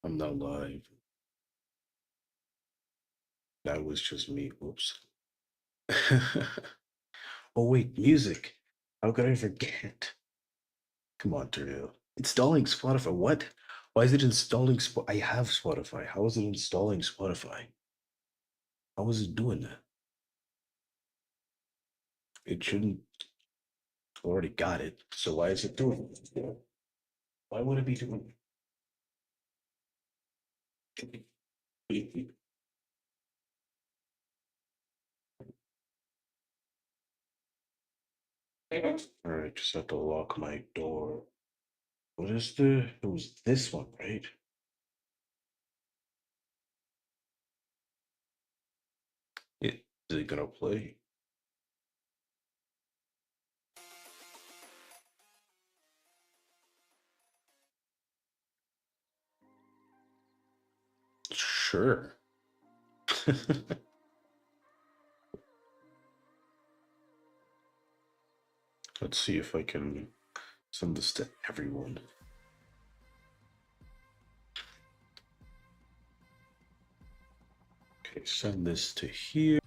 I'm not live. That was just me. Whoops. Oh wait, music. How could I forget? Come on, Turnil. Installing Spotify. What? Why is it installing I have Spotify. How is it installing Spotify? How is it doing that? It shouldn't already got it. So why is it doing it? Why would it be doing it? Alright, just have to lock my door. What is the it was this one, right? Is it gonna play? Sure. Let's see if I can send this to everyone. Okay, send this to here.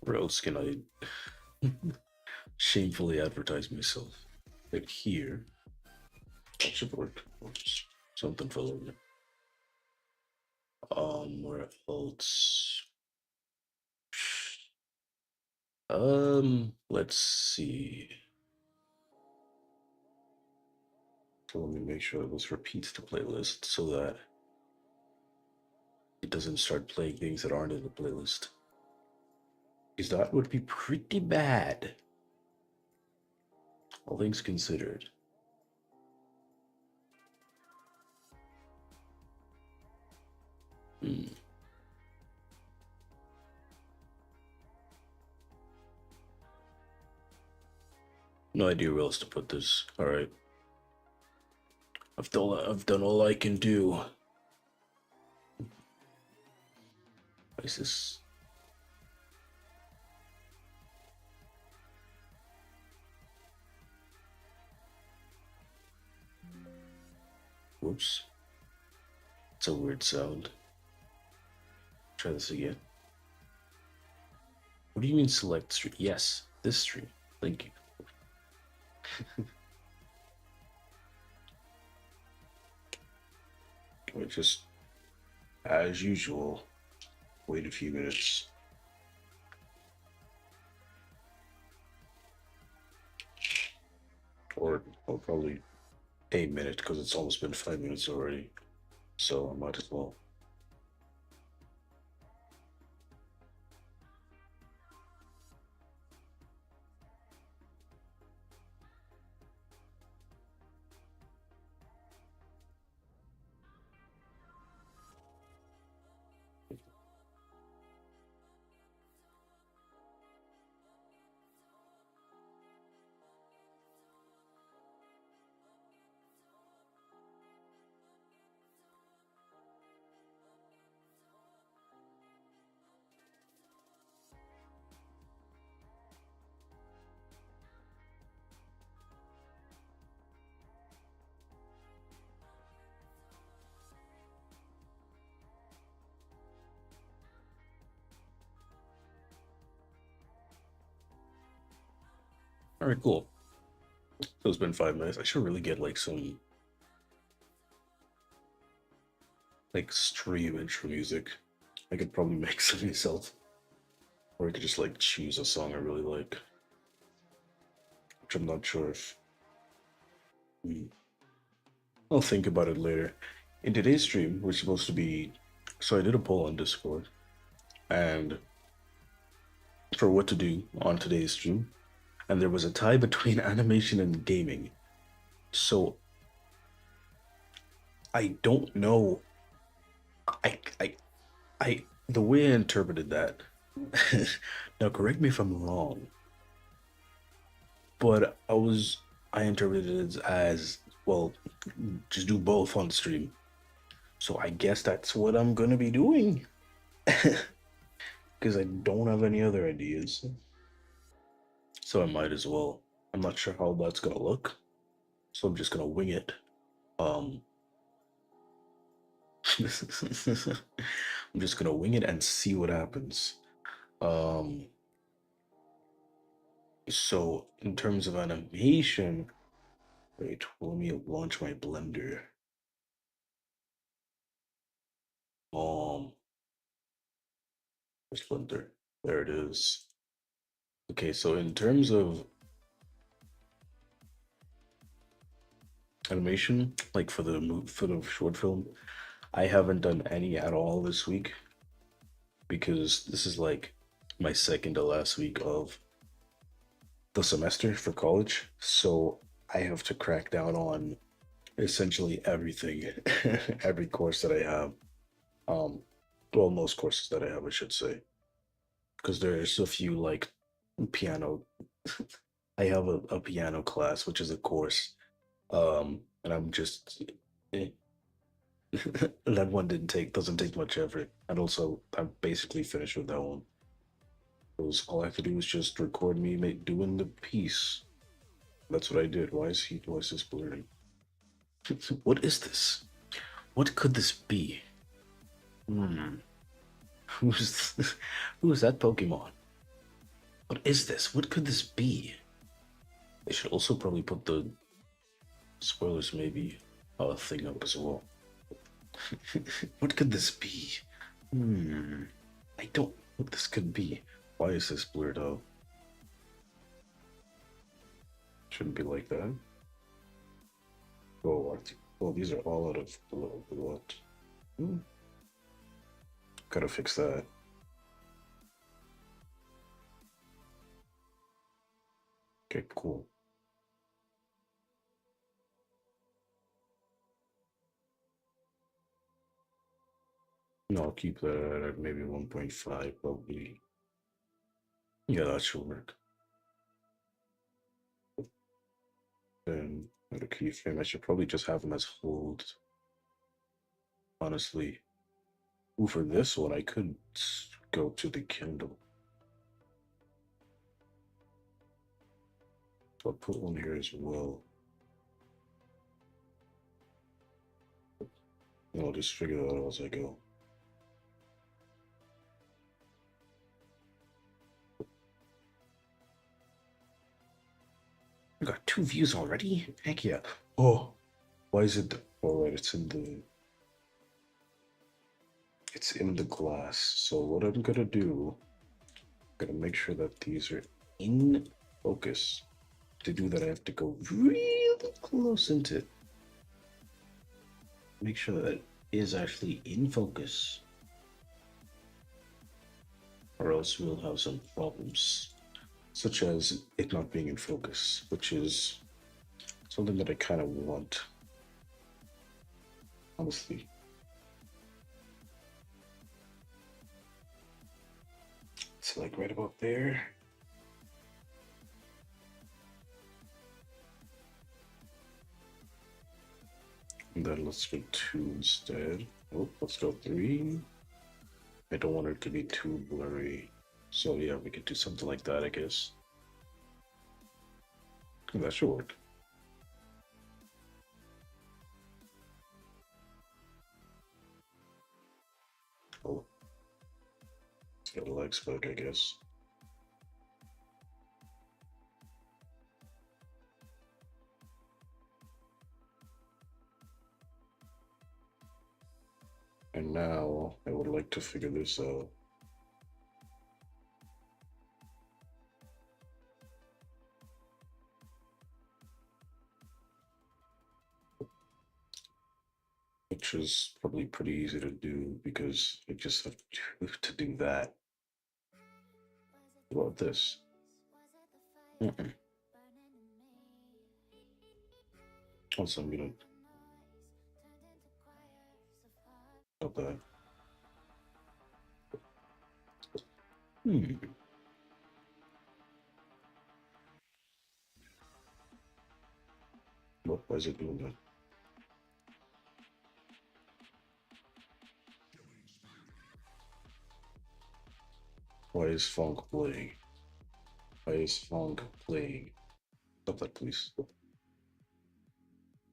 Where else can I shamefully advertise myself? Like here. Should work. Oops. Something fell over. Where else? Let's see. So let me make sure this repeats the playlist so that it doesn't start playing things that aren't in the playlist. Because that would be pretty bad. All things considered. Hmm. No idea where else to put this. Alright. I've done all I can do. Why is this? Whoops. It's a weird sound. Try this again. What do you mean select stream? Yes, this stream. Thank you. We just, as usual, wait a few minutes. Or probably a minute because it's almost been 5 minutes already. So I might as well. All right, cool. So it's been 5 minutes. I should really get like some like stream intro music. I could probably make some myself. Or I could just like choose a song I really like. Which I'm not sure if. Hmm. I'll think about it later. In today's stream, we're supposed to be. So I did a poll on Discord, and for what to do on today's stream, and there was a tie between animation and gaming. So I don't know I, the way I interpreted that. Now, correct me if I'm wrong, but I interpreted it as well, just do both on stream. So I guess that's what I'm gonna be doing because I don't have any other ideas. So I might as well. I'm not sure how that's gonna look, so I'm just gonna wing it. Um, I'm just gonna wing it and see what happens. Um, so in terms of animation, wait, let me launch my Blender. Um, where's Blender? There it is. Okay, so in terms of animation, like for the short film, I haven't done any at all this week because this is like my second to last week of the semester for college. So I have to crack down on essentially everything, every course that I have. Um, well, most courses that I have, I should say, because there's a few like piano. I have a piano class, which is a course, and I'm just eh, that one doesn't take much effort, and also I'm basically finished with that one. Because all I have to do is just record me doing the piece. That's what I did. Why is this blurry? What is this? What could this be? Hmm. Who's who is that Pokemon? What is this? What could this be? They should also probably put the spoilers maybe thing up as well. What could this be? Hmm. I don't know what this could be. Why is this blurred out? Shouldn't be like that. Oh, what? Oh, these are all out of what? Hmm. Gotta fix that. Okay, cool. No, I'll keep that at maybe 1.5 probably. Yeah, that should work. Then with a keyframe, I should probably just have them as hold. Honestly. Ooh, for this one, I could go to the Kindle. So I'll put one here as well. And I'll just figure that out as I go. I got 2 views already? Heck yeah. Oh, why is it? All right, it's in the glass. So what I'm gonna do, I'm gonna make sure that these are in focus. To do that, I have to go really close into it. Make sure that it is actually in focus, or else we'll have some problems, such as it not being in focus, which is something that I kind of want, honestly. It's like right about there. And then let's go 2 instead. Oh, let's go 3. I don't want it to be too blurry. So yeah, we could do something like that, I guess. That should work. Oh, it's got a leg spike, I guess. And now I would like to figure this out. Which is probably pretty easy to do because I just have to do that. What about this? Mm-mm. Also, I'm gonna not that. Hmm. What was it doing that? Why is funk playing? Why is funk playing? Stop that, please.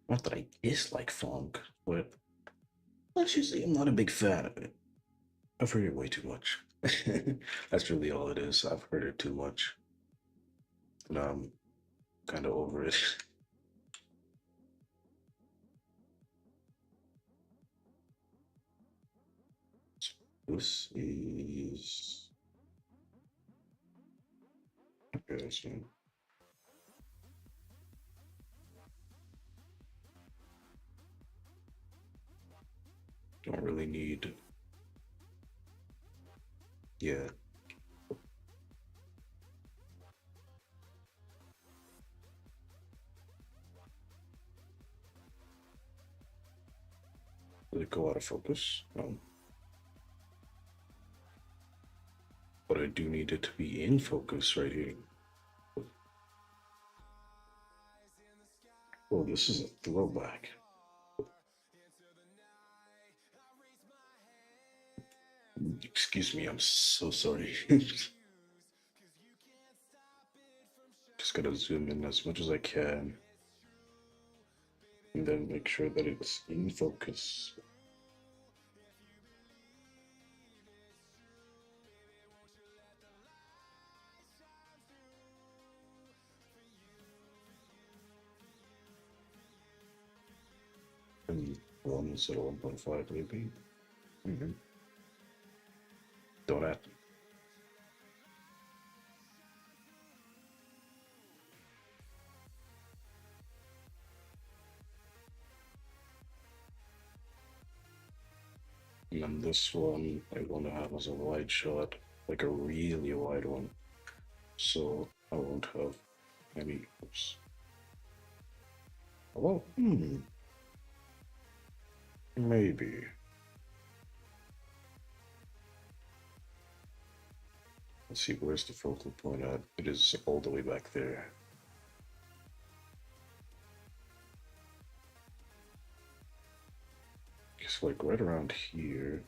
Not that I dislike funk, but let's just say I'm not a big fan of it. I've heard it way too much. That's really all it is. I've heard it too much. And I'm kind of over it. This is. Okay, so don't really need. Yeah, did it go out of focus? No. But I do need it to be in focus right here. Oh, this is a throwback. Excuse me, I'm so sorry. Just gotta zoom in as much as I can and then make sure that it's in focus. And 1 instead of 1.5, maybe. Mm-hmm. Don't have to. And then this one, I want to have as a wide shot, like a really wide one. So I won't have any. Oops. Well, maybe. Let's see, where's the focal point at? It is all the way back there. It's like right around here.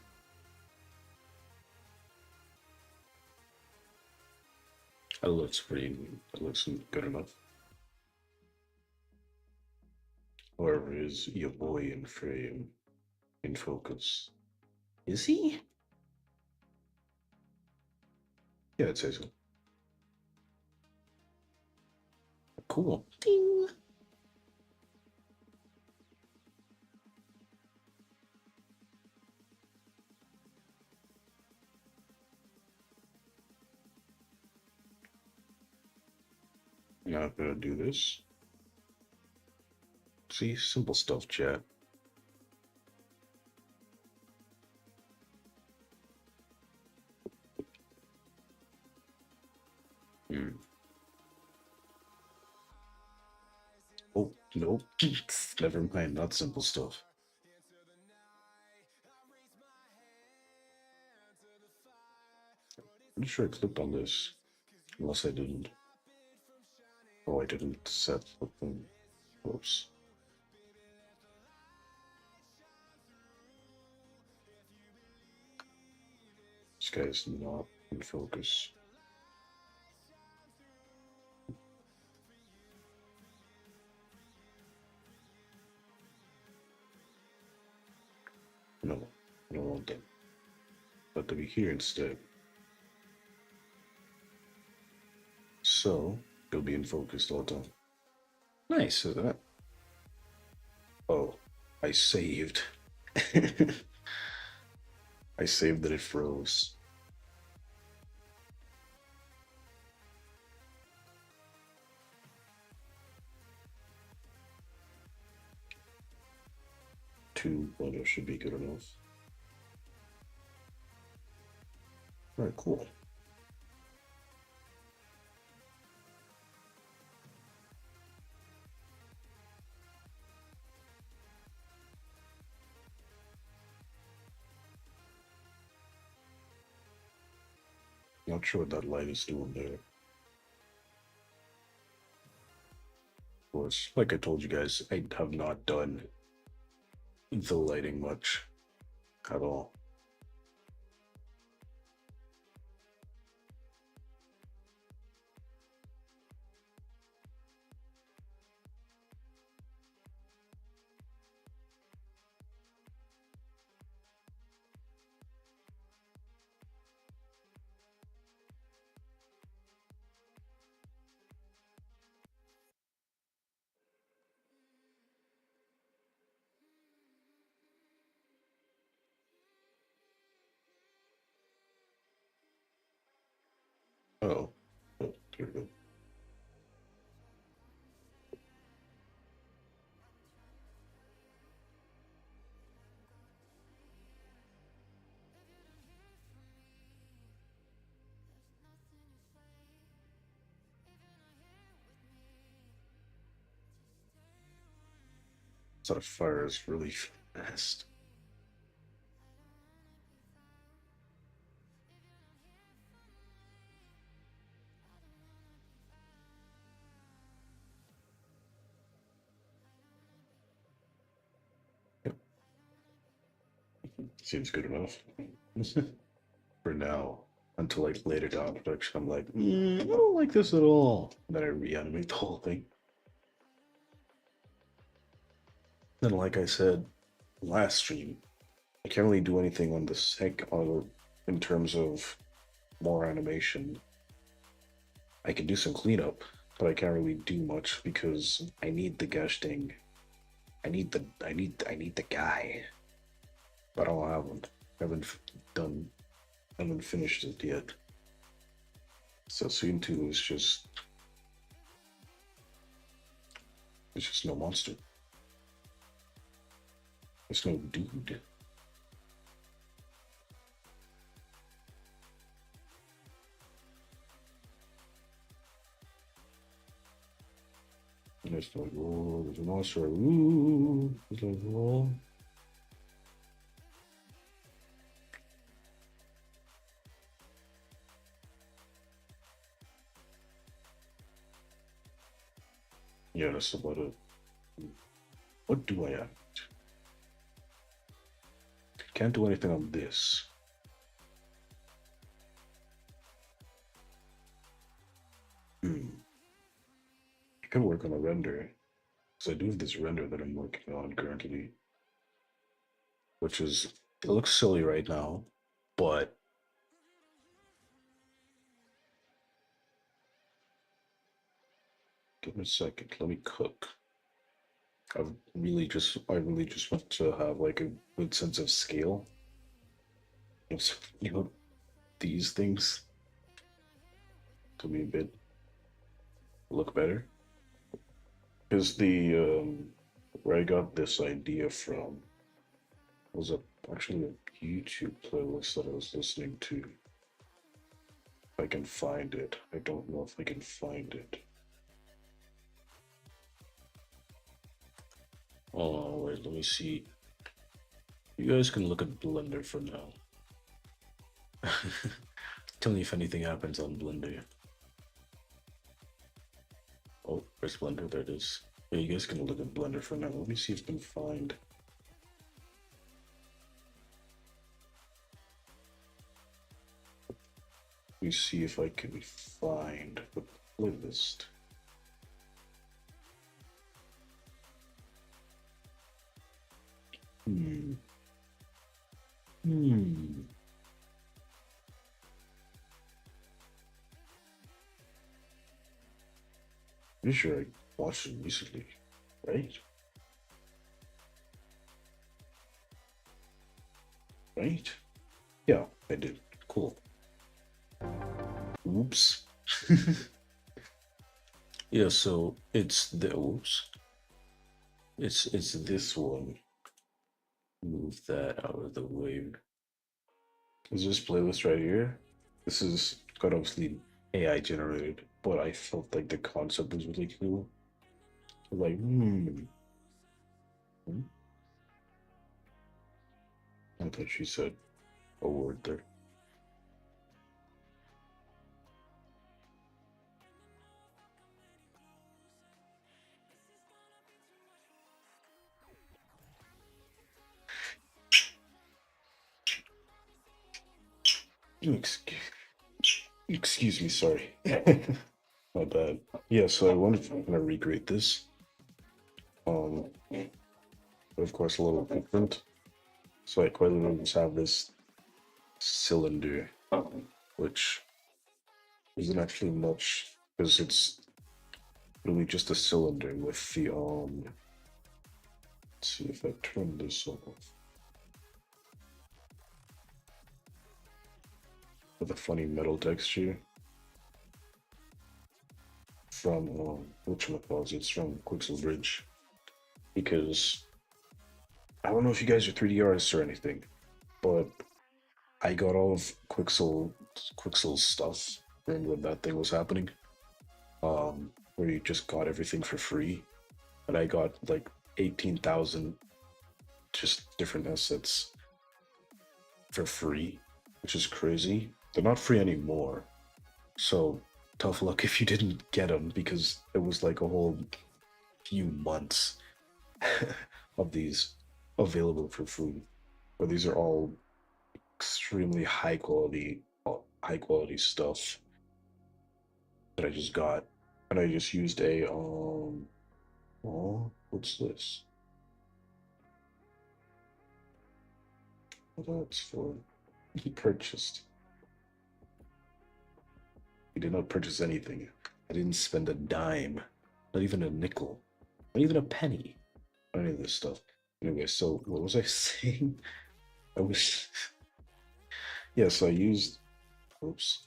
That looks good enough. Where is your boy in frame, in focus? Is he? Yeah, it says so. Cool. Ding. Now I'm gonna do this. See, simple stuff, chat. Hmm. Oh, nope. Never mind, not simple stuff. I'm sure I clicked on this. Unless I didn't. Oh, I didn't set the thing. Whoops. This guy's not in focus. No, I don't want that. But to be here instead. So, he'll be in focus all the time. Nice, isn't it? Oh, I saved. I saved that it froze. Two windows should be good enough. Alright, cool. Not sure what that light is doing there. Of course, like I told you guys, I have not done the lighting much at all. Oh, oh, there we go. That fire is really fast. Yep. Seems good enough. For now, until like later down the production, I'm like, I don't like this at all. And then I reanimate the whole thing. Then, like I said last stream, I can't really do anything on the sec on in terms of more animation. I can do some cleanup, but I can't really do much because I need the gosh dang. I need the guy, but I don't have one. I haven't done. I haven't finished it yet. So scene two is just it's just no monster. It's no dude. And it's like, oh, there's a monster. Ooh, it's like, oh. Yeah, that's about it. What do I have? Can't do anything on this. I could work on a render. So I do have this render that I'm working on currently, which is it looks silly right now, but give me a second. Let me cook. I really just want to have like a good sense of scale. You know, these things to be a bit look better. Because the where I got this idea from was actually a YouTube playlist that I was listening to. If I can find it. I don't know if I can find it. Oh wait, let me see. You guys can look at Blender for now. Tell me if anything happens on Blender. Oh, where's Blender? There it is. Yeah, you guys can look at Blender for now. Let me see if I can find. Let me see if I can find the playlist. Hmm. Hmm. Pretty sure I watched it recently, right? Right? Yeah, I did. Cool. Oops. Yeah, so it's the oops. It's this one. Move that out of the way. Is this playlist right here? This is quite obviously AI generated, but I felt like the concept was really cool. Like, hmm. I thought she said a word there. Excuse, excuse me, sorry. My bad. Yeah, so I wanted to kind of recreate this. But of course a little different. So I quite literally just have this cylinder, which isn't actually much because it's really just a cylinder with the let's see if I turn this off. With a funny metal texture from whatchamacallit, it's from Quixel Bridge. Because I don't know if you guys are 3D artists or anything, but I got all of Quixel's stuff when that thing was happening. Where you just got everything for free. And I got like 18,000 just different assets for free, which is crazy. They're not free anymore. So tough luck if you didn't get them because it was like a whole few months of these available for free. But these are all extremely high quality stuff that I just got. And I just used a oh, what's this? What that's for? He purchased. He did not purchase anything. I didn't spend a dime, not even a nickel, not even a penny on any of this stuff. Anyway, so what was I saying? I was yeah, so I used oops.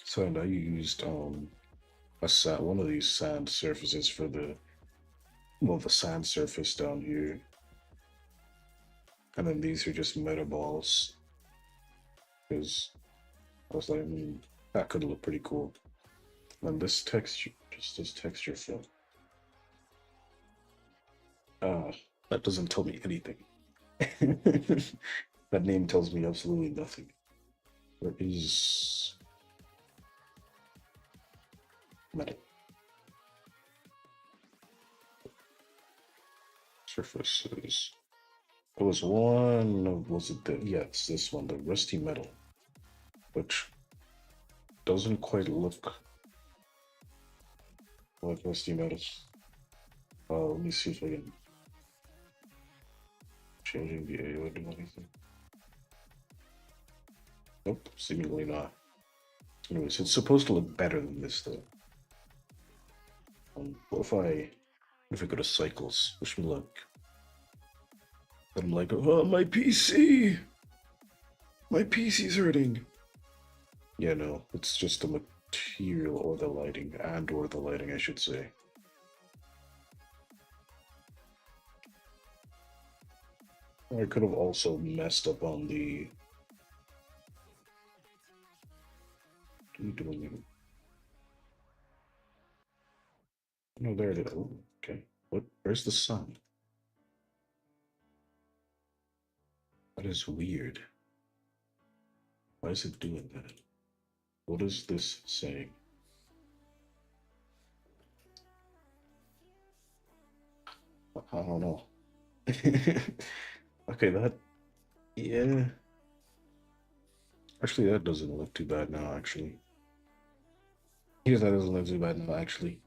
So I used one of these sand surfaces for the sand surface down here. And then these are just meta balls. Because I was like, that could look pretty cool. And this texture, just this texture fill. Ah, that doesn't tell me anything. That name tells me absolutely nothing. There is metal surfaces. There was one, was it the, yeah, it's this one, the rusty metal, which doesn't quite look like rusty metal. Let me see if I can changing the AO do anything. Nope, seemingly not. Anyways, it's supposed to look better than this though. What if I go to cycles? Wish me luck. Then I'm like, oh, my PC! My PC's hurting! Yeah, no, it's just the material or the lighting, or the lighting, I should say. I could have also messed up on the... What are you doing? No, there it is. Oh, okay. What? Where's the sun? That is weird. Why is it doing that? What is this saying? I don't know. Okay, that... Yeah. Actually, that doesn't look too bad now, actually. Here's that doesn't look too bad now, actually.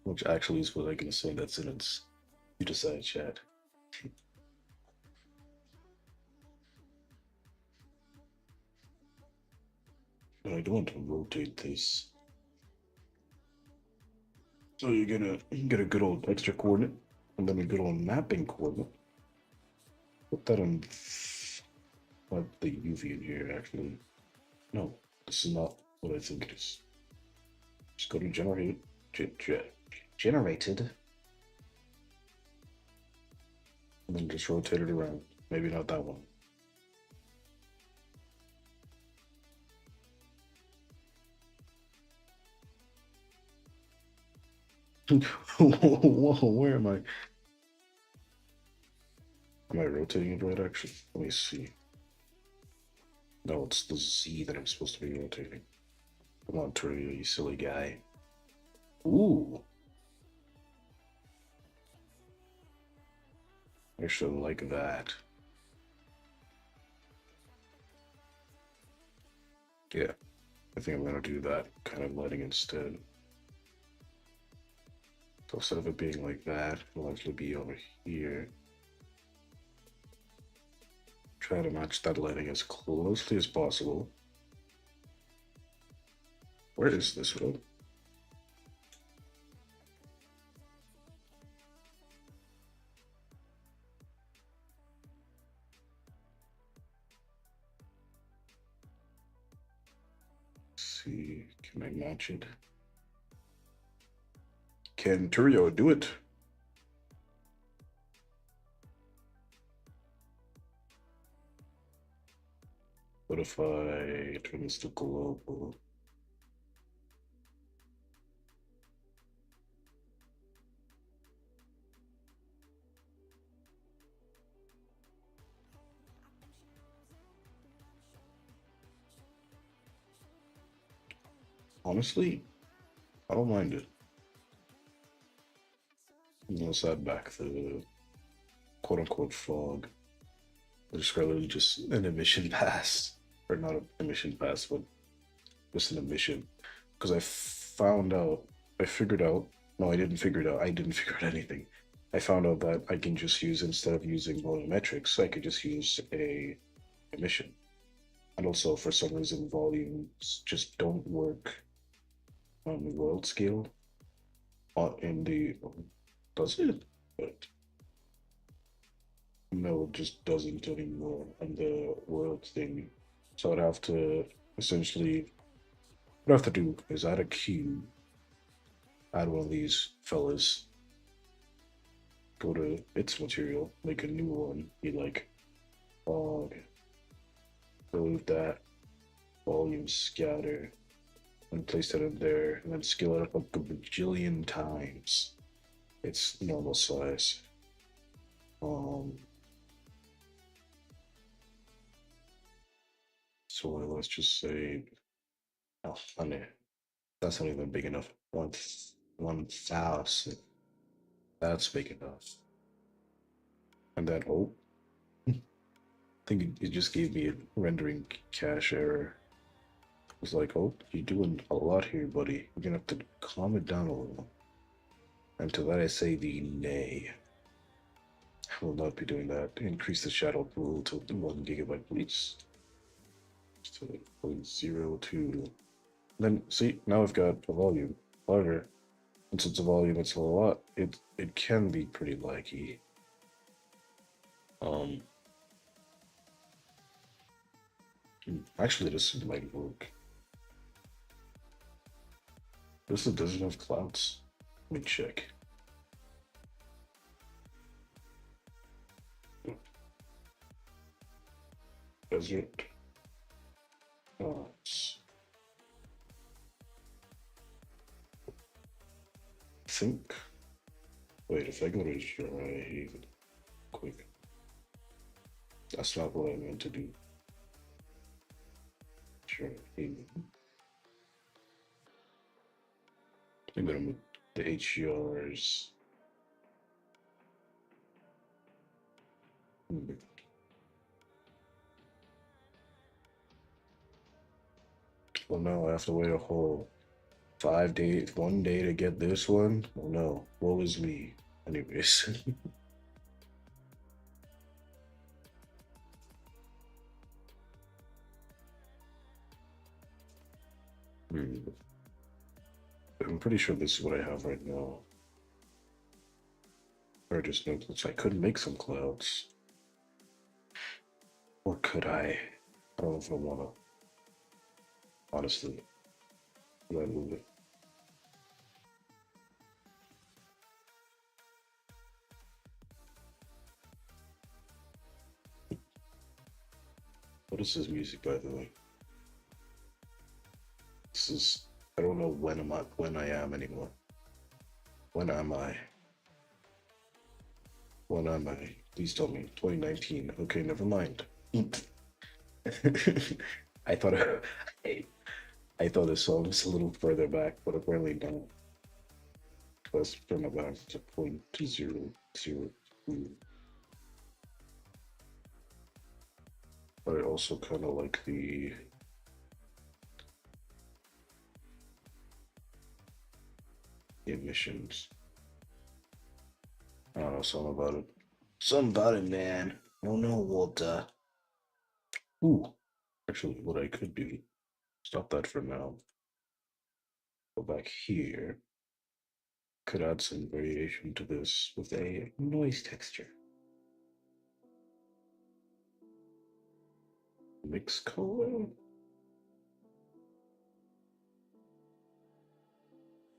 Which actually is what I'm gonna say in that sentence. You decide, chat. But I don't want to rotate this. So you're gonna get a good old extra coordinate, and then a good old mapping coordinate. Put that on the UV in here, actually. No, this is not what I think it is. Just go to generated, and then just rotate it around. Maybe not that one. Whoa, where am I? Am I rotating it right, actually? Let me see. No, it's the Z that I'm supposed to be rotating. Come on, Terrio, you silly guy. Ooh. I should like that. Yeah, I think I'm gonna do that kind of lighting instead. So instead of it being like that, it'll actually be over here. Try to match that lighting as closely as possible. Where is this road? Let's see, can I match it? Can Turio do it? What if I turn this to global? Honestly, I don't mind it. Unless add back the quote unquote fog. There's really just an emission pass. Or not an emission pass, but just an emission. Because I figured out, no, I didn't figure it out. I didn't figure out anything. I found out that I can just use, instead of using volumetrics, I could just use a emission. And also, for some reason, volumes just don't work on the world scale. In the, does it? But no, it just doesn't anymore on the world thing. So I'd have to essentially, what I have to do is add a queue, add one of these fellas, go to its material, make a new one, be like, fog, remove that, volume scatter, and place that in there, and then scale it up like a bajillion times its normal size. Um, so let's just say, oh, honey, that's not even big enough. 1,000. That's big enough. And then, oh, I think it just gave me a rendering cache error. It's like, oh, you're doing a lot here, buddy. You're gonna have to calm it down a little. And to that I say the nay. I will not be doing that. Increase the shadow pool to 1 gigabyte, please. To 0.02. Then see, now I've got a volume. However, since it's a volume, it's a lot. It can be pretty laggy. Um, actually, this might work. This doesn't have clouds. Let me check. Desert clouds. I think. Wait, if I go to Dry quick, that's not what I meant to do. Sure, Haven. I'm gonna move the HGRs. Well, no, I have to wait a whole 5 days, 1 day to get this one. Oh no, woe is me. Anyways, hmm. I'm pretty sure this is what I have right now. Or just notes. I could make some clouds. Or could I? I don't know if I wanna. Honestly, I move it. What is this music, by the way? This is. I don't know when I am anymore. When am I? When am I? Please tell me. 2019. Okay, never mind. I thought I, I thought the song was a little further back, but apparently not. Let's turn it back to 0.002. But I also kind of like the emissions. I don't know, something about it. Something about it, man. I don't know what. Ooh, actually, what I could do. Stop that for now. Go back here. Could add some variation to this with a noise texture. Mix color.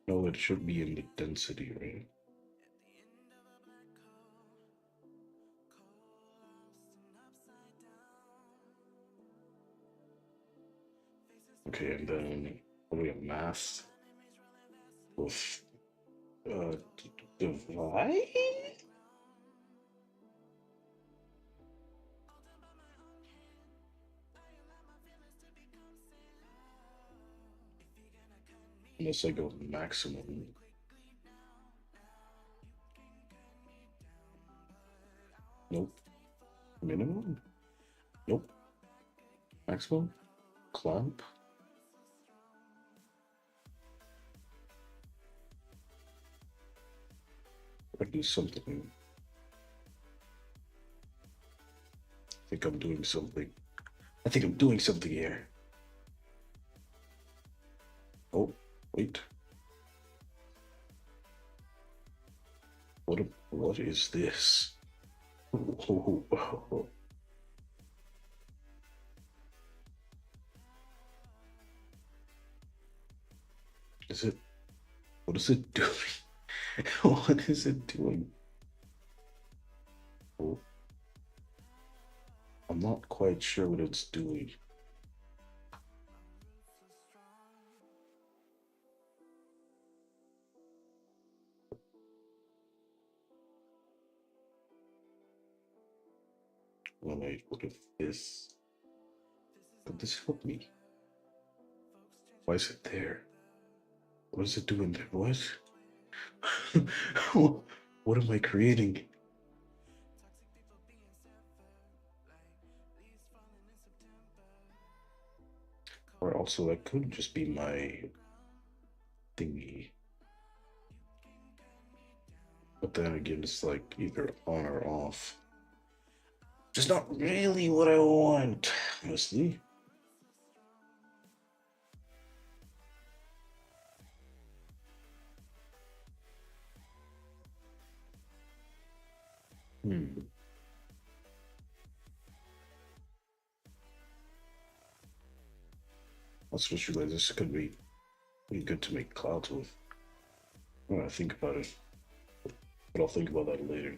No, it should be in the density, right? Okay, and then what do we have? Math with divide. Unless I go maximum. Nope. Minimum? Nope. Maximum? Clamp? I do something. I think I'm doing something. I think I'm doing something here. Oh, wait. What is this? Oh. Is it? What is it doing? What is it doing? Oh, I'm not quite sure what it's doing. Wait, what if this? Could this help me? Why is it there? What is it doing there? What? What am I creating? Or also, that could just be my thingy. But then again, it's like either on or off. Just not really what I want, honestly. Hmm. Let's just realize this could be pretty good to make clouds with. When I think about it, but I'll think about that later.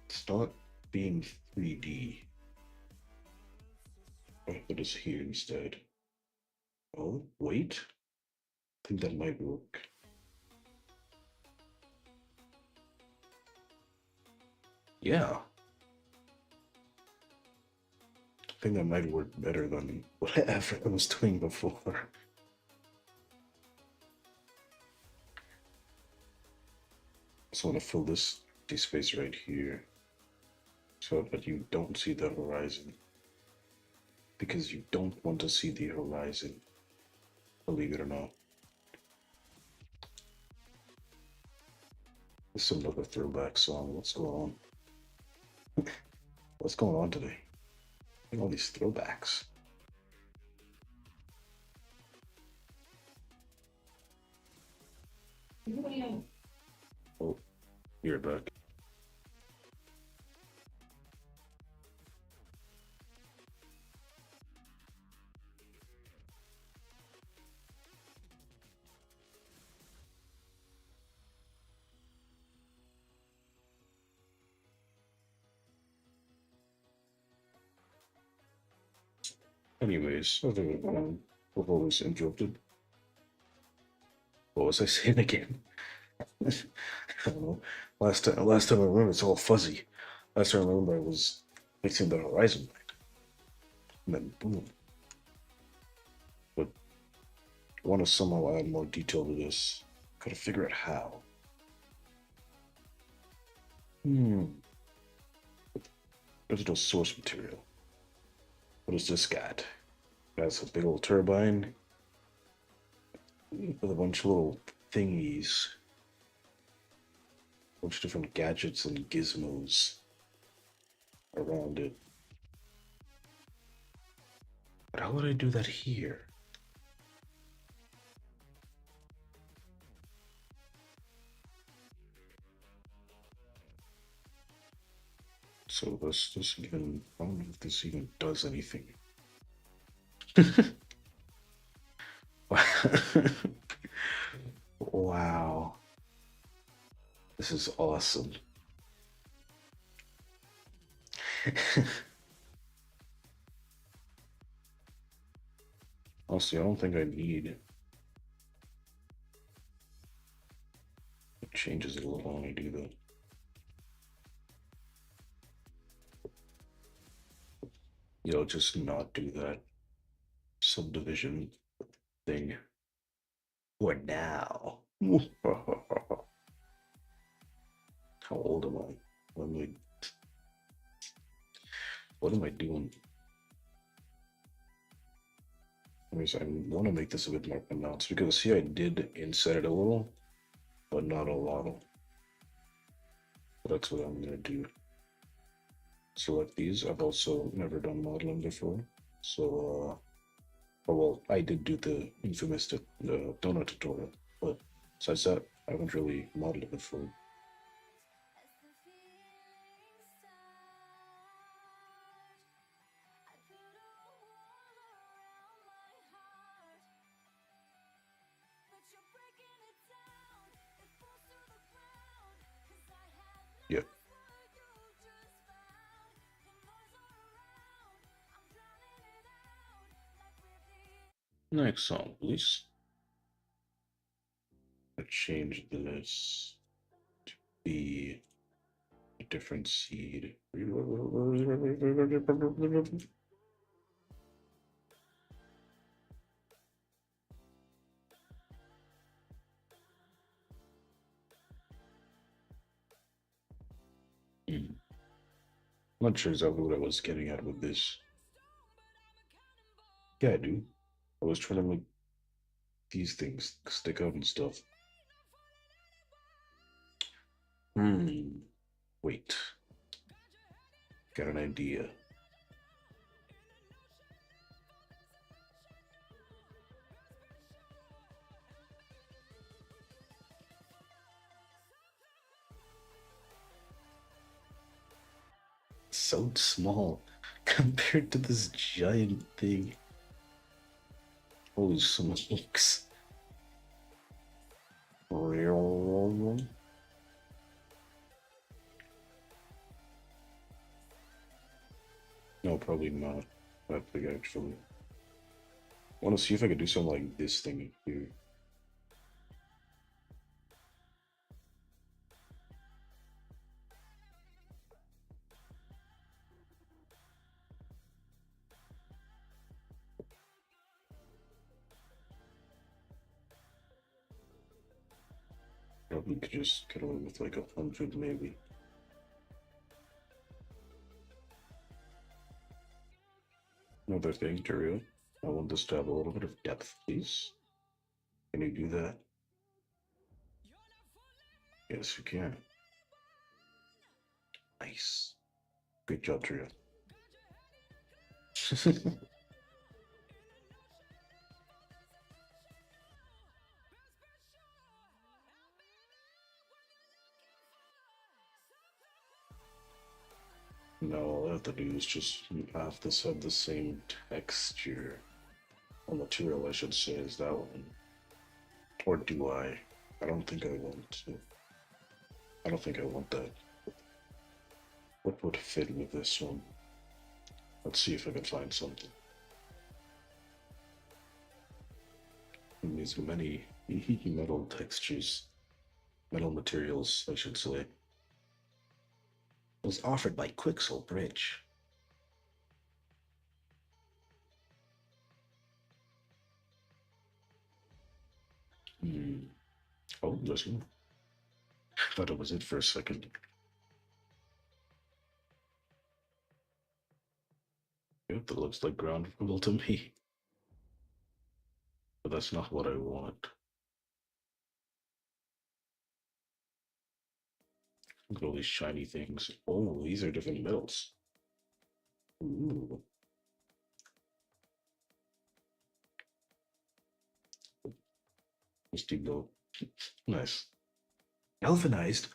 It's not being 3D. But it's here instead. Oh, wait. I think that might work. Yeah. I think that might work better than whatever I was doing before. So I want to fill this space right here so that you don't see the horizon. Because you don't want to see the horizon, believe it or not. This is another throwback song. What's going on? What's going on today? All these throwbacks. Oh, you're back. Anyways, other I've always interrupted. What was I saying again? I don't know. Last time I remember, it's all fuzzy. Last time I remember, I was fixing the horizon, and then boom. But I want to somehow add more detail to this. Gotta figure out how. Hmm. There's no source material. What is this got? That's a big old turbine with a bunch of little thingies, a bunch of different gadgets and gizmos around it. But how would I do that here? So this even, I don't know if this even does anything. Wow. This is awesome. Honestly, I don't think I need it changes it a little when I do that. Just not do that subdivision thing. What now? How old am I? What am I doing? Anyways, I want to make this a bit more pronounced because see, I did inset it a little, but not a lot. So that's what I'm gonna do. Select these. I've also never done modeling before, so well, I did do the infamous donut tutorial, but besides that, I haven't really modeled it before. Yeah. Next song, please. I change this to be a different seed. I'm not sure exactly what I was getting at with this. Yeah, I do. I was trying to make these things stick out and stuff. Wait. Got an idea. So small compared to this giant thing. Holy smokes. No, probably not that big actually. I want to see if I could do something like this thing here. Probably could just get away with like 100 maybe. Another thing, Dario. I want this to have a little bit of depth, please. Can you do that? Yes, you can. Nice. Good job, Dario. No, all I have to do is just have this have the same texture. Or material, I should say, as that one. Or do I? I don't think I want to. I don't think I want that. What would fit with this one? Let's see if I can find something. These many metal textures, metal materials, I should say. It was offered by Quixel Bridge. Hmm. Oh, listen. I thought it was it for a second. Yep, that looks like ground rule to me. that's not what I want. Look at all these shiny things. Oh, these are different metals. Ooh, misty blue. Nice. Galvanized?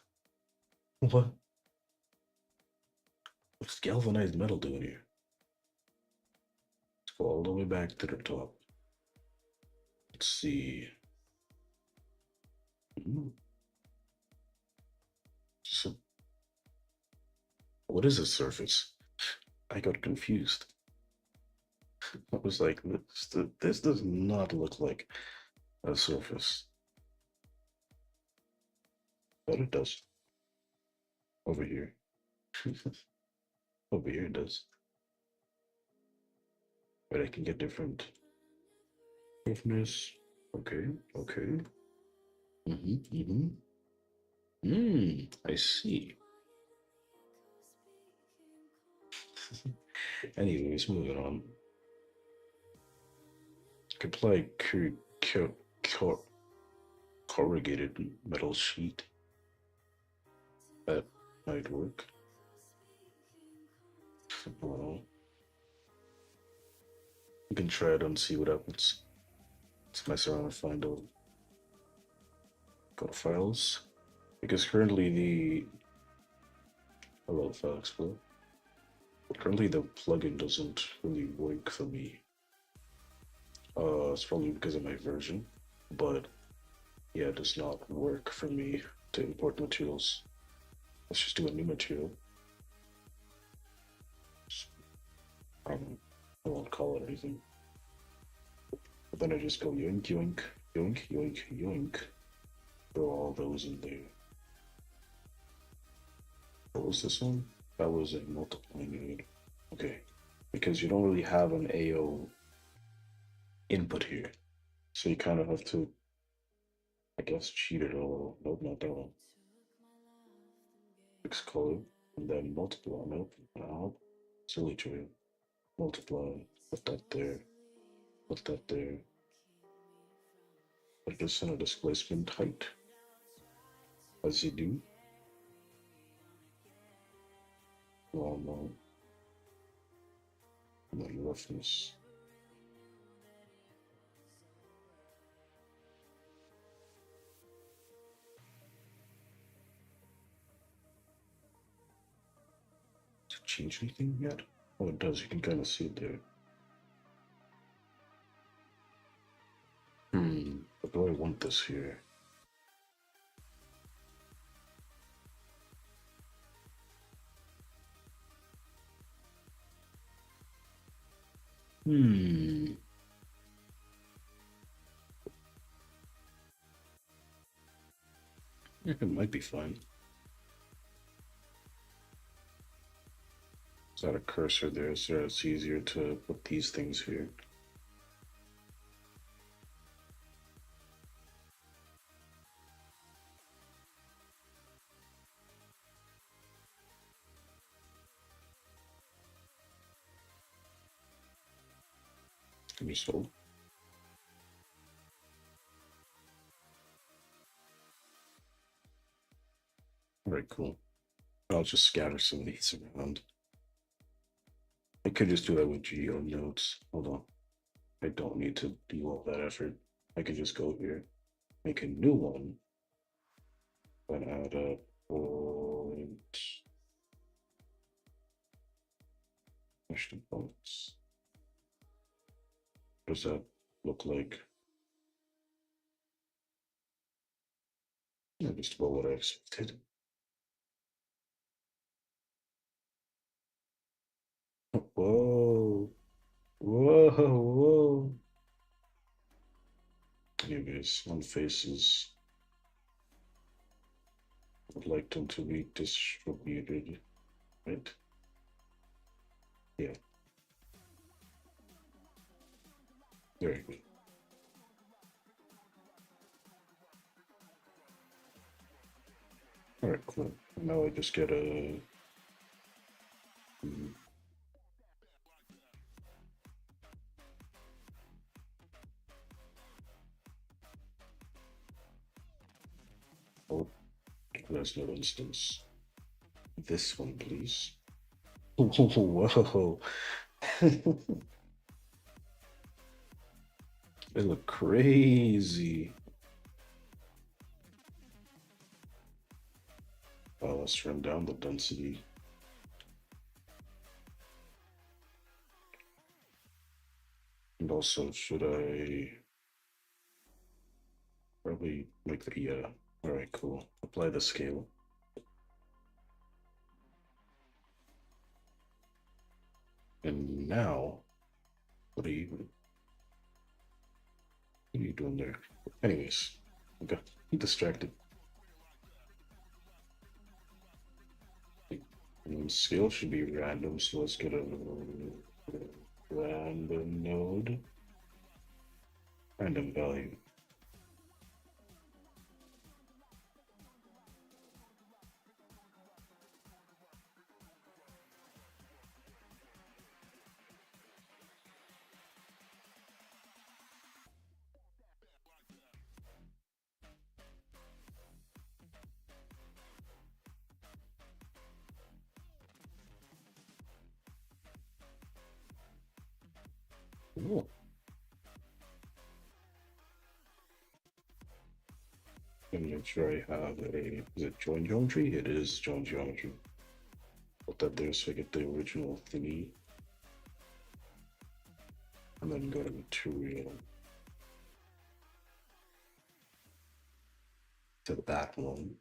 What? What's galvanized metal doing here? Let's go all the way back to the top. Let's see. Ooh. So, what is a surface? I got confused. I was like, this does not look like a surface. But it does. Over here. Over here it does. But I can get different roughness. Okay, okay. I see. Anyways, moving on. Could apply cor- corrugated metal sheet. That might work. Well, you can try it and see what happens. Let's mess around and find out. Go to files. Because currently the hello file explorer. Currently the plugin doesn't really work for me. It's probably because of my version, but yeah, it does not work for me to import materials. Let's just do a new material. I won't call it anything. But then I just go yoink, yoink, yoink, yoink, yoink. Throw all those in there. What was this one? That was a multiplying unit. Okay. Because you don't really have an AO input here. So you kind of have to, I guess, cheat it all. Nope, not that one. Fix color. And then multiply. Nope. Now, silly trail. Multiply. Put that there. Put that there. Put this in a displacement height. As you do. Normal. And then roughness. Does it change anything yet? Oh, it does. You can kind of see it there. But do I want this here? Hmm. Yeah, it might be fine. Is that a cursor there so it's easier to put these things here? Can you solve? Alright, cool. I'll just scatter some of these around. I could just do that with geo nodes. Hold on. I don't need to do all that effort. I could just go here, make a new one, and add a point. Question points. What does that look like? Yeah, just about what I expected. Whoa. Whoa, whoa. Anyways, on faces, I'd like them to be distributed, right? Yeah, very good. All right, cool. Now I just get a. mm, There's no instance. This one, please. Whoa. They look crazy. Let's trim down the density. And also, should I probably make the, yeah. All right, cool. Apply the scale. And now, what are you doing there? Anyways, okay, I'm distracted. And scale should be random, so let's get a random node, random value. Cool. And make sure I have a, is it join geometry? It is join geometry. Put that there so I get the original thingy. And then go to material. To that one.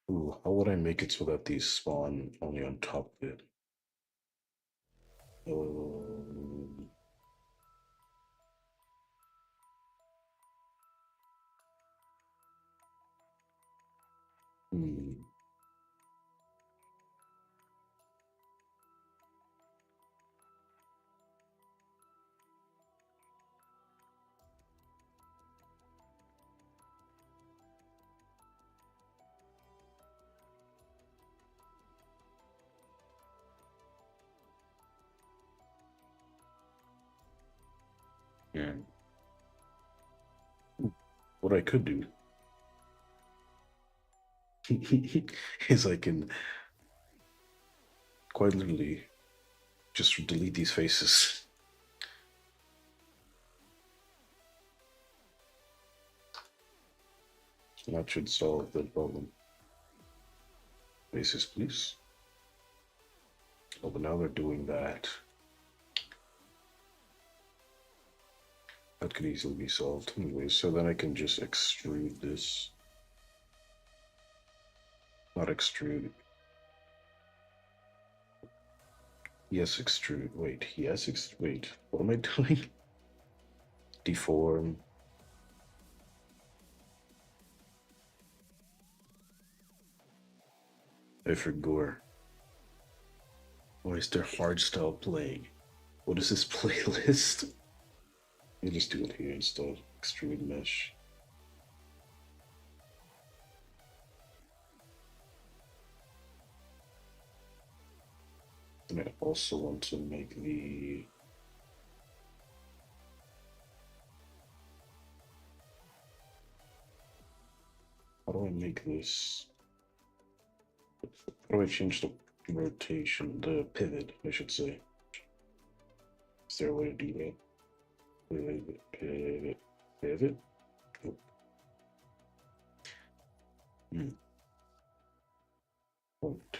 Ooh, how would I make it so that these spawn only on top of it? Um, hmm. Yeah. What I could do is I can quite literally just delete these faces. So that should solve the problem. Faces, please. Oh, but now they're doing that. That could easily be solved. Anyways, so then I can just extrude this. Not extrude. Yes, extrude. Wait, yes, wait. What am I doing? Deform. I forgot. Why is there hardstyle playing? What is this playlist? Let me just do it here instead. Extrude mesh. And I also want to make the how do I make this? How do I change the rotation, the pivot, I should say? Is there a way to do that? Pivot, pivot, pivot. Oh. Point.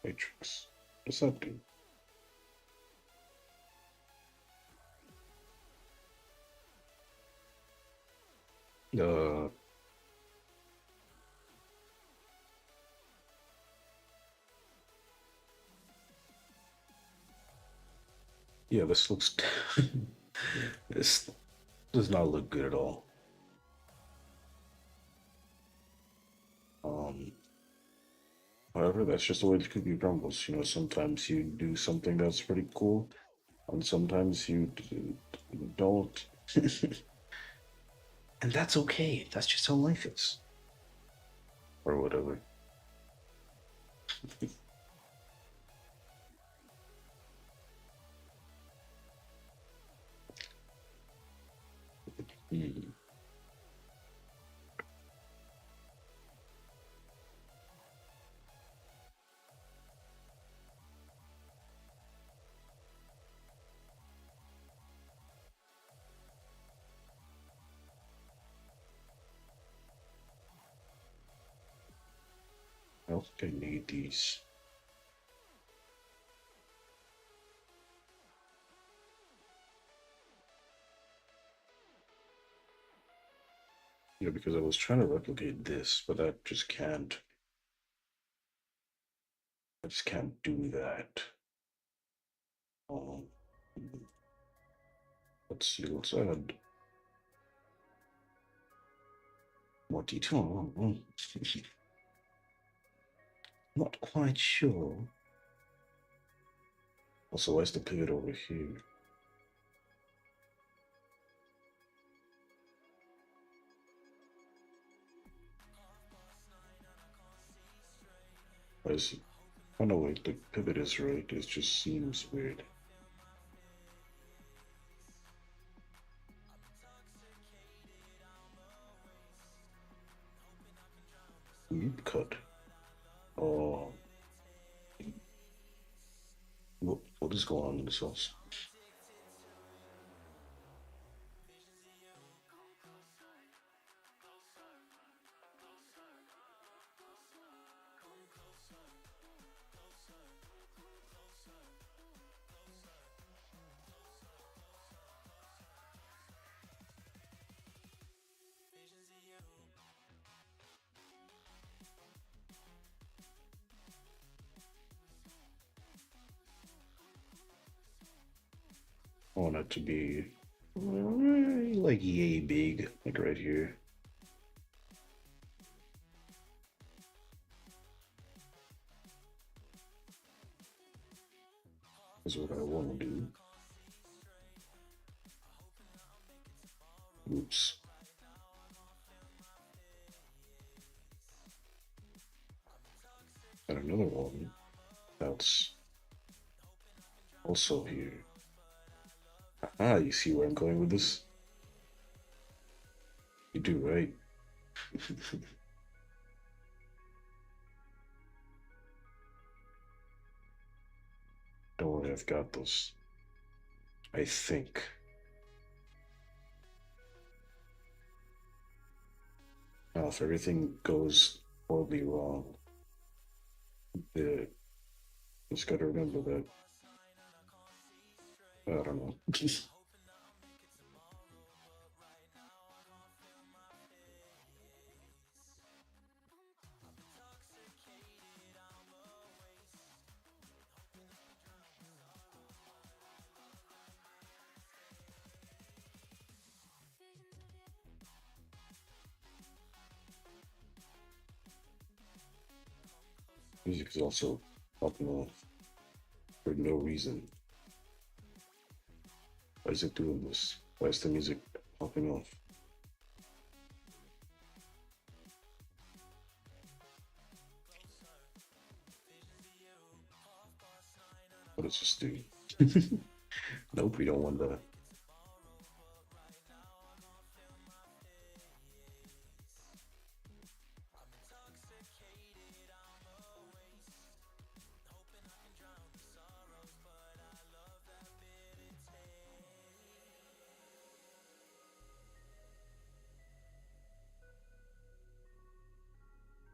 Matrix. What's that do? Uh, yeah, this looks. This does not look good at all. Um, However, that's just the way the cookie crumbles. You know, sometimes you do something that's pretty cool, and sometimes you don't. And that's okay. That's just how life is. Or whatever. don't think I need these. Yeah, because I was trying to replicate this, but I just can't. I just can't do that. Um, let's see. Let's add more detail. Not quite sure. Also, where's the pivot over here? Why is it? Oh no, wait, the pivot is right. It just seems weird. Loop cut. Oh, what is going on in this house? I want it to be like yay big, like right here. Is what I want to do. Oops. And another one that's also here. Ah, you see where I'm going with this? You do, right? Don't worry, I've got this. I think. Now, if everything goes horribly wrong, the just gotta remember that. I don't know. Music is also popping off for no reason. Why is it doing this? Why is the music popping off? What does this do? Nope, we don't want that.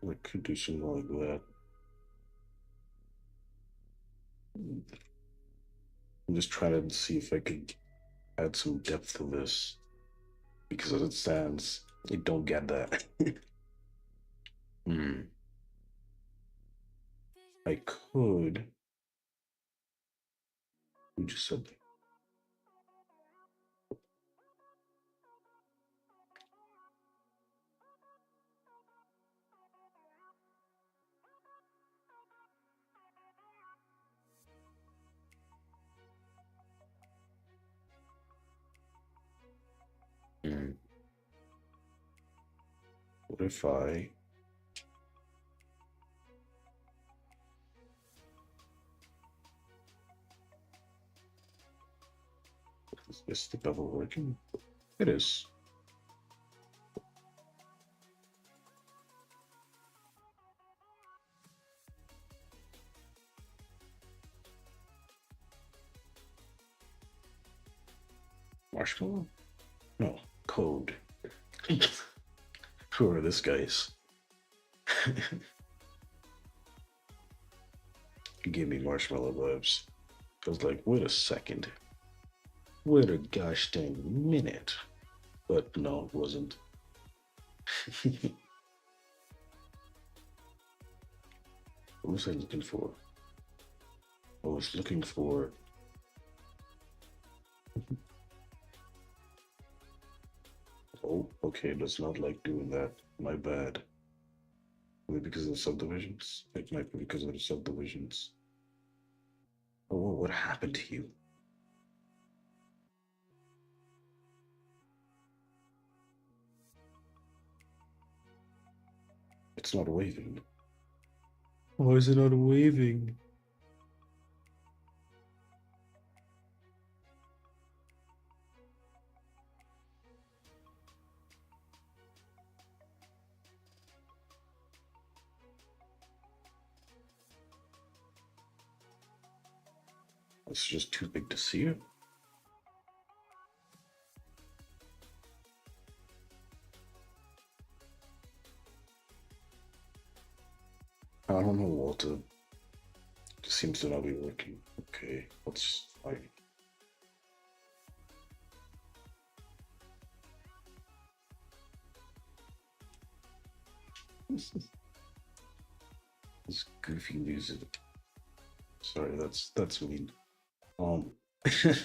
I could do something like that. I'm just trying to see if I could add some depth to this. Because as it stands, I don't get that. Hmm. I could. We just said hmm. What if I is the bevel working? It is. Marshmallow? No, code. Who are this guys? It gave me marshmallow vibes. I was like, wait a second. Wait a gosh dang minute. But no, it wasn't. What was I looking for? I was looking for. Oh, okay, it does not like doing that. My bad. Maybe because of the subdivisions? It might be because of the subdivisions. Oh, what happened to you? It's not waving. Why is it not waving? It's just too big to see it. I don't know, Walter. It seems to not be working. Okay, let's try. This goofy music. Sorry, that's mean. Um, that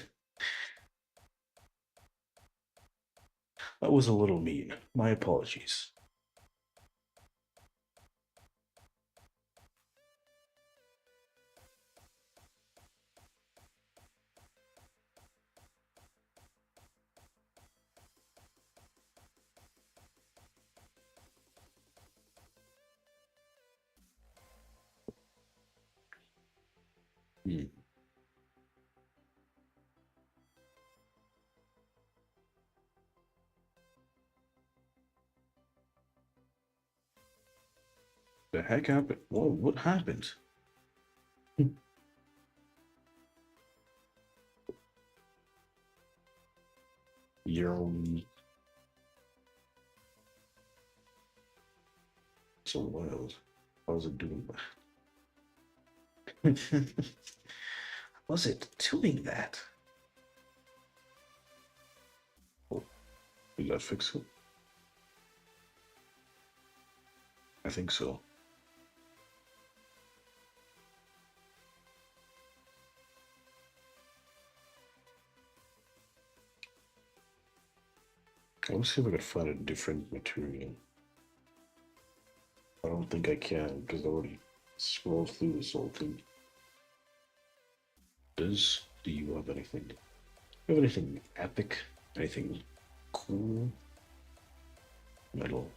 was a little mean. My apologies. Hmm. The heck happened? What happened? You're so wild. How's it doing that? Was it doing that? Oh, did that fix it? I think so. Let me see if I could find a different material. I don't think I can because I already scrolled through this whole thing. Do you have anything? Do you have anything epic? Anything cool? Metal?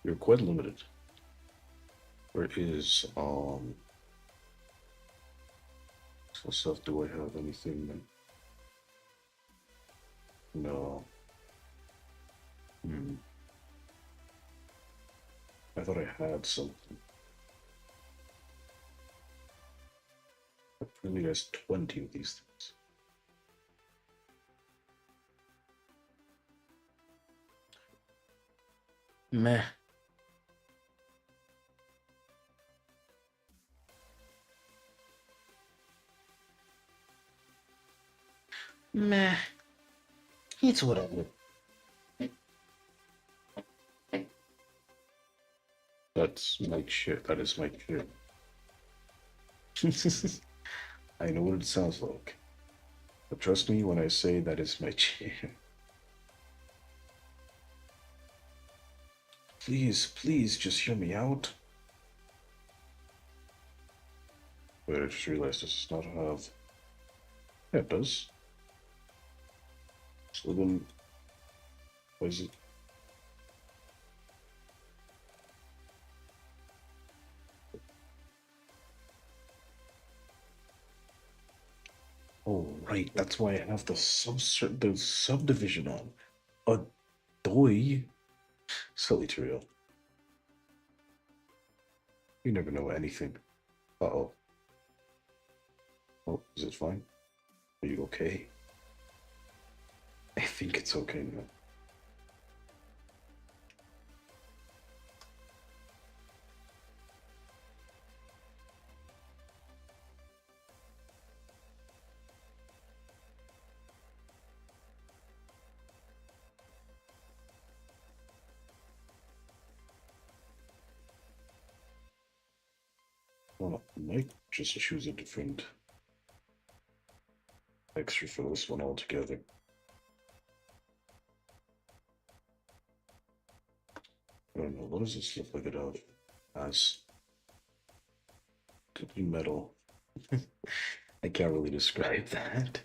You're quite limited. Where is so stuff? Do I have anything? No. Hmm. I thought I had something. I really has 20 of these things. Meh. Meh. It's whatever. That's my shit. That is my shit. I know what it sounds like. But trust me when I say that is my chair. Please, please just hear me out. Wait, I just realized this does not have. Yeah, it does. So then, why is it? Oh, right. That's why I have the subdivision on. A doy. Silly trio. You never know anything. Uh-oh. Oh, is it fine? Are you okay? I think it's okay now. Well, I might just choose a different texture for this one altogether. I don't know, what does this look like it as? Could be metal. I can't really describe that.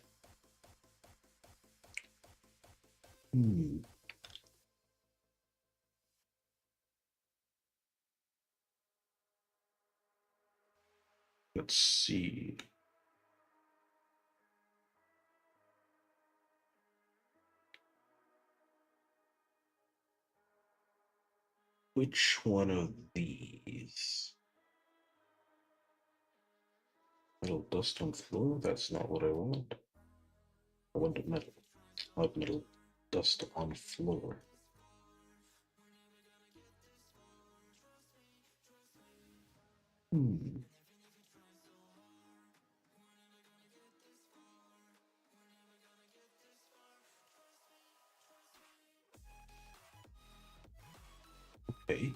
Hmm. Let's see. Which one of these? Metal dust on floor? That's not what I want. I want metal, not metal dust on floor. Hmm. Okay.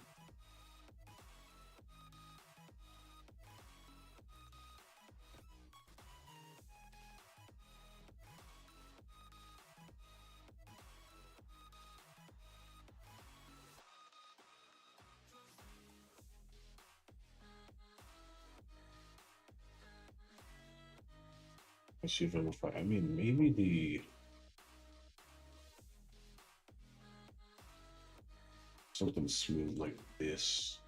Let's see if I can find. I mean, maybe the something smooth like this.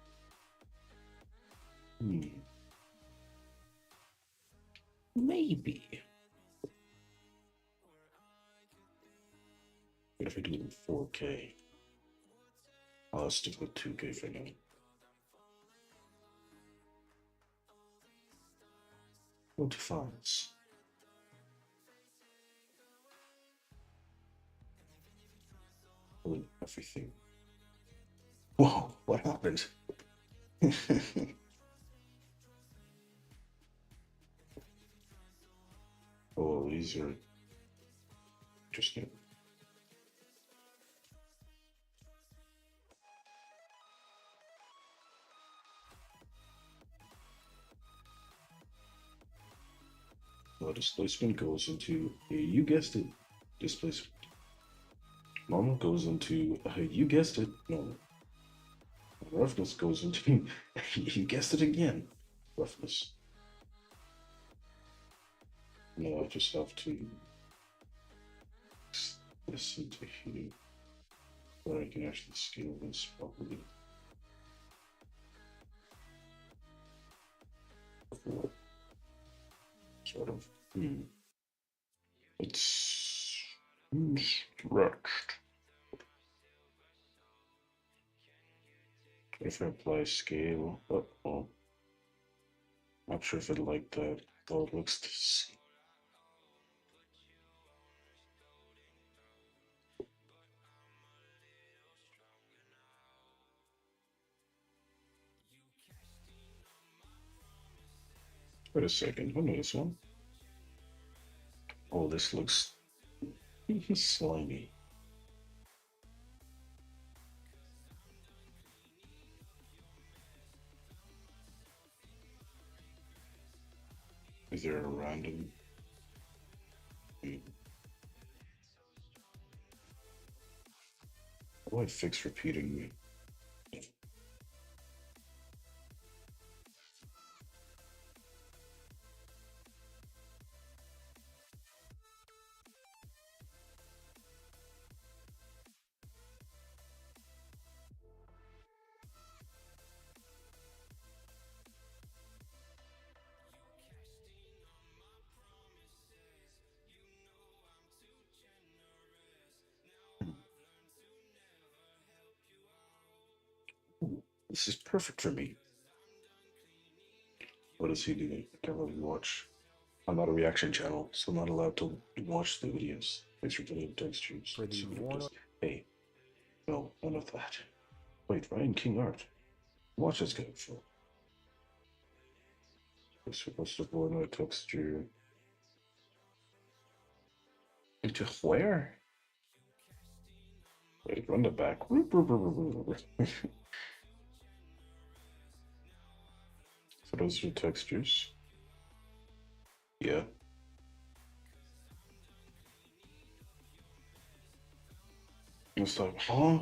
Hmm. Maybe. What if I do it in 4K? I'll stick with 2K for now. Go to files. Delete everything. Whoa, what happened? Oh, these are interesting. Displacement goes into, you guessed it, displacement. Normal goes into, you guessed it, normal. Roughness goes into, you guessed it again, roughness. No, I just have to listen to here where I can actually scale this properly. Sort of. It's stretched. If I apply scale, oh, not sure if I like that. Oh, it looks the same. Wait a second, what is this one? Oh, this looks slimy. Is there a random? Hmm. How do I fix repeating? Ooh, this is perfect for me. What is he doing? I can't really watch. I'm not a reaction channel, so I'm not allowed to watch the videos. Place your little textures. For Let's the see what it one does. Hey, no, none of that. Wait, Ryan King Art. Watch this guy for. What's the border texture? Into where? Wait, run the back. So those are textures. Yeah. It's like, huh?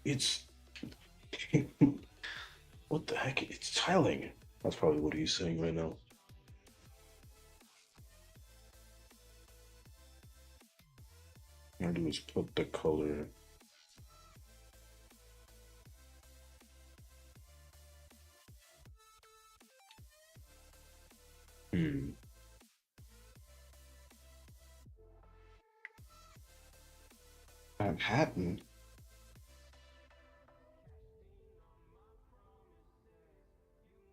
It's what the heck? It's tiling. That's probably what he's saying right now. What I do is put the color. Hmm. Manhattan.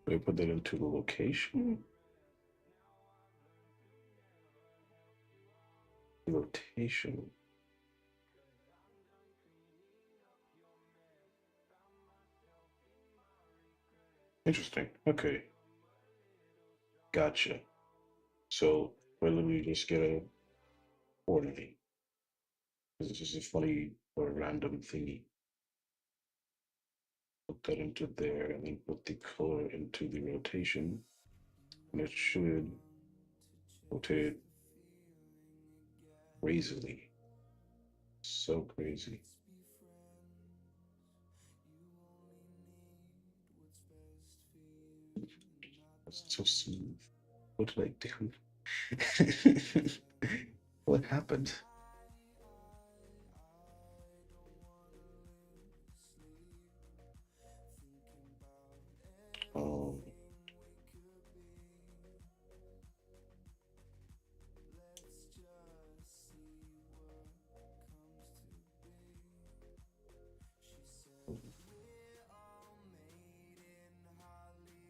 Do I put that into the location? Rotation. Interesting. Okay. Gotcha. So I literally just get a orderly. This is a funny or random thingy. Put that into there and then put the color into the rotation. And it should rotate crazily. So crazy. That's so smooth. What did I do? What happened? Um,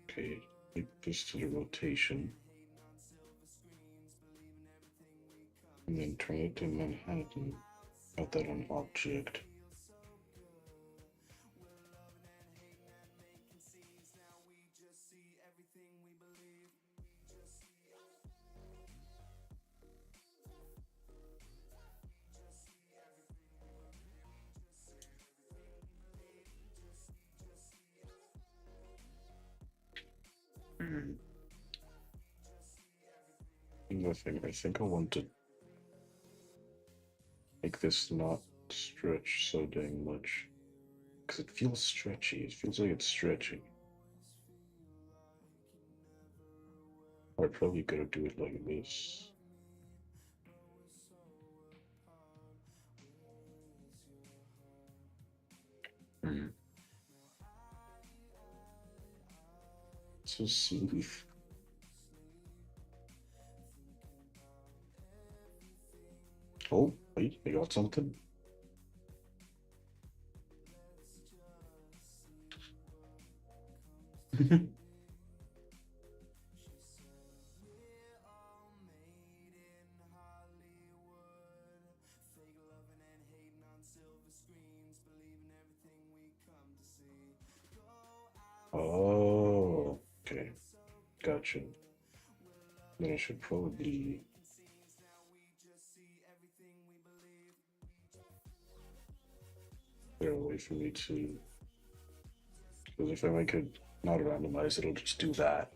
okay, take this to the rotation and then turn it to Manhattan. Got that on object. Mm. Nothing. I think I want to make this not stretch so dang much. Because it feels stretchy. It feels like it's stretching. I probably gotta do it like this. Mm. So smooth. Oh, wait, I got something. Oh, okay. Gotcha. Then I should probably there a way for me to, because if I make it not randomized, it'll just do that.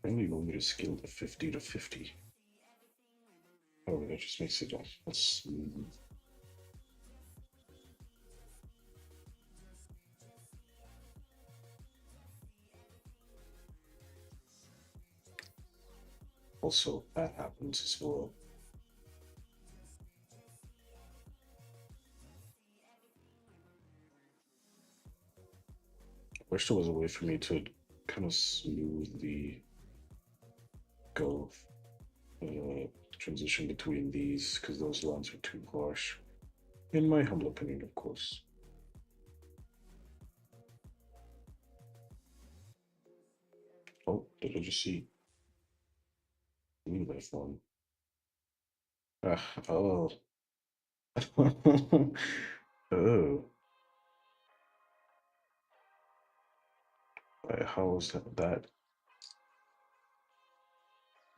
Maybe you want me to scale the 50 to 50. Oh, that just makes it smooth. Also, that happens as well. I wish there was a way for me to kind of smoothly go transition between these because those lines are too harsh. In my humble opinion, of course. Oh did I just see? That one. Oh. Oh. How is that?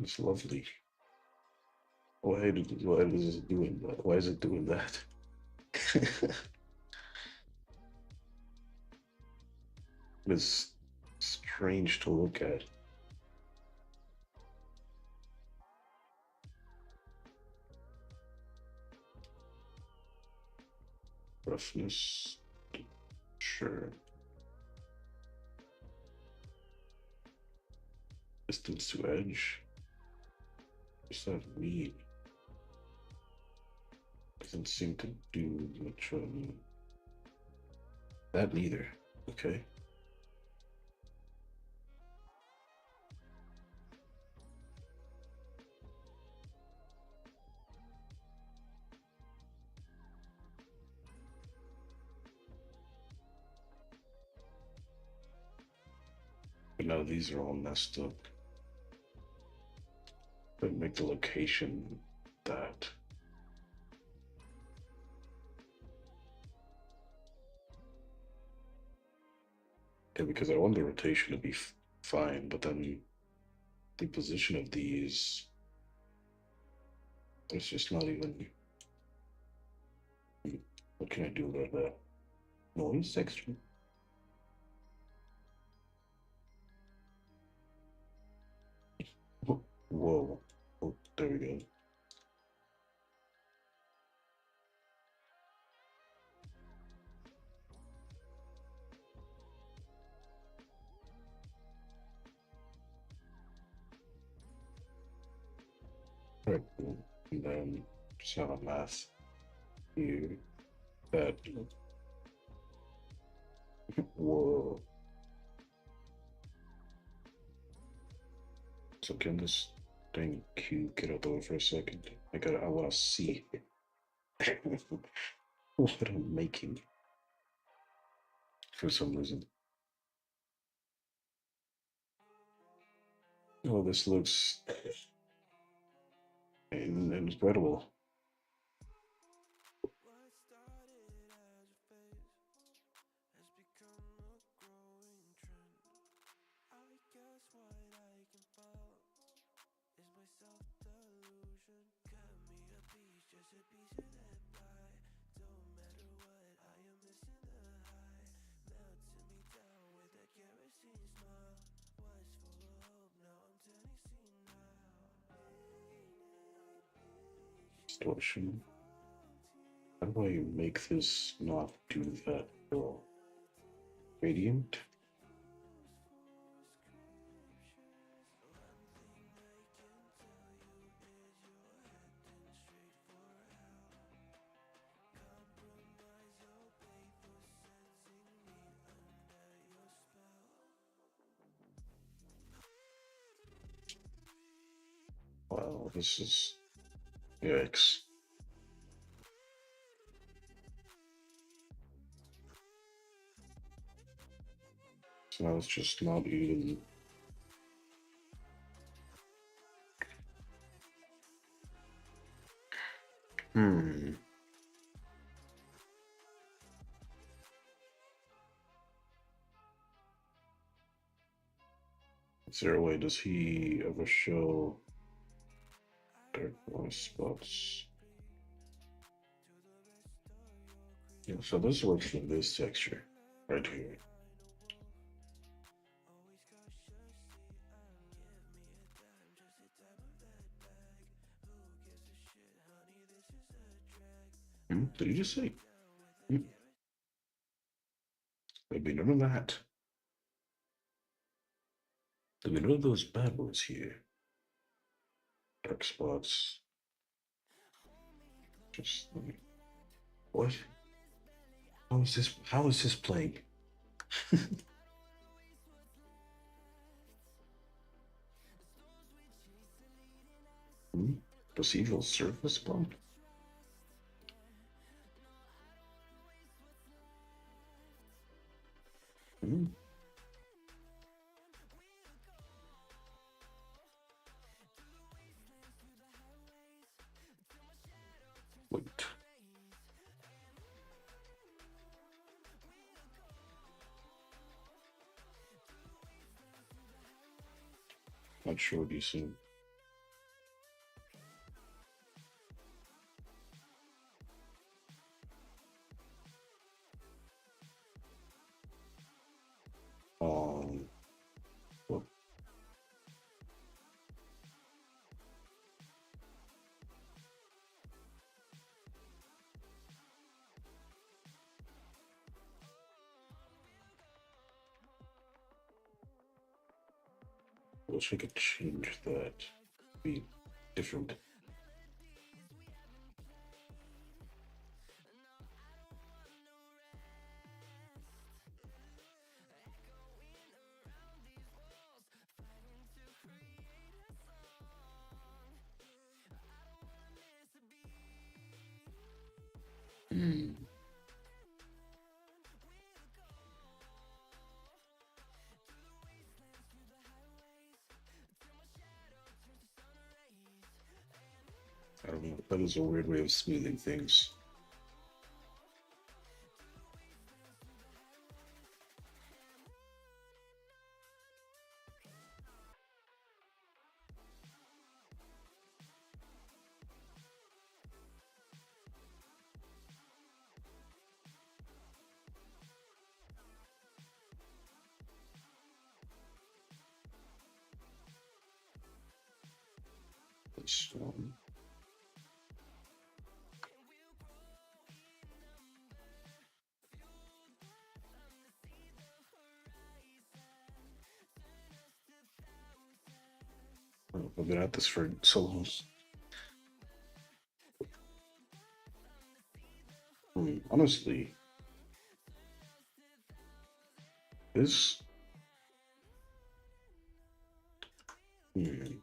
It's lovely. Why is it doing that? Why is it doing that? It's strange to look at. Roughness, sure. Distance to edge. What's that mean? Doesn't seem to do much on that neither. Okay. But now these are all messed up. But make the location that. Yeah, because I want the rotation to be fine, but then the position of these, it's just not even. What can I do about that? Noise texture? Whoa. Oh, there we go. Alright, cool. And then just have a math here that. Whoa. So can this dang cube get out the way for a second? I wanna see what I'm making for some reason. Oh, this looks incredible. Distortion. How do I make this not do that at all? Gradient? Wow, this is. Yikes. So now it's just not even. Hmm. Is there a way does he ever show dark voice spots? Yeah, so this works for this texture right here. Did you just say? There'd be none of that. There'd be none of those bad boys here. Dark spots. Just like, what? How is this? How is this playing? Procedural surface bump? Hmm? Not sure what you see. Um, well, I wish I could change that. Be different. Hmm. I don't know. That is a weird way of smoothing things. This one. Oh, I've been at this for so long. Honestly, this. Hmm.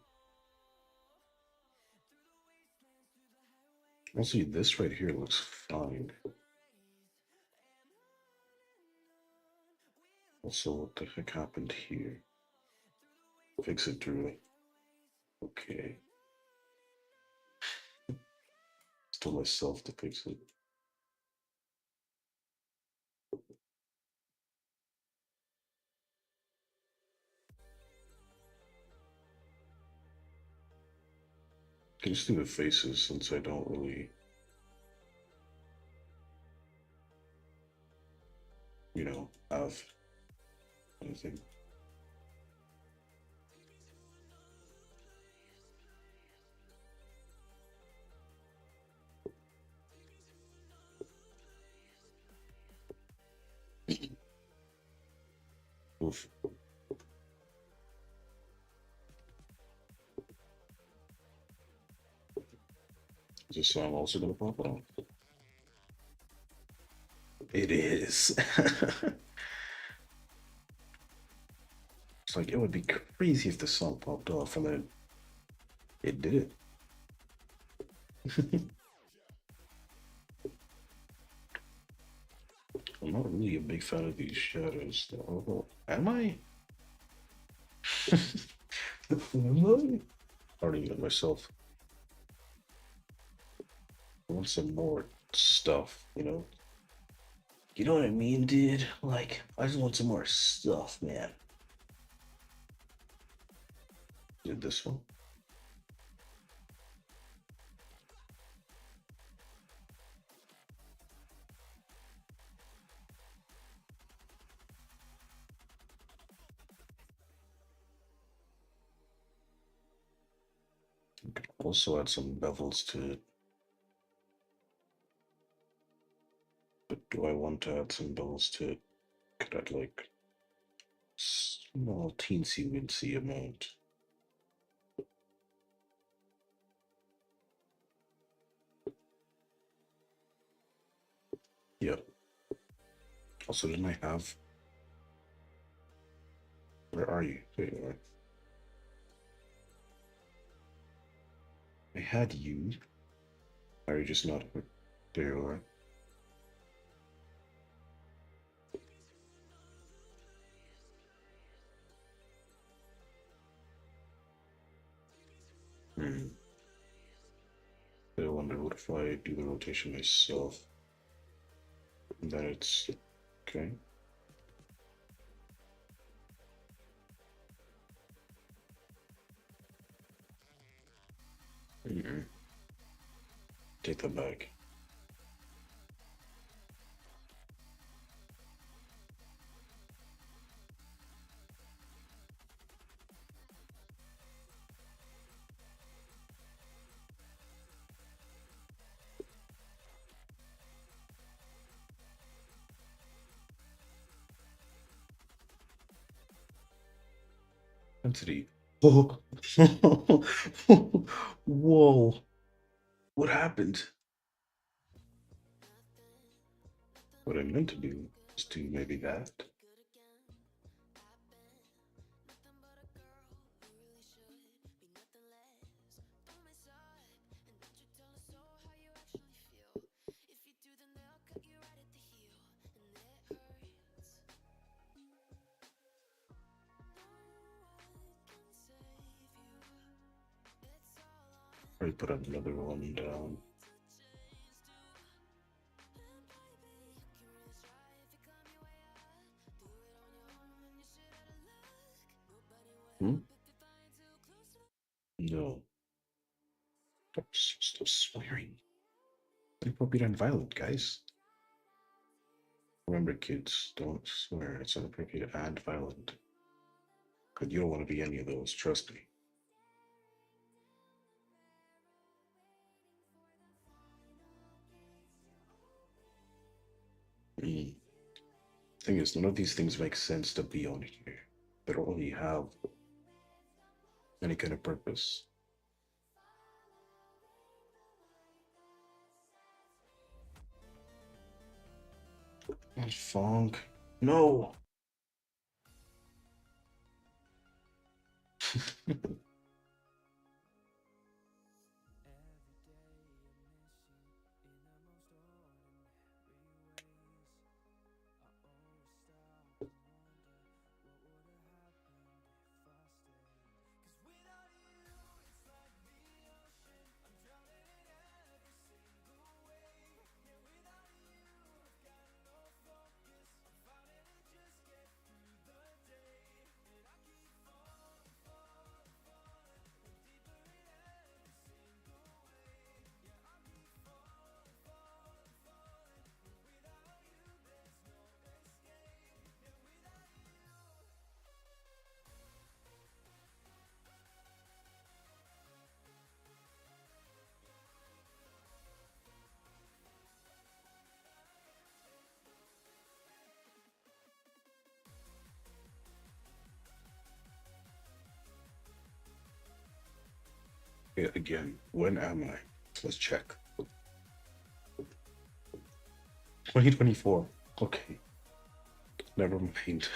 Honestly, this right here looks fine. Also, what the heck happened here? Fix it, Drew. Okay. Still myself to fix it. Can just do the faces since I don't really, have anything. Oof. Is this song also gonna pop out? It is. It's like it would be crazy if the song popped off and then it did it. I'm not really a big fan of these shadows though. Am I? Am I? I don't even know myself. I want some more stuff, you know? You know what I mean, dude? Like, I just want some more stuff, man. Did this one? Also add some bevels to it. But do I want to add some bevels to it? Could add like small teensy wincy amount. Yeah. Also, didn't I have? Where are you? There you are. I had you. Are you just not? There you are. Hmm. I wonder what if I do the rotation myself? And then it's okay. Mm-mm. Take that back. Entity. Oh. Whoa. What happened? What I meant to do is do maybe that. Or put another one down. Hmm? No. Stop swearing. Inappropriate and violent, guys. Remember, kids, don't swear. It's inappropriate and violent. But you don't want to be any of those, trust me. Mm. Thing is, none of these things make sense to be on here. They don't really have any kind of purpose. And funk. No. Yeah, again, when am I? Let's check. 2024. Okay, never mind.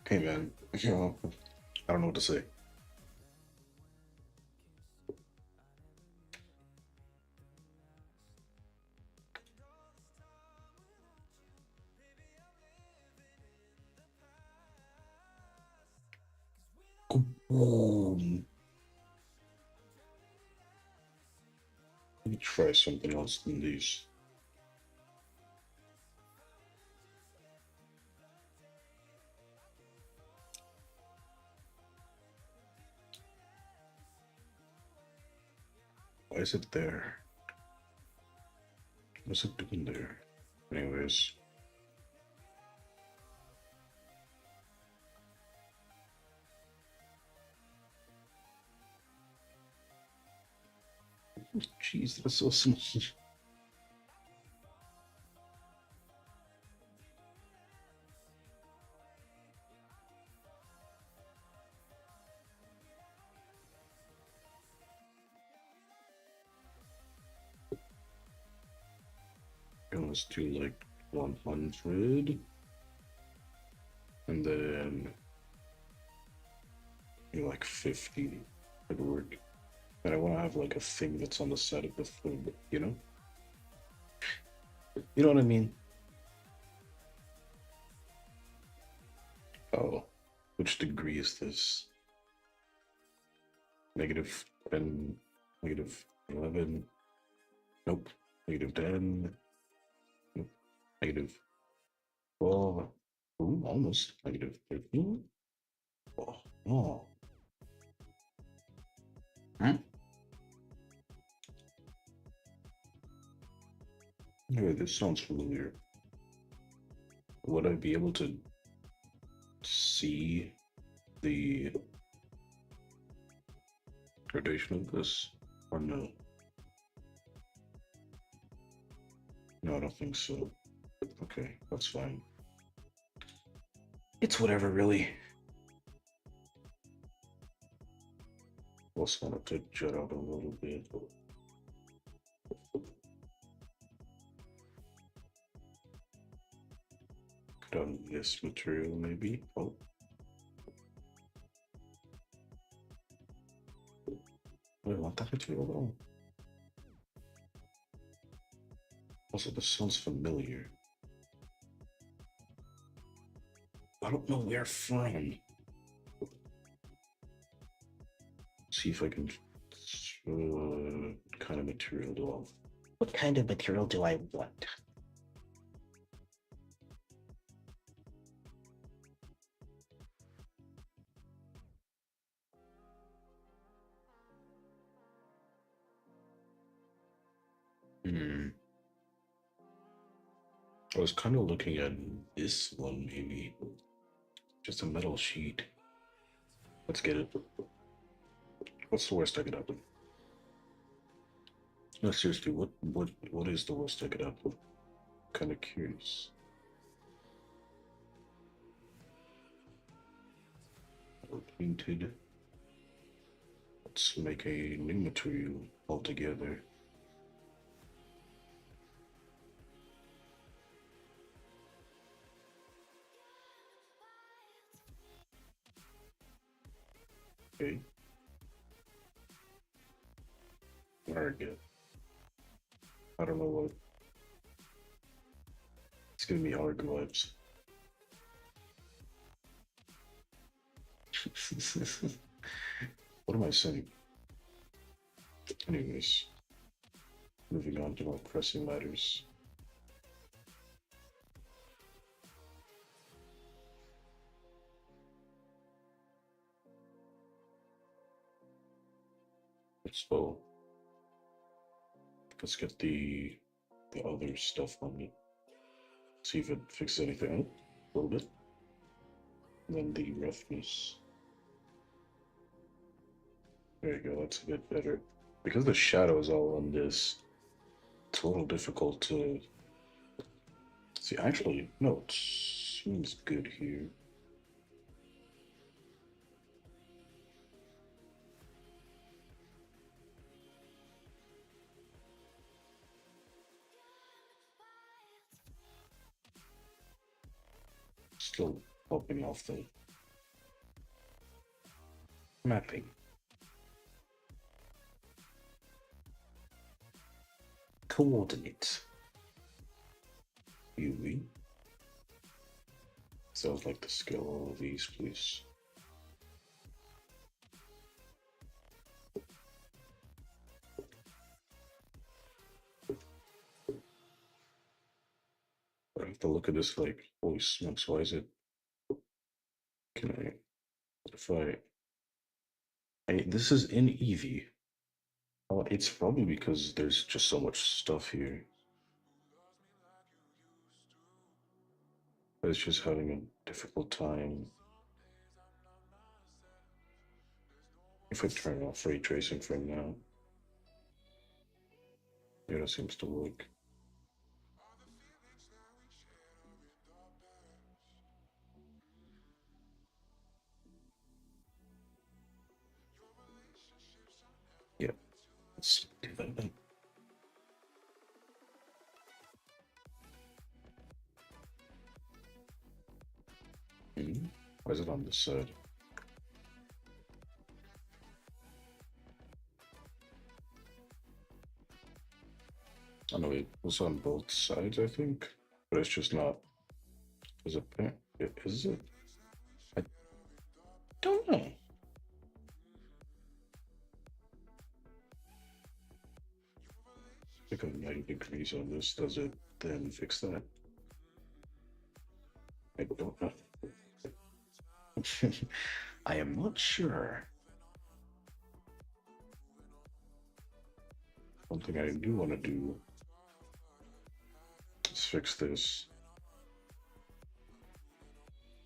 Hey man, I don't know what to say. Boom. Let me try something else than these. Why is it there? What's it doing there? Anyways, jeez, that's so small. And let's do like 100, and then like 50 would work. And I want to have like a thing that's on the side of the thing, you know? You know what I mean? Oh, which degree is this? Negative 10, negative 11. Nope. Negative 10. Nope. Negative 12. Ooh. almost -13. Oh, oh. Hmm? Yeah, this sounds familiar. Would I be able to see the gradation of this? Or no? No, I don't think so. Okay, that's fine. It's whatever, really. Also wanted to jet out a little bit. Put on this material, maybe. Oh. I don't want that material at all. Also, this sounds familiar. I don't know where from. See if I can. Kind of material do I? What kind of material do I want? Hmm. I was kind of looking at this one, maybe. Just a metal sheet. Let's get it. What's the worst I could happen? No, seriously, what is the worst I could happen? Kind of curious. Painted. Let's make a new material altogether. Okay. Alright, good. I don't know what. It's giving me hard gloves. What am I saying? Anyways, moving on to more pressing matters. So let's get the other stuff on me. See if it fixes anything. A little bit. And then the roughness. There you go, that's a bit better. Because the shadows all on this, it's a little difficult to see. Actually, no, it seems good here. Still popping off the mapping. Coordinates. UV. Sounds like the scale of these, please. I have to look at this like, holy smokes, why is it? Can I, if this is in Eevee. Oh, it's probably because there's just so much stuff here. I was just having a difficult time. If I turn off ray tracing for now, yeah, that seems to work. Yeah, let's do that then. Why is it on this side? I know it was on both sides, I think, but it's just not. Is it there? Is it? I don't know. Click on 90 degrees on this. Does it then fix that? I don't know. I am not sure. One thing I do want to do is fix this.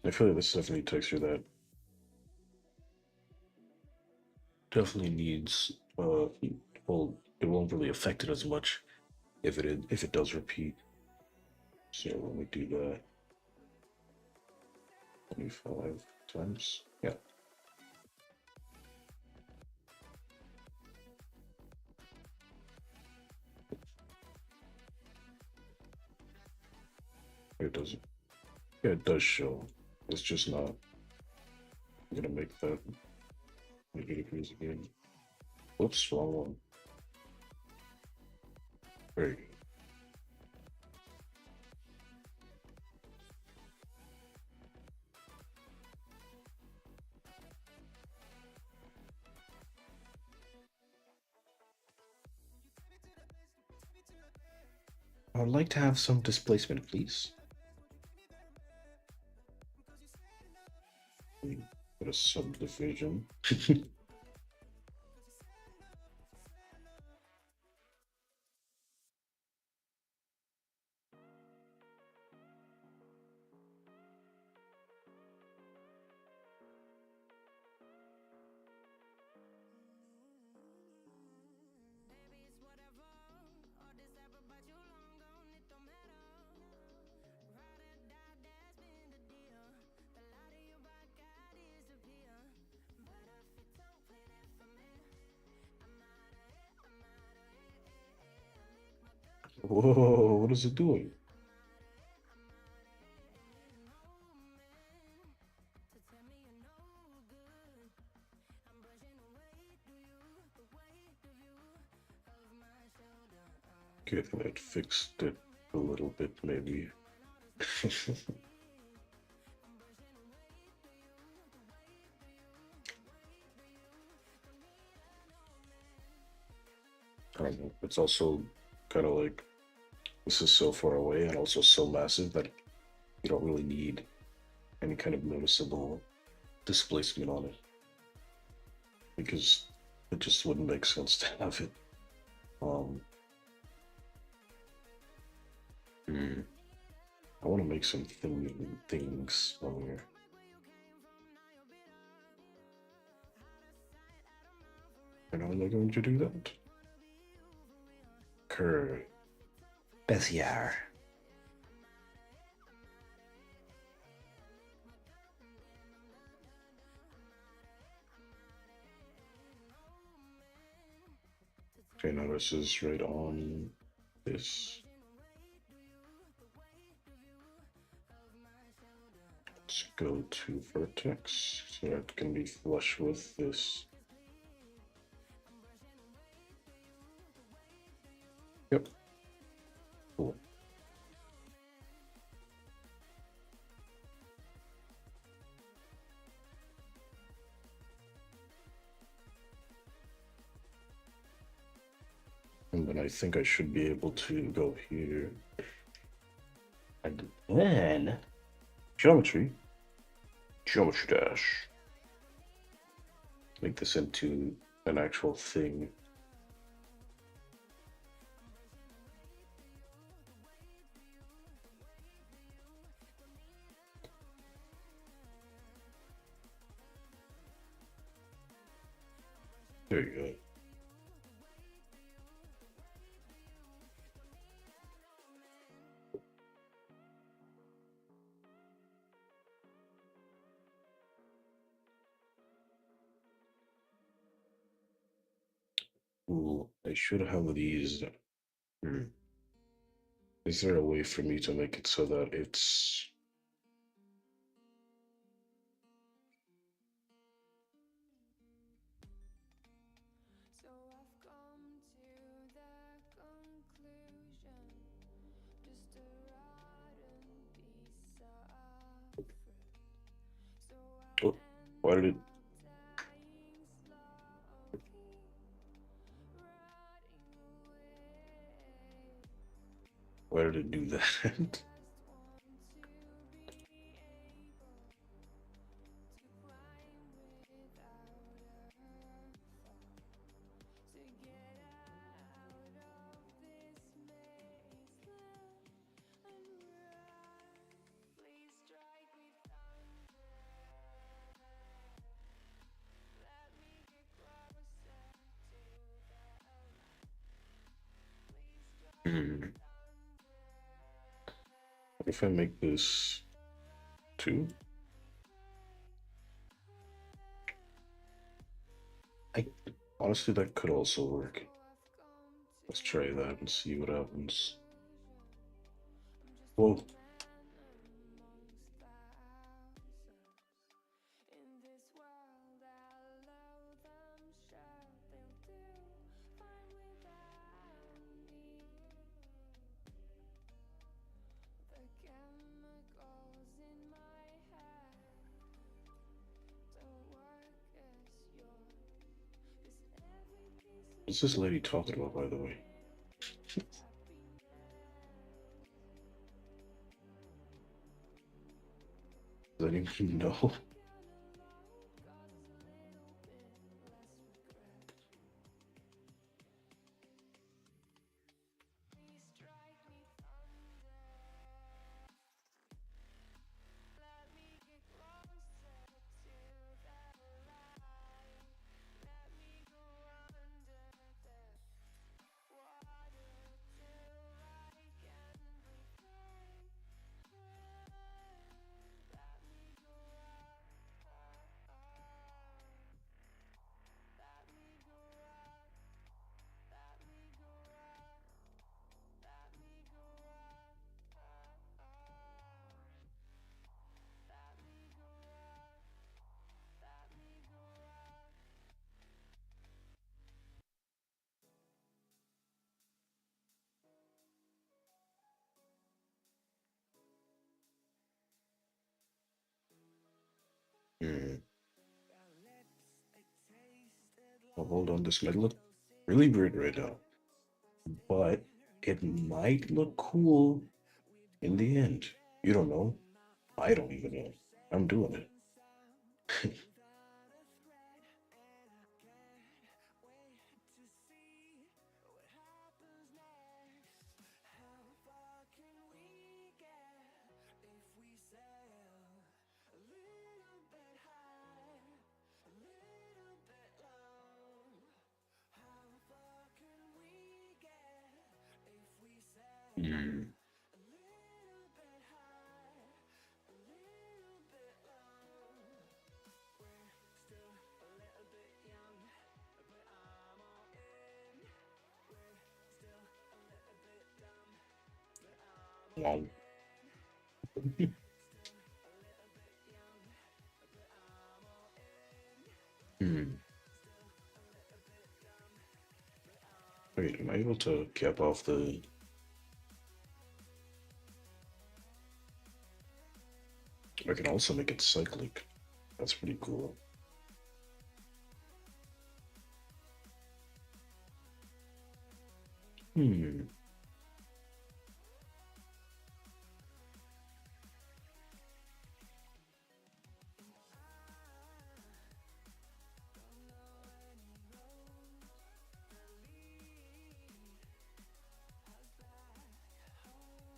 I feel like this definitely texture that definitely needs well, it won't really affect it as much if it does repeat. So let me do that 25 times. Yeah, it does. Yeah, it does show. It's just not gonna make that 80 degrees again. Whoops, wrong one. There you go. I would like to have some displacement, please. Put a subdivision. Whoa, what is it doing? Okay, that fixed it a little bit, maybe. I don't know. It's also kind of like this is so far away and also so massive that you don't really need any kind of noticeable displacement on it because it just wouldn't make sense to have it. Um, hmm, I want to make some things on here. And how am I going to do that? Curve. Bezier. Okay, now this is right on this. Let's go to vertex so that can be flush with this. Yep. Cool. And then I think I should be able to go here. And then geometry. Geometry dash. Make this into an actual thing. There you go. Ooh, I should have these. Hmm. Is there a way for me to make it so that it's oh, why did it why did it do that? Hmm. What if I make this two? I honestly that could also work. Let's try that and see what happens. Well, what's this lady talking about, by the way? Does anyone know? Hmm. Oh, hold on, this might look really weird right now, but it might look cool in the end. You don't know. I don't even know. I'm doing it. Hmm. Wow. Hmm. Wait, am I able to cap off the? I can also make it cyclic. That's pretty cool. Hmm.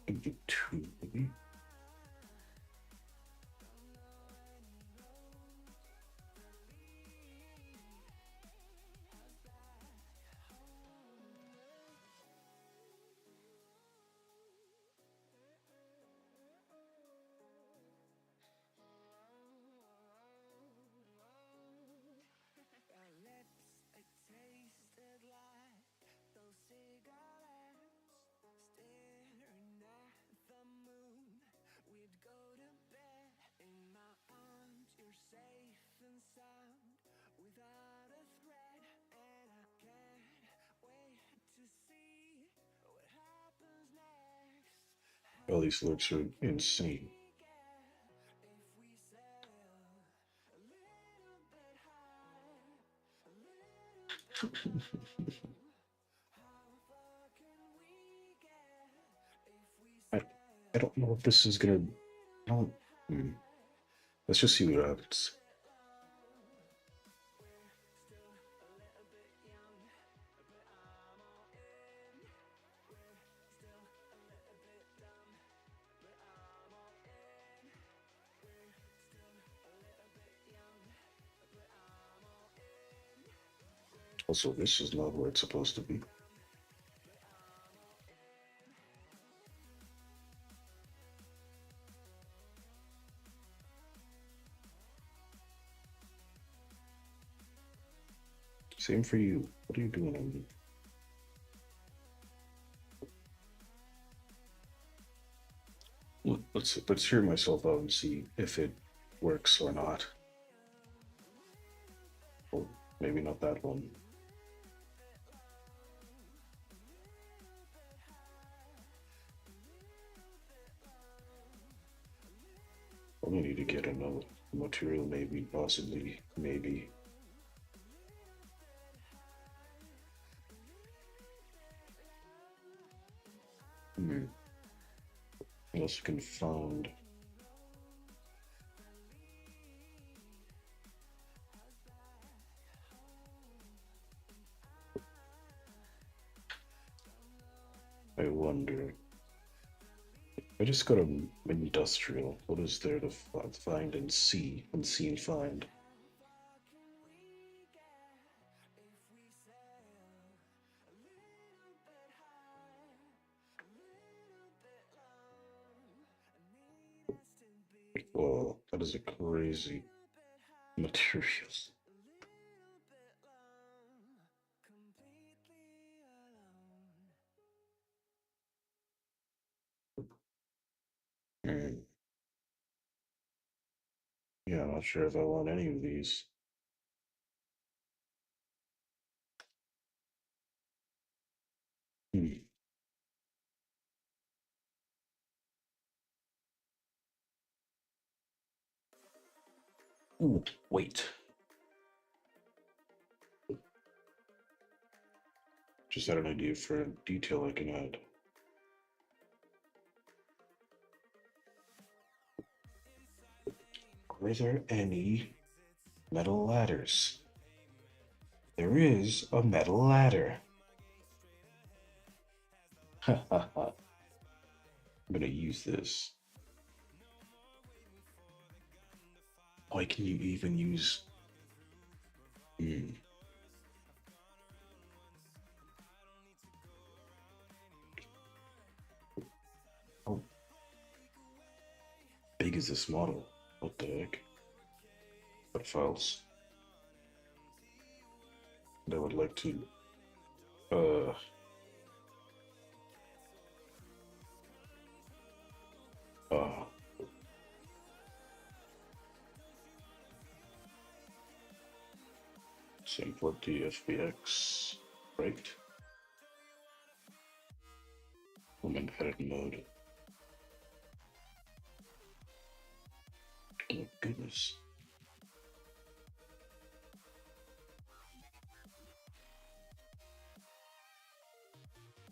Maybe two, maybe. All these looks are insane. I, I don't know if this is gonna. I don't. Hmm. Let's just see what happens. Also, this is not where it's supposed to be. Same for you. What are you doing on me? Let's hear myself out and see if it works or not. Or maybe not that one. Probably need to get another material, maybe, possibly, maybe. Hmm. Unless you can find. I wonder. I just got an industrial. What is there to find and see? Unseen and find. Whoa, that is a crazy material. Hmm. Yeah, I'm not sure if I want any of these. Hmm. Ooh, wait. Just had an idea for a detail I can add. Are there any metal ladders? There is a metal ladder. I'm gonna use this. Why can you even use? Hmm. How big is this model? What the heck? What files? I would like to. Uh. Uh. Import the FBX. Right. I'm in edit mode. Oh goodness.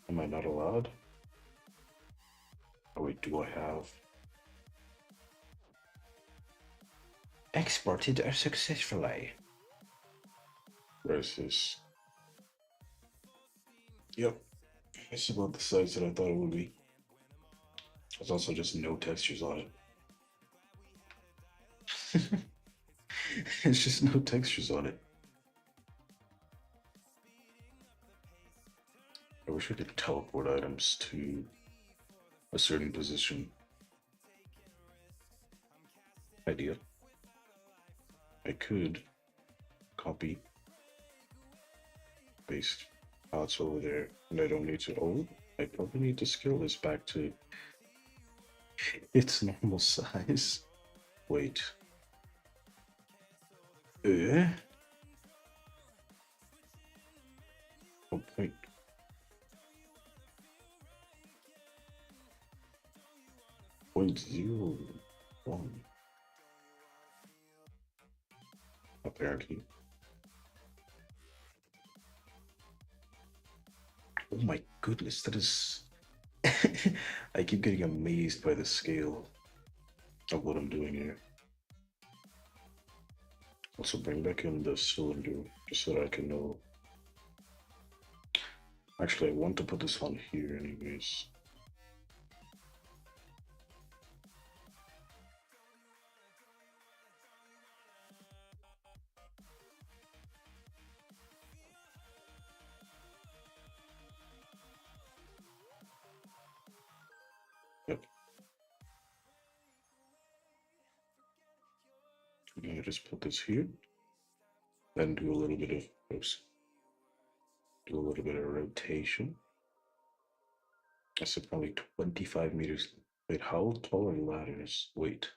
Am I not allowed? Oh wait, do I have? Exported successfully. Where's this? Yep, it's about the size that I thought it would be. There's also just no textures on it. It's just no textures on it. I wish I could teleport items to a certain position. Idea. I could copy, paste. Oh, it's over there, and I don't need to. Oh, I probably need to scale this back to its normal size. Wait. Eh? Oh, wait. Point 0.01. Apparently. Oh my goodness, that is. I keep getting amazed by the scale of what I'm doing here. Also, bring back in the cylinder just so that I can know. Actually, I want to put this on here, anyways. Yep. I'm gonna just put this here, then do a little bit of oops. Do a little bit of rotation. I said probably 25 meters. Wait, how tall are ladders? Wait,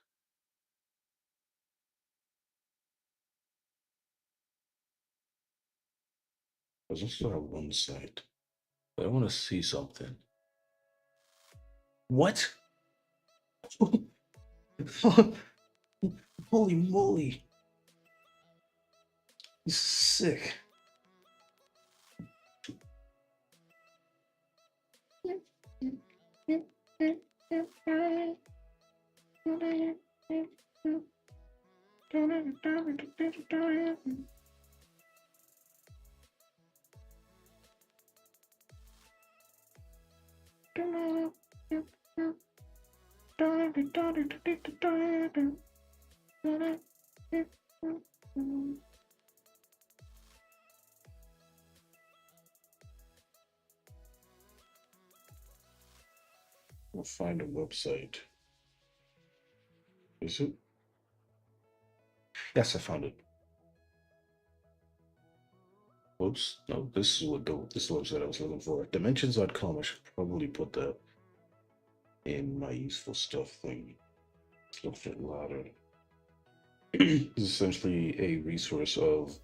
I was also on one side. But I want to see something. What? Holy moly! This is sick. We'll find a website. Is it? Yes, I found it. Whoops. No, this is the website I was looking for. Dimensions.com. I should probably put that in my useful stuff thing. It'll fit louder. This is essentially a resource of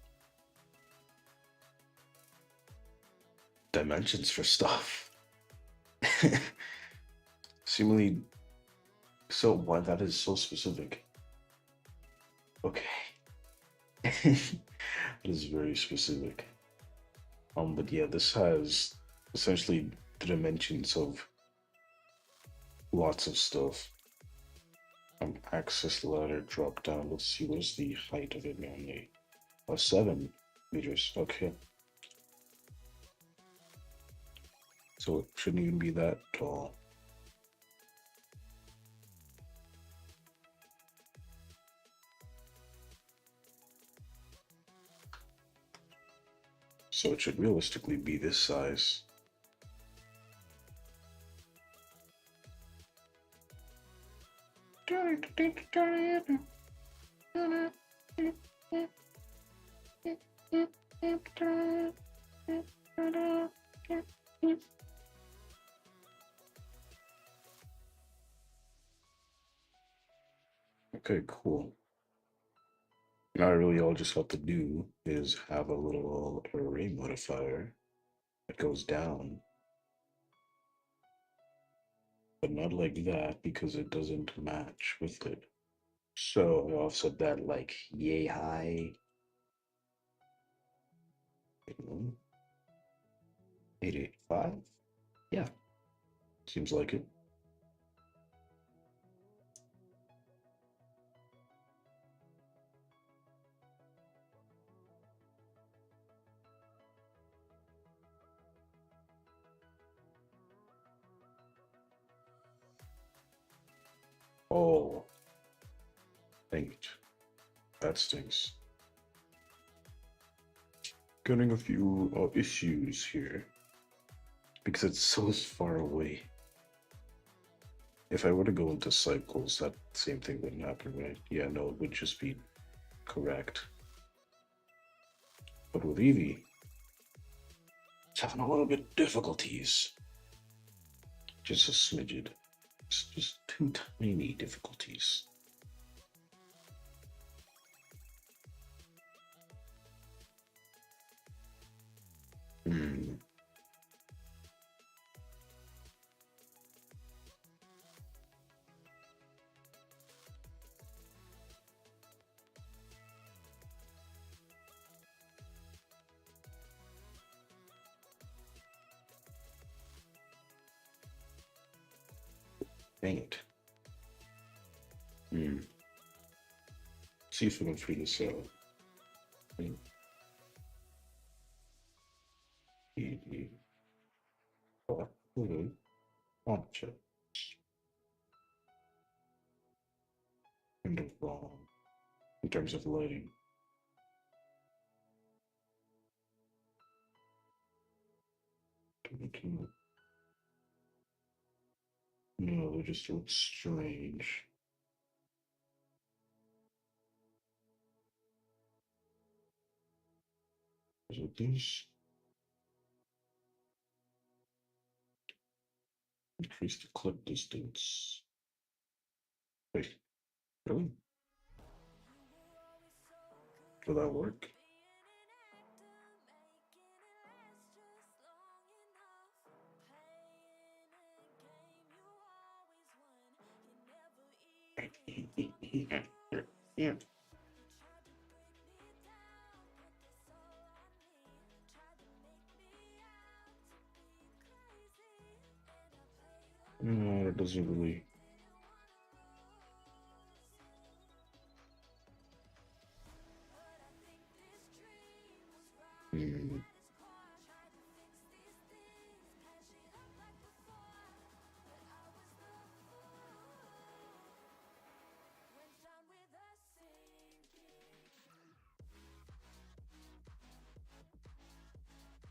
dimensions for stuff. Seemingly so why that is so specific. Okay. It is very specific. But yeah, this has essentially the dimensions of lots of stuff. Access ladder drop down. Let's see, what's the height of it normally? 7 meters. Okay. So it shouldn't even be that tall. So it should realistically be this size. Okay, cool. Now really all just have to do is have a little array modifier that goes down, but not like that because it doesn't match with it. So I offset that like yay high. 885? Yeah, seems like it. Oh, dang it. That stinks. Getting a few issues here because it's so far away. If I were to go into cycles, that same thing wouldn't happen, right? Yeah, no, it would just be correct. But with Eevee, it's having a little bit of difficulties. Just a smidget. It's just two tiny difficulties. Hmm. Dang it. Hmm. See if we can figure this out. Hmm. Eevee. Oh, object. Kind of wrong in terms of lighting. No, they just look strange. Is it this? Increase the clip distance. Wait, really? Will that work? Yeah. No, it doesn't really. Hmm.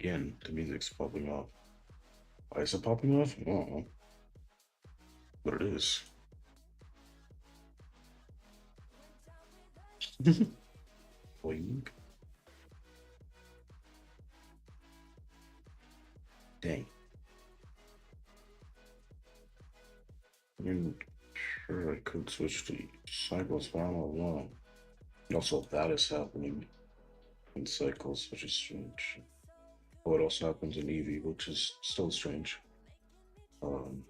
Again, the music's popping off. Why is it popping off? I don't know. But it is. Boing. Dang. I mean, sure, I could switch to cycles, but I don't know. Also, that is happening in cycles, which is strange. Oh, it also happens in Eevee, which is still strange. Um,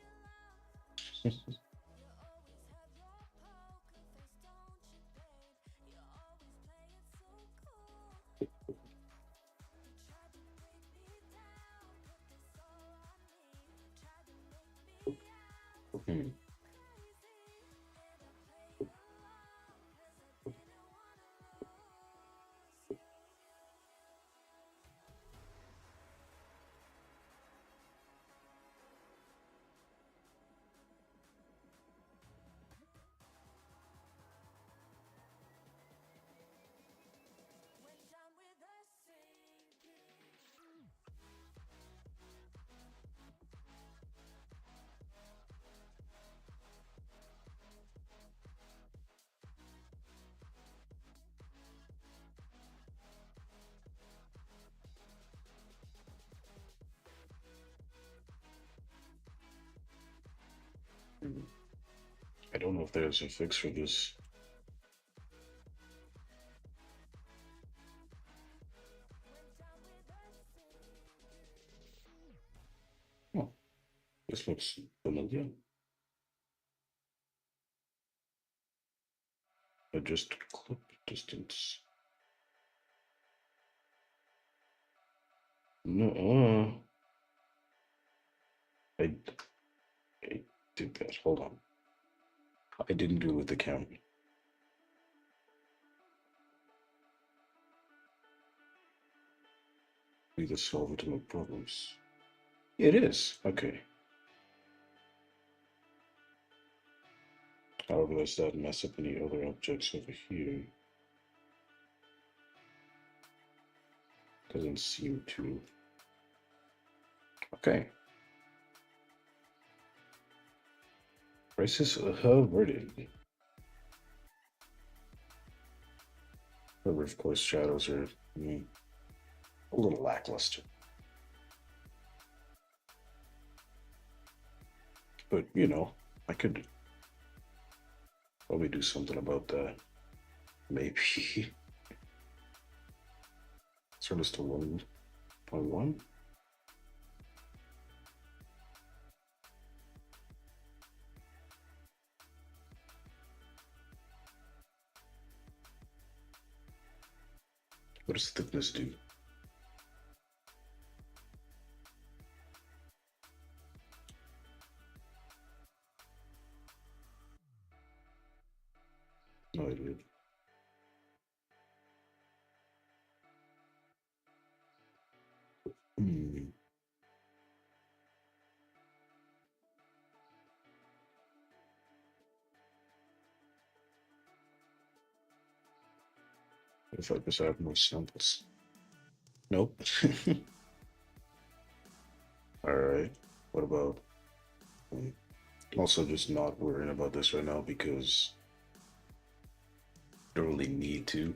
hmm. I don't know if there's a fix for this. Oh, this looks familiar. Adjust clip distance. No, I, I did that. Hold on. I didn't do it with the camera. Be the solver to my problems. It is. Okay. However, does that mess up any other objects over here? Doesn't seem to. Okay. Prices averted. However, of course, shadows are a little lackluster. But, I could probably do something about that. Maybe. Turn this to 1.1. What does thickness do? No idea. Hmm. 35% more samples. Nope. All right. What about? Also, just not worrying about this right now because I don't really need to.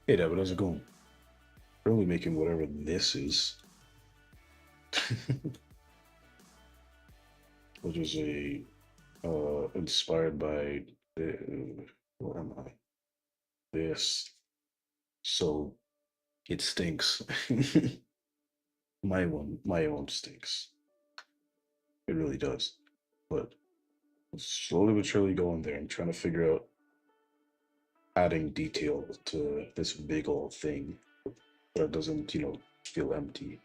Hey, David, how's it going? We're only making whatever this is. which is a inspired by what am I? This. So it stinks. My own stinks. It really does. But slowly but surely going there. I'm trying to figure out adding detail to this big old thing that doesn't, feel empty.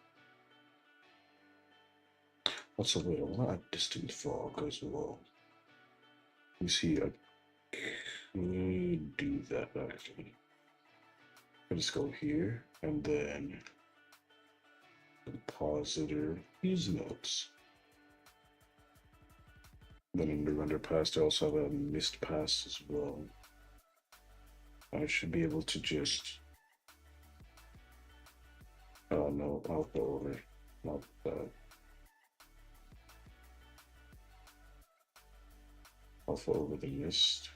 Also, wait, I want to add distant fog as well. You see, I could do that actually. I just go here and then compositor, use notes. Then in the render pass, I also have a mist pass as well. I should be able to just, oh no, alpha over, not that. Alpha over the mist.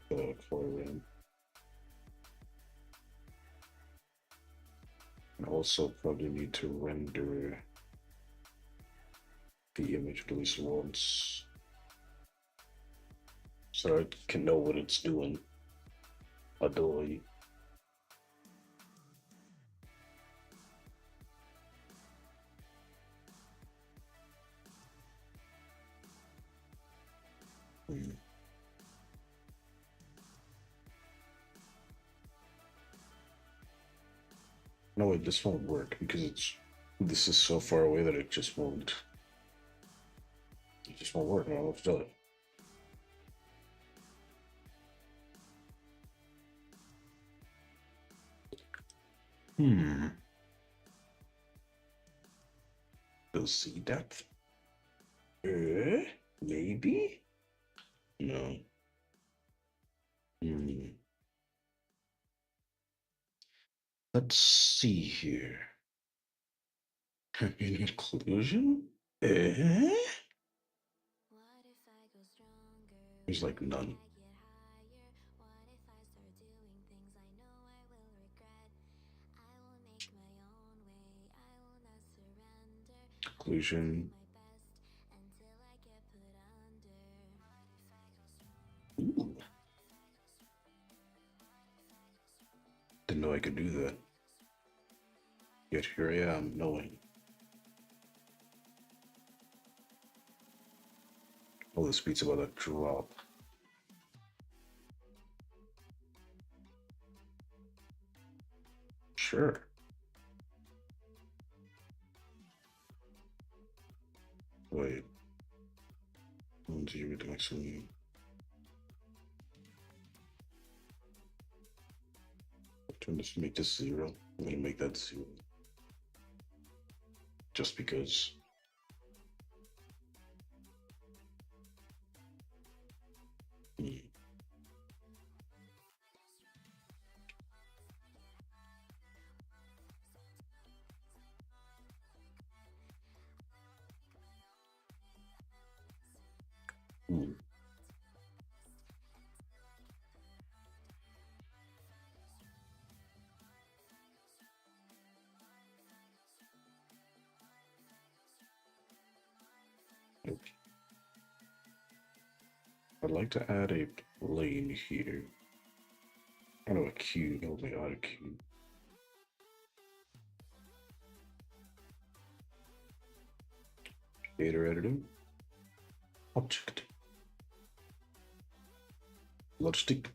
Color in. And also probably need to render the image at least once so I can know what it's doing. Adoy. Hmm. No, wait, this won't work because this is so far away that it just won't. It just won't work. I don't know what to tell you. Hmm. The sea depth? Maybe? No. Hmm. Let's see here. In inclusion? Eh? There's like none. Inclusion. Ooh. Didn't know I could do that. Yet here I am, knowing. All this beats about that drop. Sure. Wait. Let's see what the next one. Turn this, make this 0. I'm gonna make that 0. Just because. Hmm. Hmm. Okay. I'd like to add a plane here. I know a cube. Oh my god, a cube. Shader editing. Object. Logistick.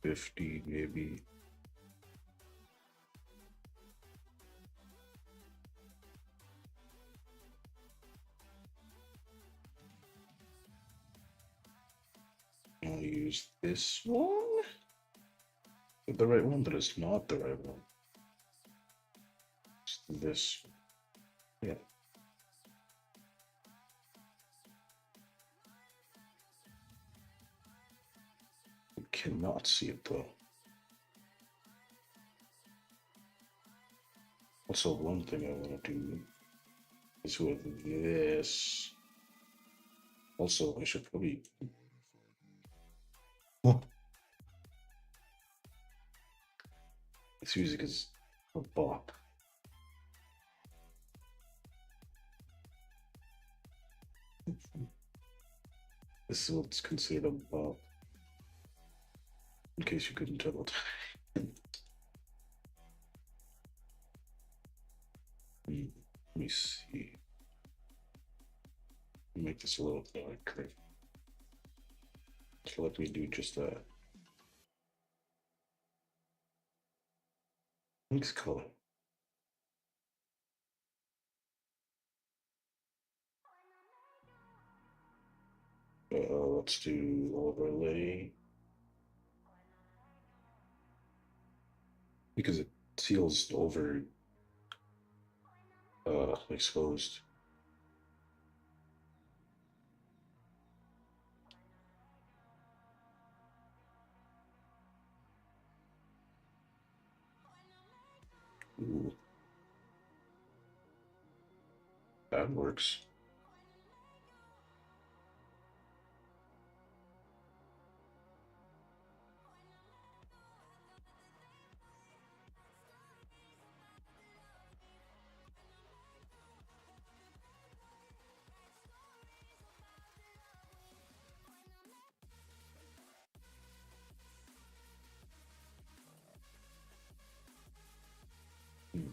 $50 maybe. I'll use this one. Is it the right one? That is not the right one. It's this one. Yeah. You cannot see it though. Also, one thing I want to do is with this. Also, I should probably. Oh, this music is a bop. This is what's considered a bop, in case you couldn't tell. Let me see. Make this a little darker. So let me do just that. Mix color. Let's do overlay because it feels over exposed. Ooh, that works. Hmm.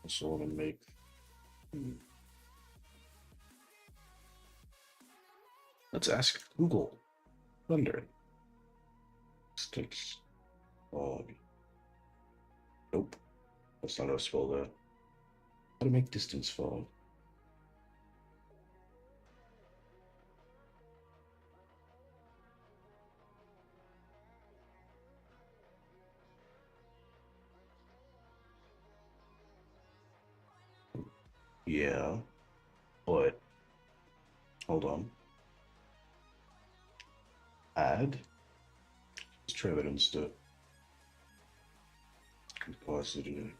Also want to make. Hmm. Let's ask Google. Thunder. Sticks. Fog. Nope. That's not how to spell that. How to make distance fog. Yeah, but hold on. Add. Let's try that instead. Compositor.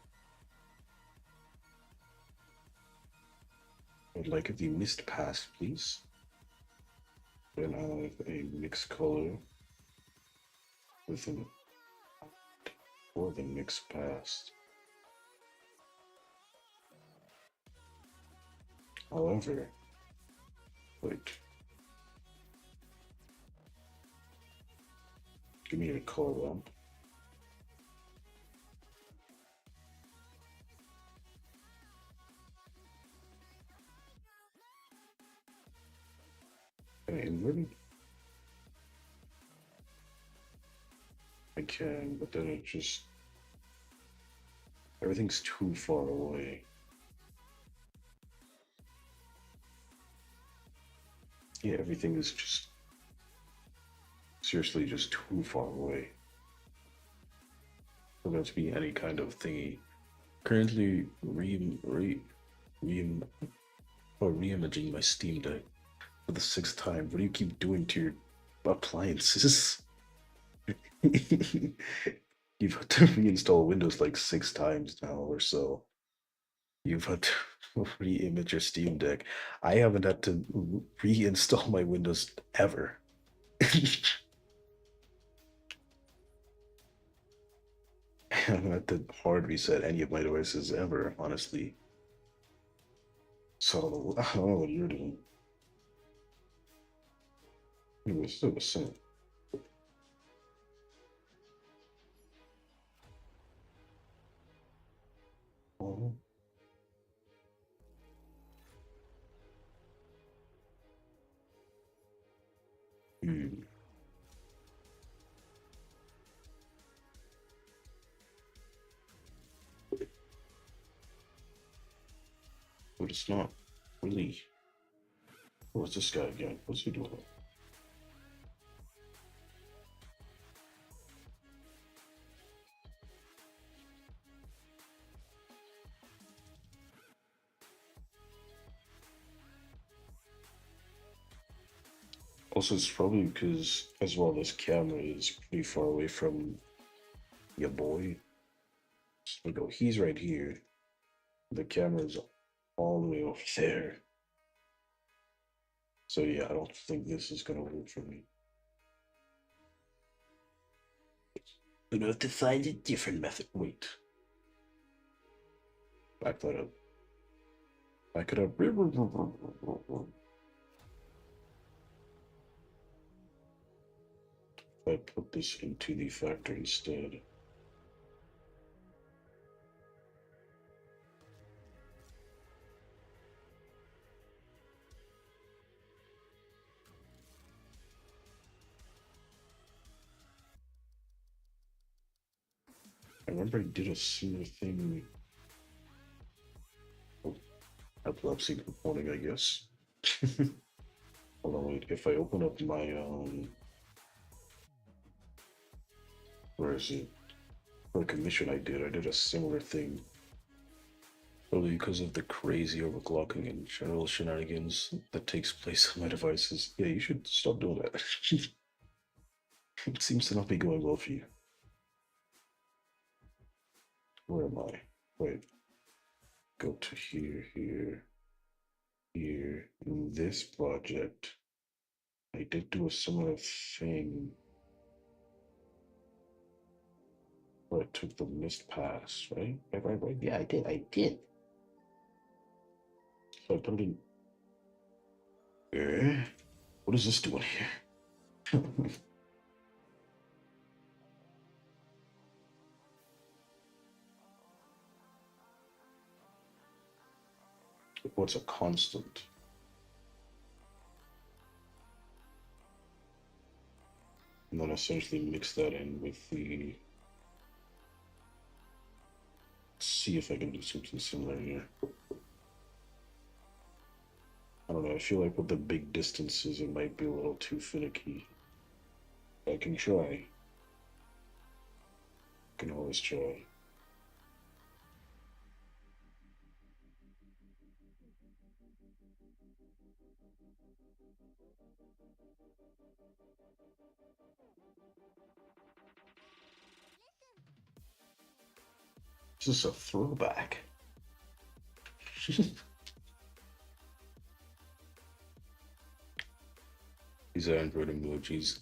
I'd like the mist pass, please. Then I have a mix color with an for the mix pass. However, wait, give me a color lamp. Can I invert it? I can, but then it just everything's too far away. Yeah, everything is just seriously just too far away for there to be any kind of thingy. Currently re or re-imaging my Steam Deck for the sixth time. What do you keep doing to your appliances? You've had to reinstall Windows like 6 times now or so. You've had to re-image your Steam Deck. I haven't had to reinstall my Windows ever. I haven't had to hard reset any of my devices ever, honestly. So I don't know what you're doing. Anyway, still the same. Oh. Hmm. But it's not really. What's this guy again? What's he doing? Also, it's probably because, as well, this camera is pretty far away from your boy. So we go, he's right here. The camera's all the way over there. So yeah, I don't think this is gonna work for me. I'm gonna have to find a different method. Wait. Back that up. Back it up. If I put this into the factor instead. I remember I did a similar thing. Oh, epilepsy component, I guess. Hold on, wait. If I open up my where is it? For a commission I did a similar thing. Probably because of the crazy overclocking and general shenanigans that takes place on my devices. Yeah, you should stop doing that. It seems to not be going well for you. Where am I? Wait. Go to here, here, here. In this project, I did do a similar thing. Where I took the missed pass, right? Right. Yeah, I did. I did. So I put it in. What is this doing here? What's a constant? And then essentially mix that in with the. See if I can do something similar here. I don't know. I feel like with the big distances, it might be a little too finicky. I can try. Can always try. This is a throwback. These are Android emojis.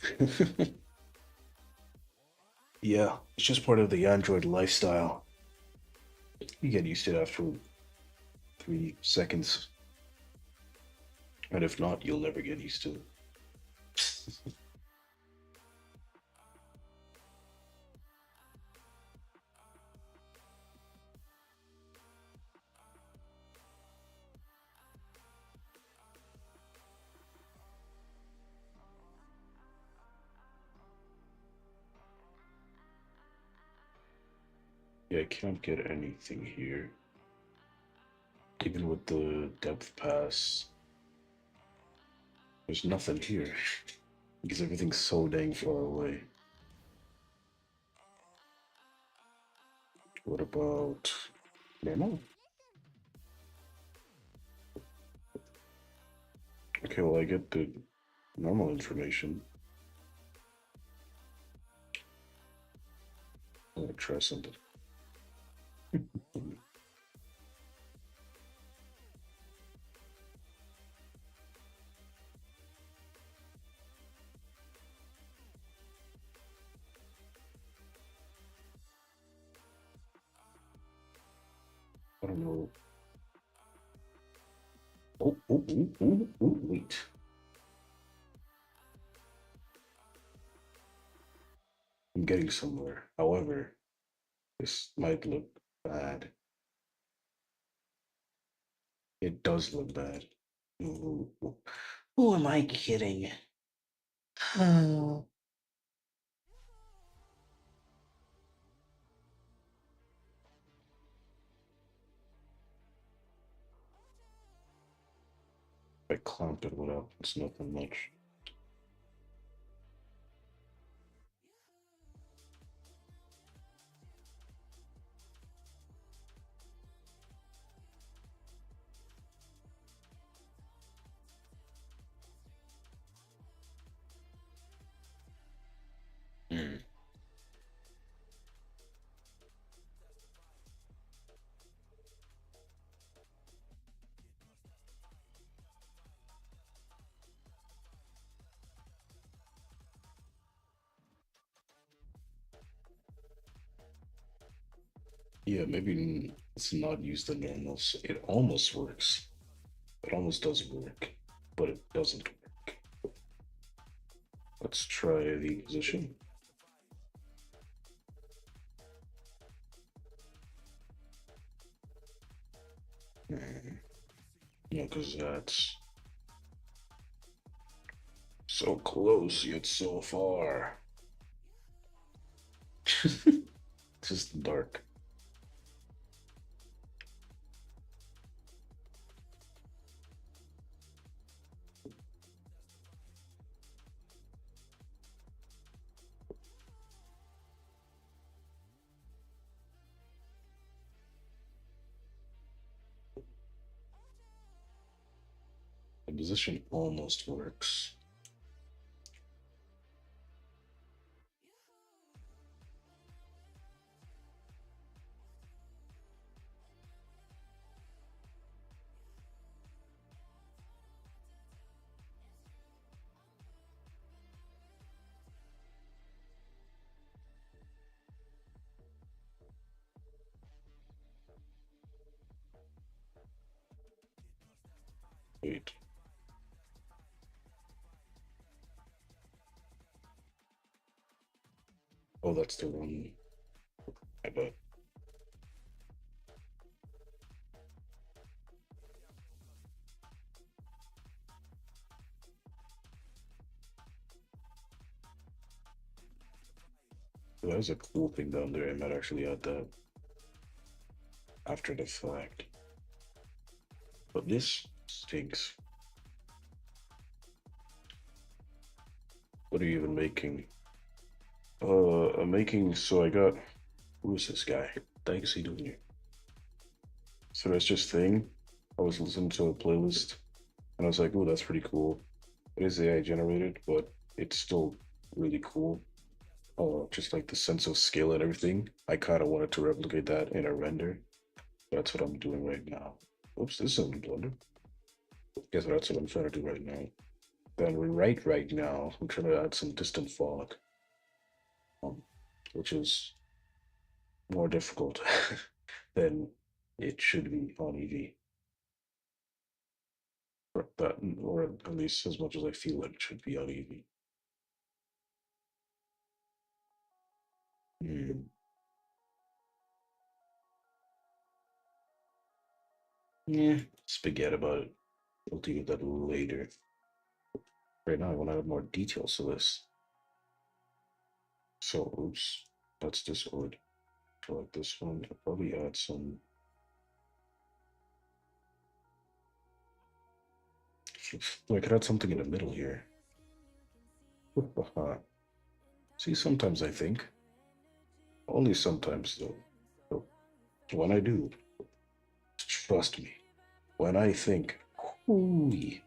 Yeah, it's just part of the Android lifestyle. You get used to it after 3 seconds. And if not, you'll never get used to it. Yeah, I can't get anything here. Even with the depth pass, there's nothing here. Because everything's so dang far away. What about normal? Okay, well, I get the normal information. I'm gonna try something. I don't know. Wait. I'm getting somewhere. However, this might look bad. It does look bad. Ooh, who am I kidding? Oh. I clamped it without, it's nothing much. Yeah, maybe it's not used the normal. It almost works. It almost does work, but it doesn't work. Let's try the position. Hmm. Yeah, because that's so close yet so far. Just dark. The position almost works. Wait. Oh, that's the one. I bet. There's a cool thing down there. I might actually add that after the fact. But this stinks. What are you even making? I'm making. So I got. Who is this guy? Thanks, he doing here. So there's this thing. I was listening to a playlist, and I was like, "Oh, that's pretty cool." It is AI generated, but it's still really cool. Just like the sense of scale and everything. I kind of wanted to replicate that in a render. That's what I'm doing right now. Oops, this isn't Blender. Guess that's what I'm trying to do right now. Then right now, I'm trying to add some distant fog, um, which is more difficult than it should be on EV. Or that, or at least as much as I feel it should be on EV. Hmm. Yeah, spaghetti about it. We'll deal with that later. Right now, I want to add more details to this. So, oops, that's disordered. I like this one. I'll probably add some. Oh, I could add something in the middle here. See, sometimes I think. Only sometimes, though. So when I do, trust me. When I think, hooey.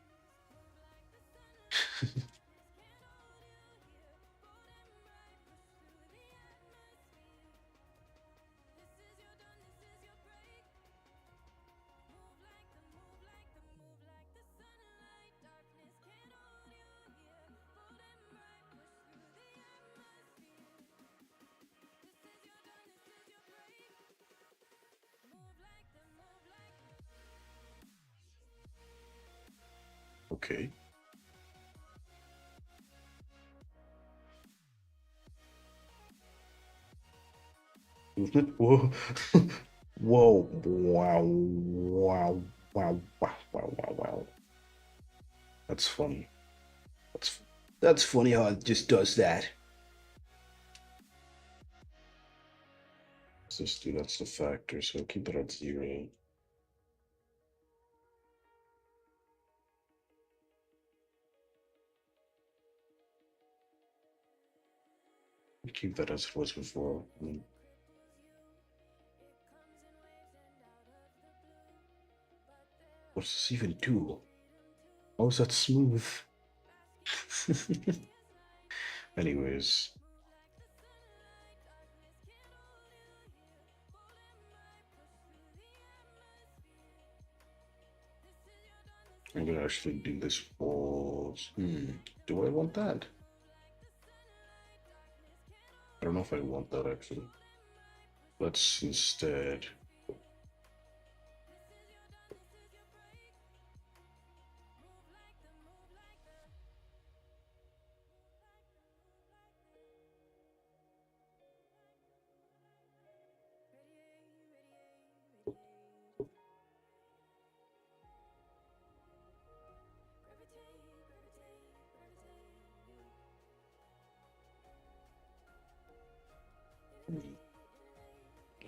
Okay. Whoa. Whoa. Wow. Wow. Wow. Wow. Wow. Wow. Wow. That's funny. That's that's funny how it just does that. Let's just do that's the factor, so keep it at 0. Keep that as it was before. What's this even do? Oh, is that smooth? Anyways, I'm gonna actually do this pause. Do I want that? I don't know if I want that actually. Let's instead.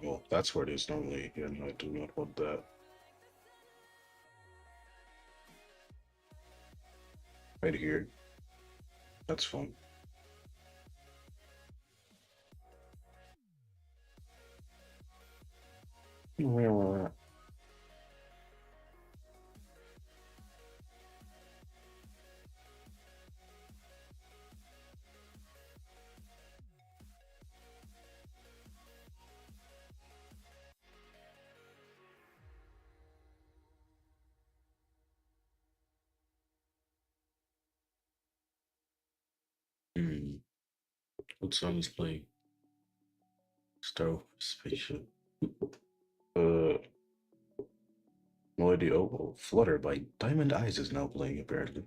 Well, that's where it is normally. Yeah, no, I do not want that. Right here. That's fun. Hmm. What song is playing? Star Spaceship. Uh, no idea. Oh, Flutter by Diamond Eyes is now playing, apparently.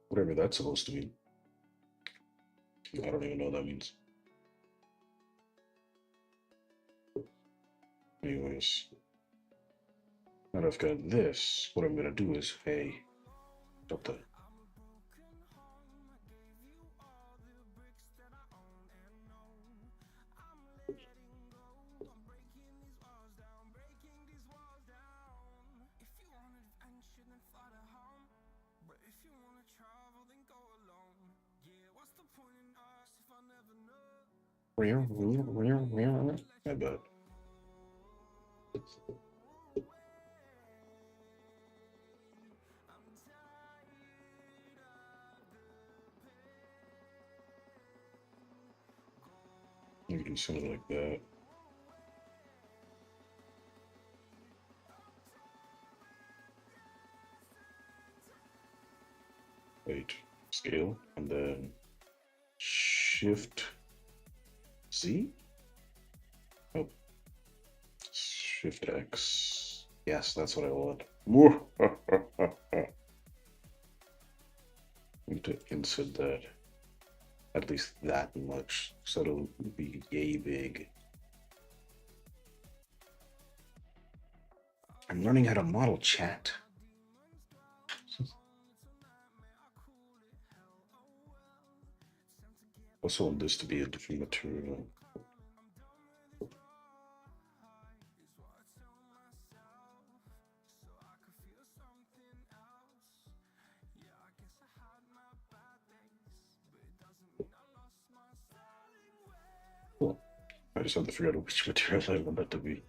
Whatever that's supposed to mean. I don't even know what that means. Anyways, now that I've got this, what I'm gonna do is, hey, stop that. I bet. You can do something like that. Wait, scale, and then Shift Z? Oh, Shift X. Yes, that's what I want. Need to insert that at least that much, so it'll be yay big. I'm learning how to model chat. Also want this to be a different material. Cool. I just have to figure out which material I want that to be.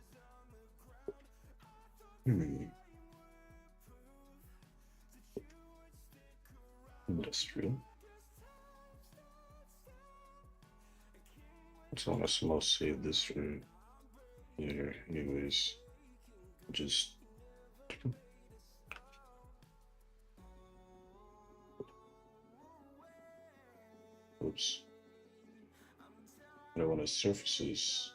Hmm. Industrial. It's almost most save this for later. Anyways, just oops. I want to surfaces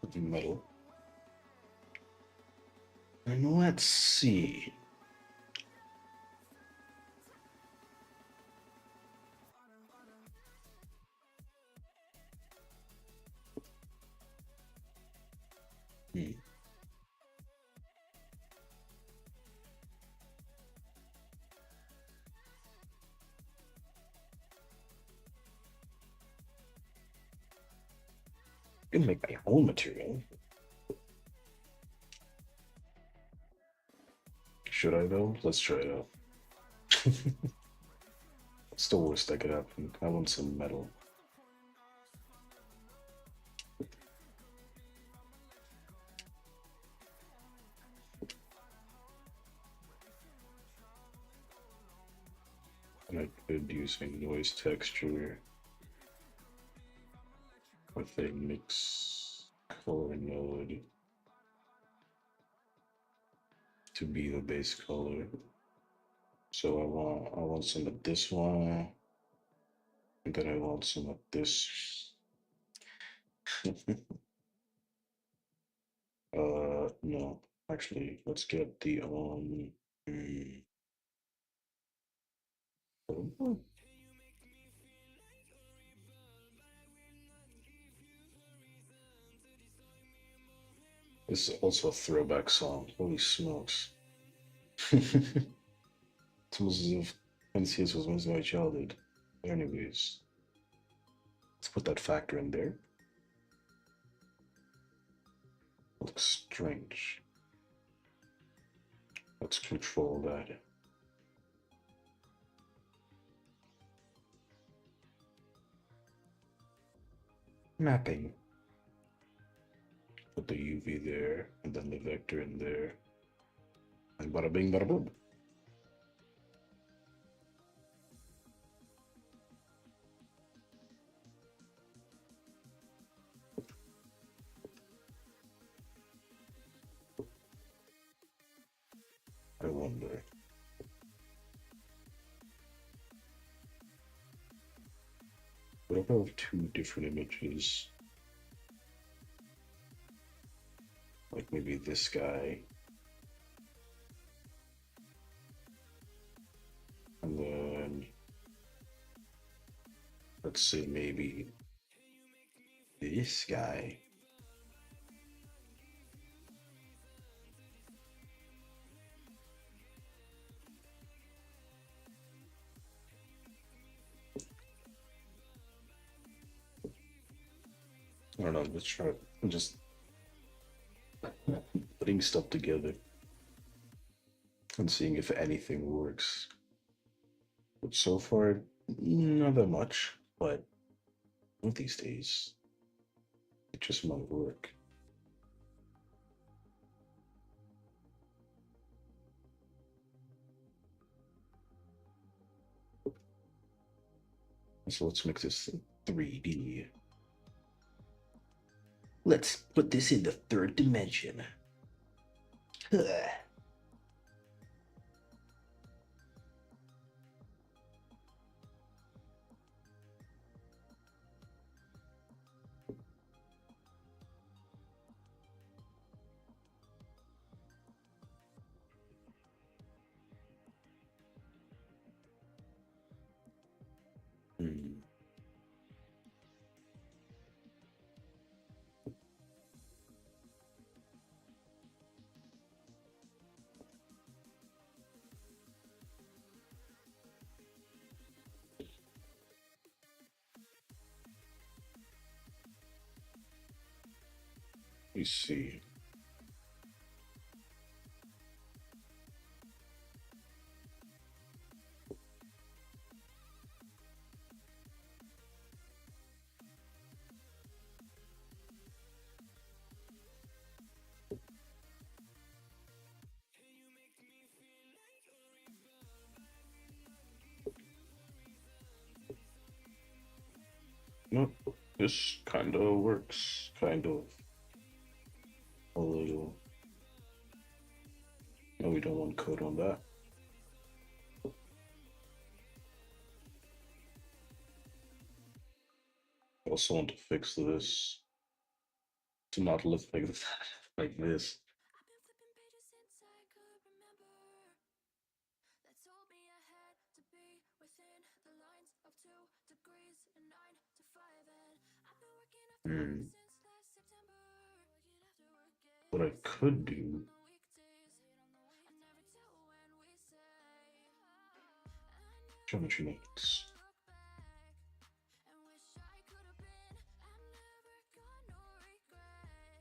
with metal. And let's see. Hmm. I can make my own material. Should I though? Let's try it out. What's the worst that could happen? I want some metal. And I could use a noise texture with a mix color node to be the base color. So I want some of this one. And then I want some of this. No. Actually, let's get the mm, oh, this is also a throwback song. Holy smokes. It's almost as if NCS was once my childhood. Anyways, let's put that factor in there. Looks strange. Let's control that. Mapping. Put the UV there, and then the vector in there. And bada bing, bada boom. I wonder. What if I have two different images? Like maybe this guy. And then let's say maybe this guy. I don't know, let's try it. I'm just putting stuff together and seeing if anything works. But so far, not that much. But one of these days, it just might work. So let's make this 3D. Let's put this in the third dimension. Hmm. Let me see. No, this kind of works. Kind of. A little. No, we don't want code on that. Also want to fix this to not look like that, like this. Hmm. What I could do. Geometry notes.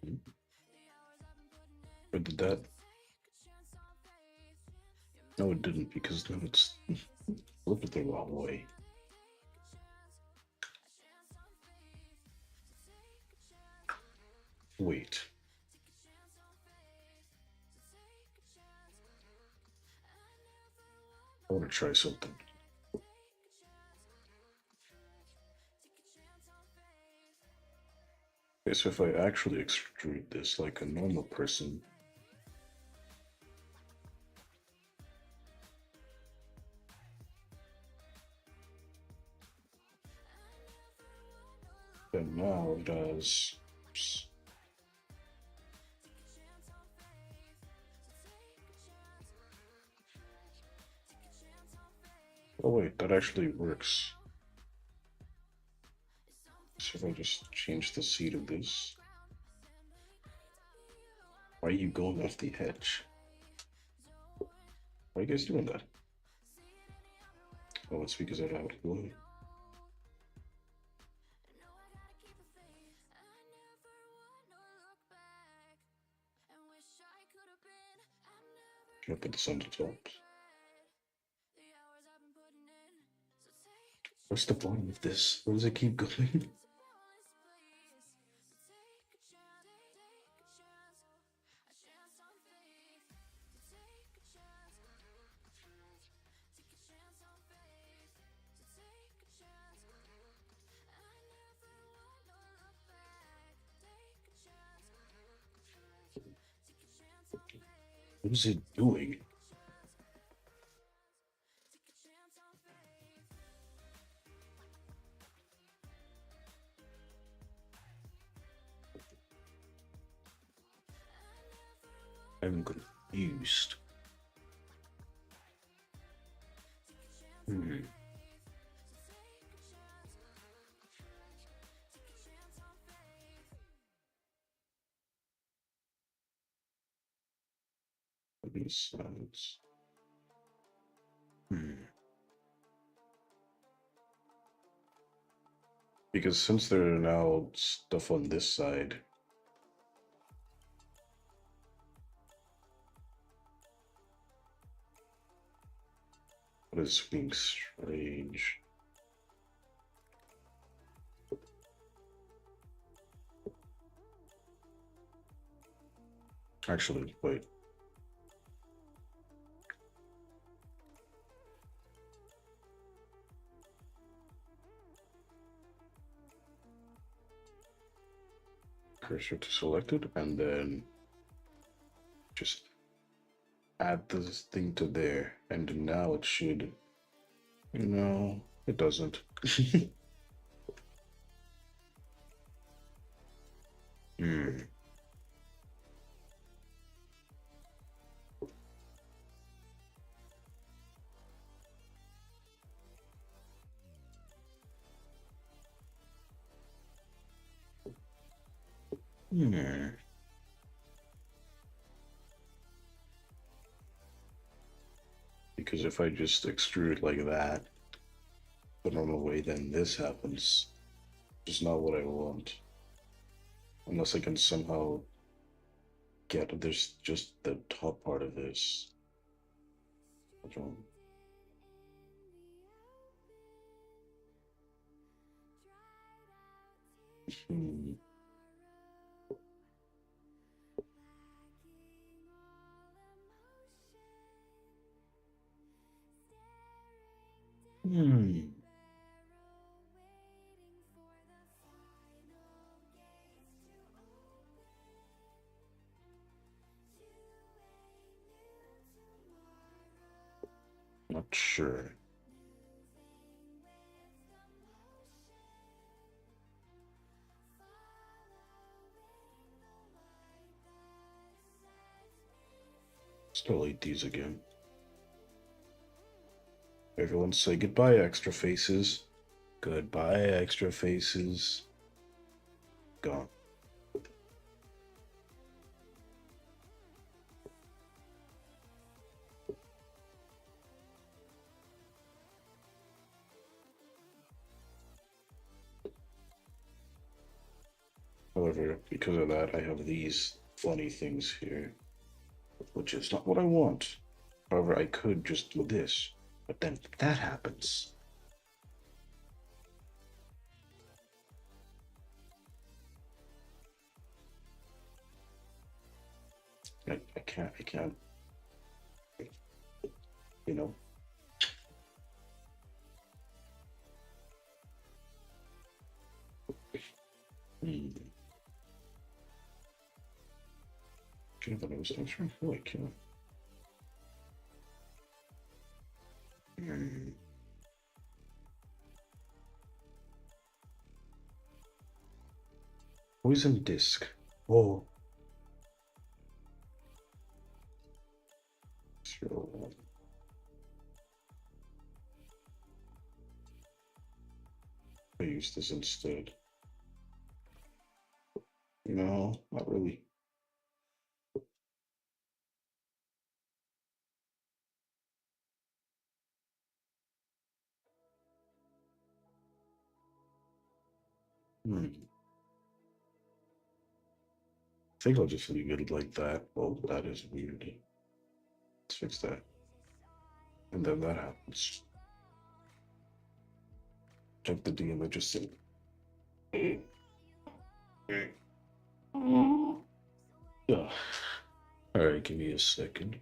Hmm. Or did that? No, it didn't because now it's looked at the wrong way. Wait. I want to try something. Okay, so if I actually extrude this like a normal person, And now it has. Oh wait, that actually works. So if I just change the seed of this, why are you going off the edge? Why are you guys doing that? Oh, it's because I have it blue. Can I put this on the top? What's the bottom of this? Where does it keep going? What is it doing? I'm confused. Hmm. These sides. Hmm. Because since there are now stuff on this side, what is being strange? Actually, wait. Cursor to selected, and then just add this thing to there, and now it should. No, it doesn't. Hmm. Hmm. Because if I just extrude like that the normal way, then this happens. Which is not what I want. Unless I can somehow get there's just the top part of this. I don't. Hmm. Hmm. Not sure. Still eat these again. Everyone say goodbye, extra faces. Goodbye, extra faces. Gone. However, because of that, I have these funny things here, which is not what I want. However, I could just do this, but then that happens. I can't, you know. Hmm. Can I have those things from? Oh, I can. Hmm. Poison disc. Oh, so I use this instead. No, not really. Hmm. I think I'll just leave it like that. Oh, that is weird. Let's fix that. And then that happens. Check the DM just said. Yeah. Alright, give me a second.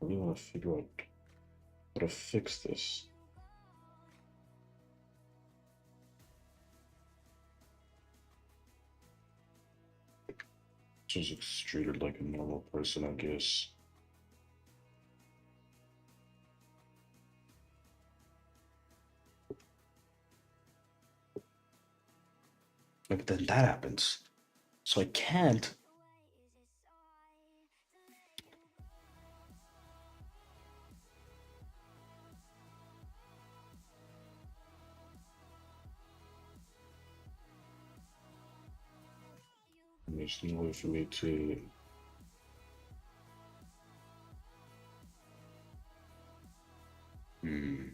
I really want to figure out how to fix this. Just treated like a normal person, I guess. But then that happens. So I can't. There's no way for me to. Hmm.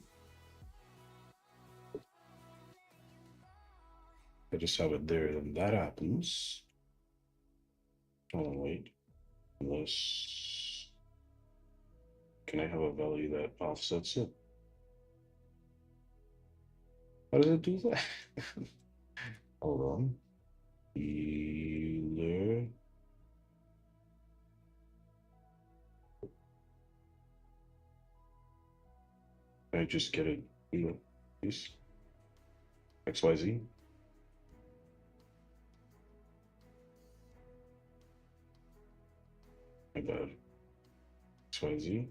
I just have it there, then that happens. Oh, wait. Unless. Can I have a value that offsets it? How does it do that? Hold on. Healer. I just get it. You know, this XYZ. My bad. XYZ.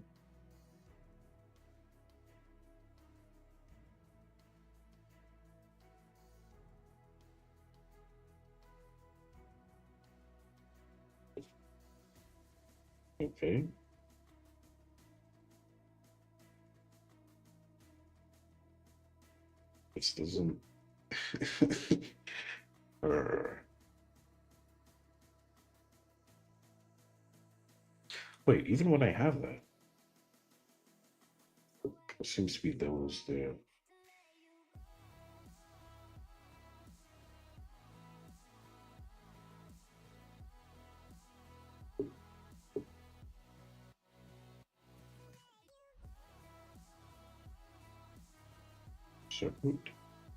Okay. This doesn't. Wait, even when I have that, it seems to be those there. Separate.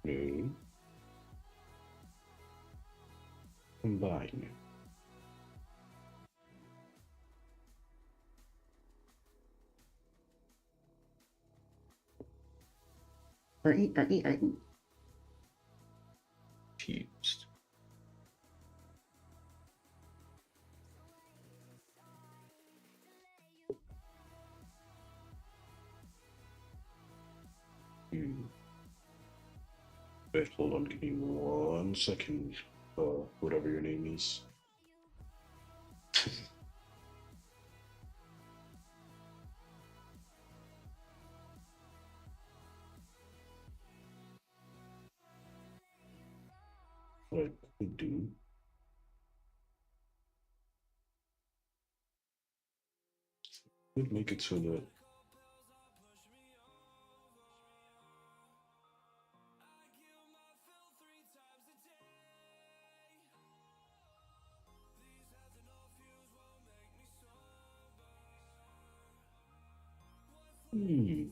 No. Combine. Fused. Hmm. Wait, hold on, give me 1 second. Whatever your name is. What I could do. Would make it so that. Hmm.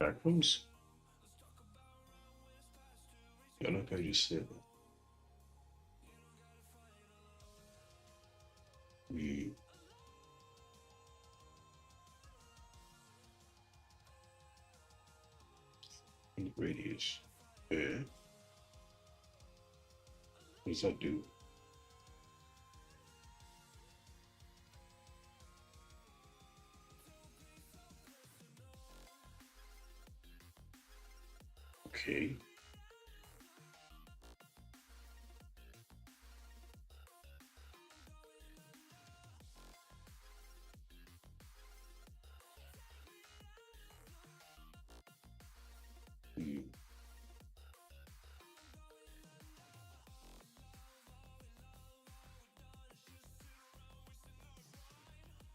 Backrooms? Yeah, like I just said. Hmm. Radius. Yeah. What does that do? Okay. Hmm.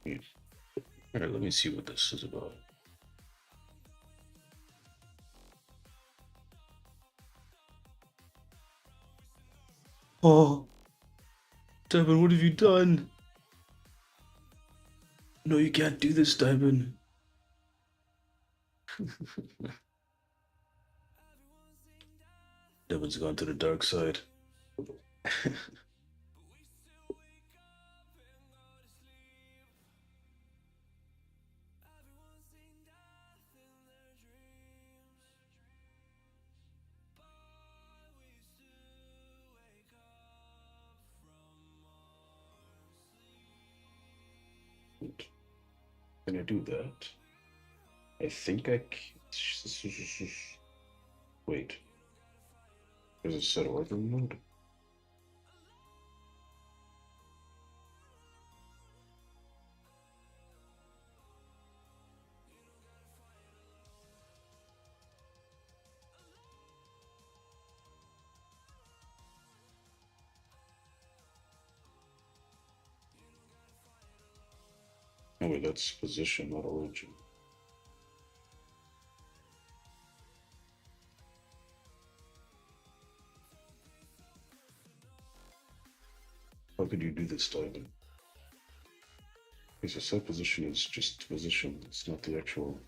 Yeah. All right, let me see what this is about. Oh, Devin, what have you done? No, you can't do this, Devin. Devin's gone to the dark side. Can I do that? I think I can. Wait, there's a set order mode? Oh, wait, that's position, not origin. How could you do this, Devin? Because a set position is just position, it's not the actual.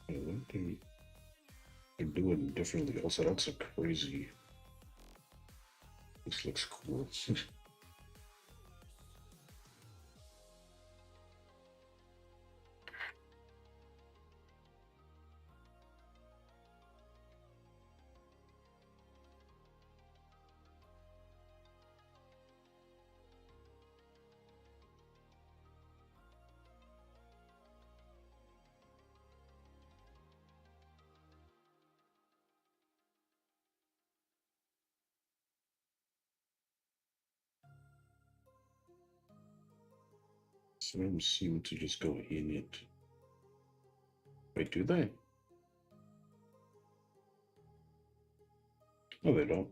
Yeah, they're doing differently. Also, that's a crazy. This looks cool. Some seem to just go in it. Wait, do they? No, they don't.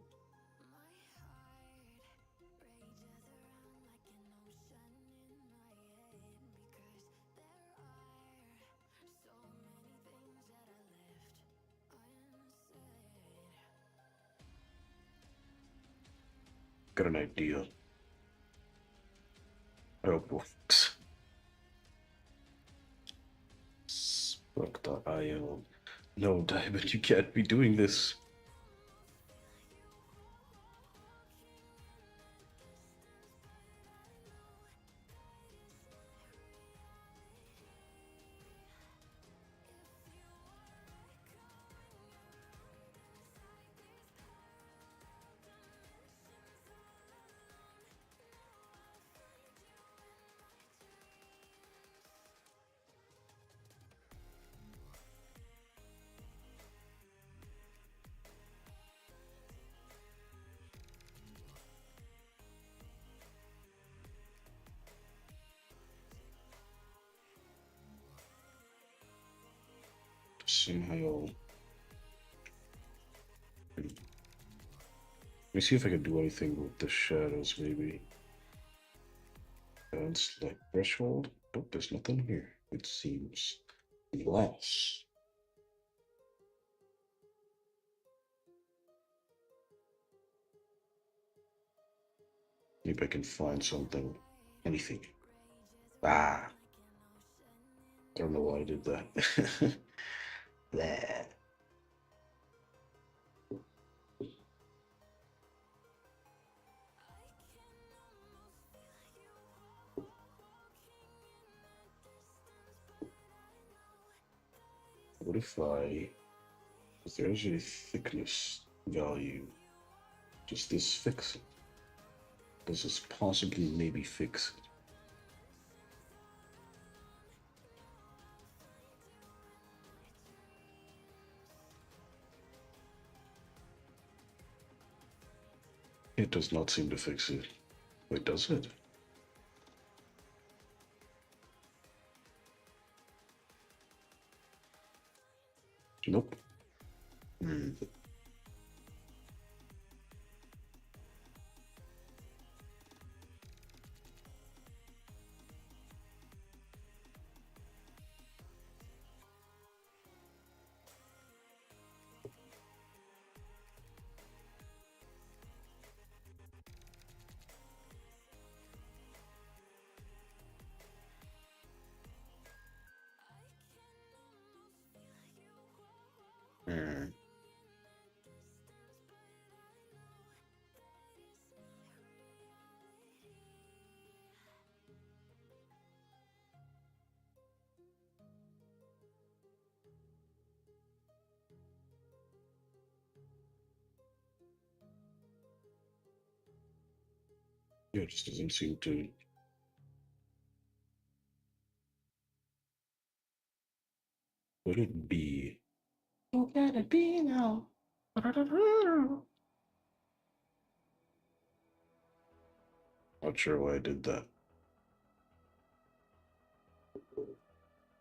Got an idea. I hope it works. Spark.io. No, Diamond, you can't be doing this. Somehow. Let me see if I can do anything with the shadows, maybe. It's like threshold. Nope, there's nothing here. It seems glass. Maybe I can find something. Anything. Ah, I don't know why I did that. Blah. if if there's a thickness value, does this fix it? Does this possibly maybe fix it? It does not seem to fix it. Wait, does it? Nope. Hmm. Hmm. Yeah, it just doesn't seem to. Would it be? Look at it be now. Not sure why I did that.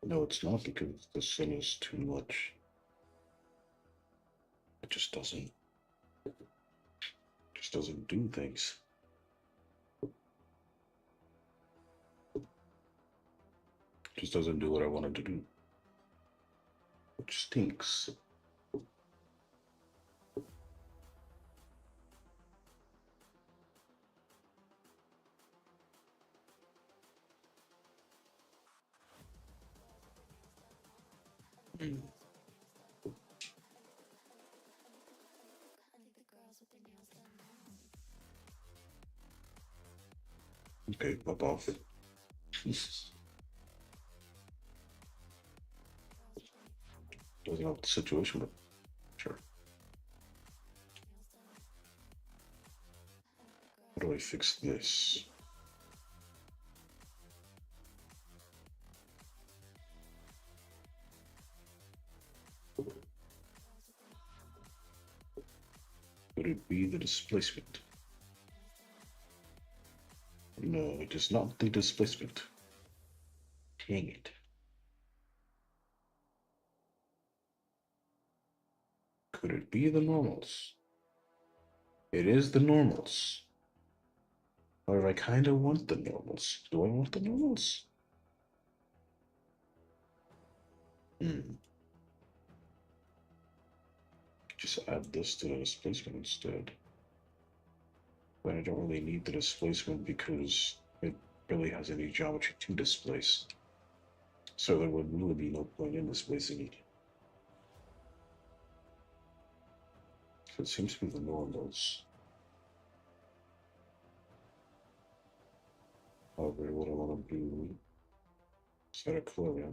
No, it's not because the sun is too much. It just doesn't do things. Just doesn't do what I wanted to do. Which stinks. Mm. Okay, pop off. Doesn't help the situation, but sure. How do I fix this? Could it be the displacement? No, it is not the displacement. Dang it. Could it be the normals? It is the normals. However, I kind of want the normals. Do I want the normals? Hmm. Just add this to the displacement instead. But I don't really need the displacement because it really has any geometry to displace. So there would really be no point in displacing it. So it seems to be the normals. However, what I want to do is set a color.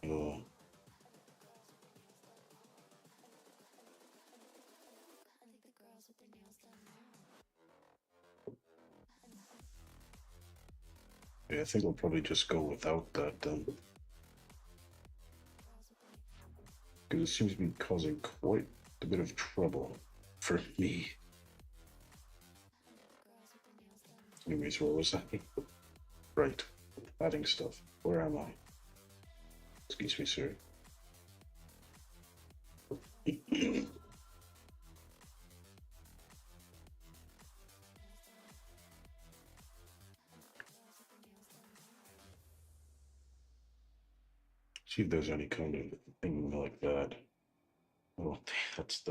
Uh, yeah, I think I'll probably just go without that then. Because it seems to be causing quite a bit of trouble for me. Anyways, where was I? Right. Adding stuff. Where am I? Excuse me, sir. See if there's any kind of thing like that. Oh, that's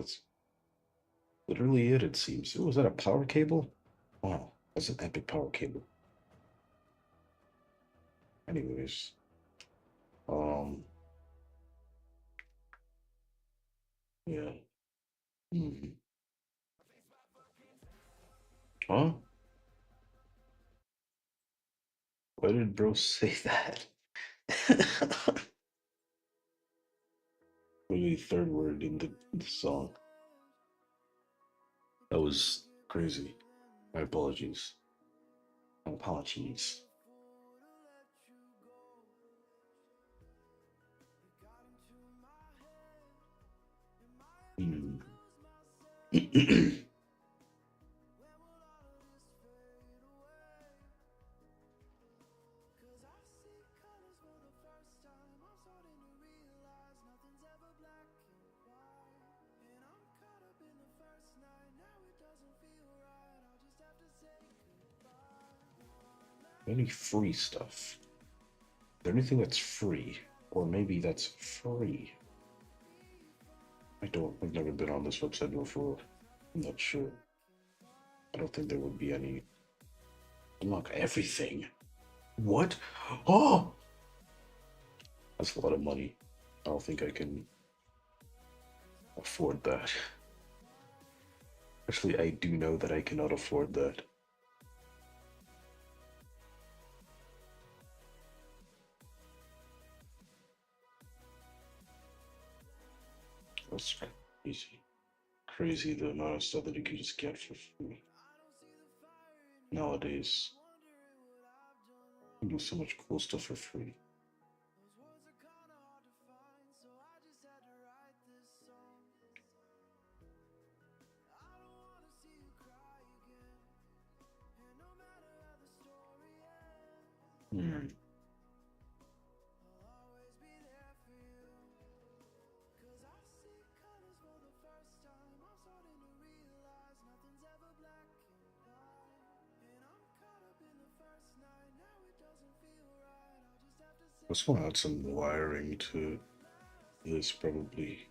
literally it. It seems. Oh, was that a power cable? Wow, that's an epic power cable. Anyways, um, Yeah. Mhm. Huh? Why did bro say that? Maybe the third word in the song. That was crazy. My apologies. Apologies. Hmm. Any free stuff? Is there anything that's free? Or maybe that's free? I've never been on this website before. I'm not sure. I don't think there would be any. Unlock everything. What? Oh! That's a lot of money. I don't think I can afford that. Actually, I do know that I cannot afford that. That's crazy. Crazy the amount of stuff that you can just get for free. Nowadays, you can do so much cool stuff for free. Hmm. I just want to add some wiring to this probably,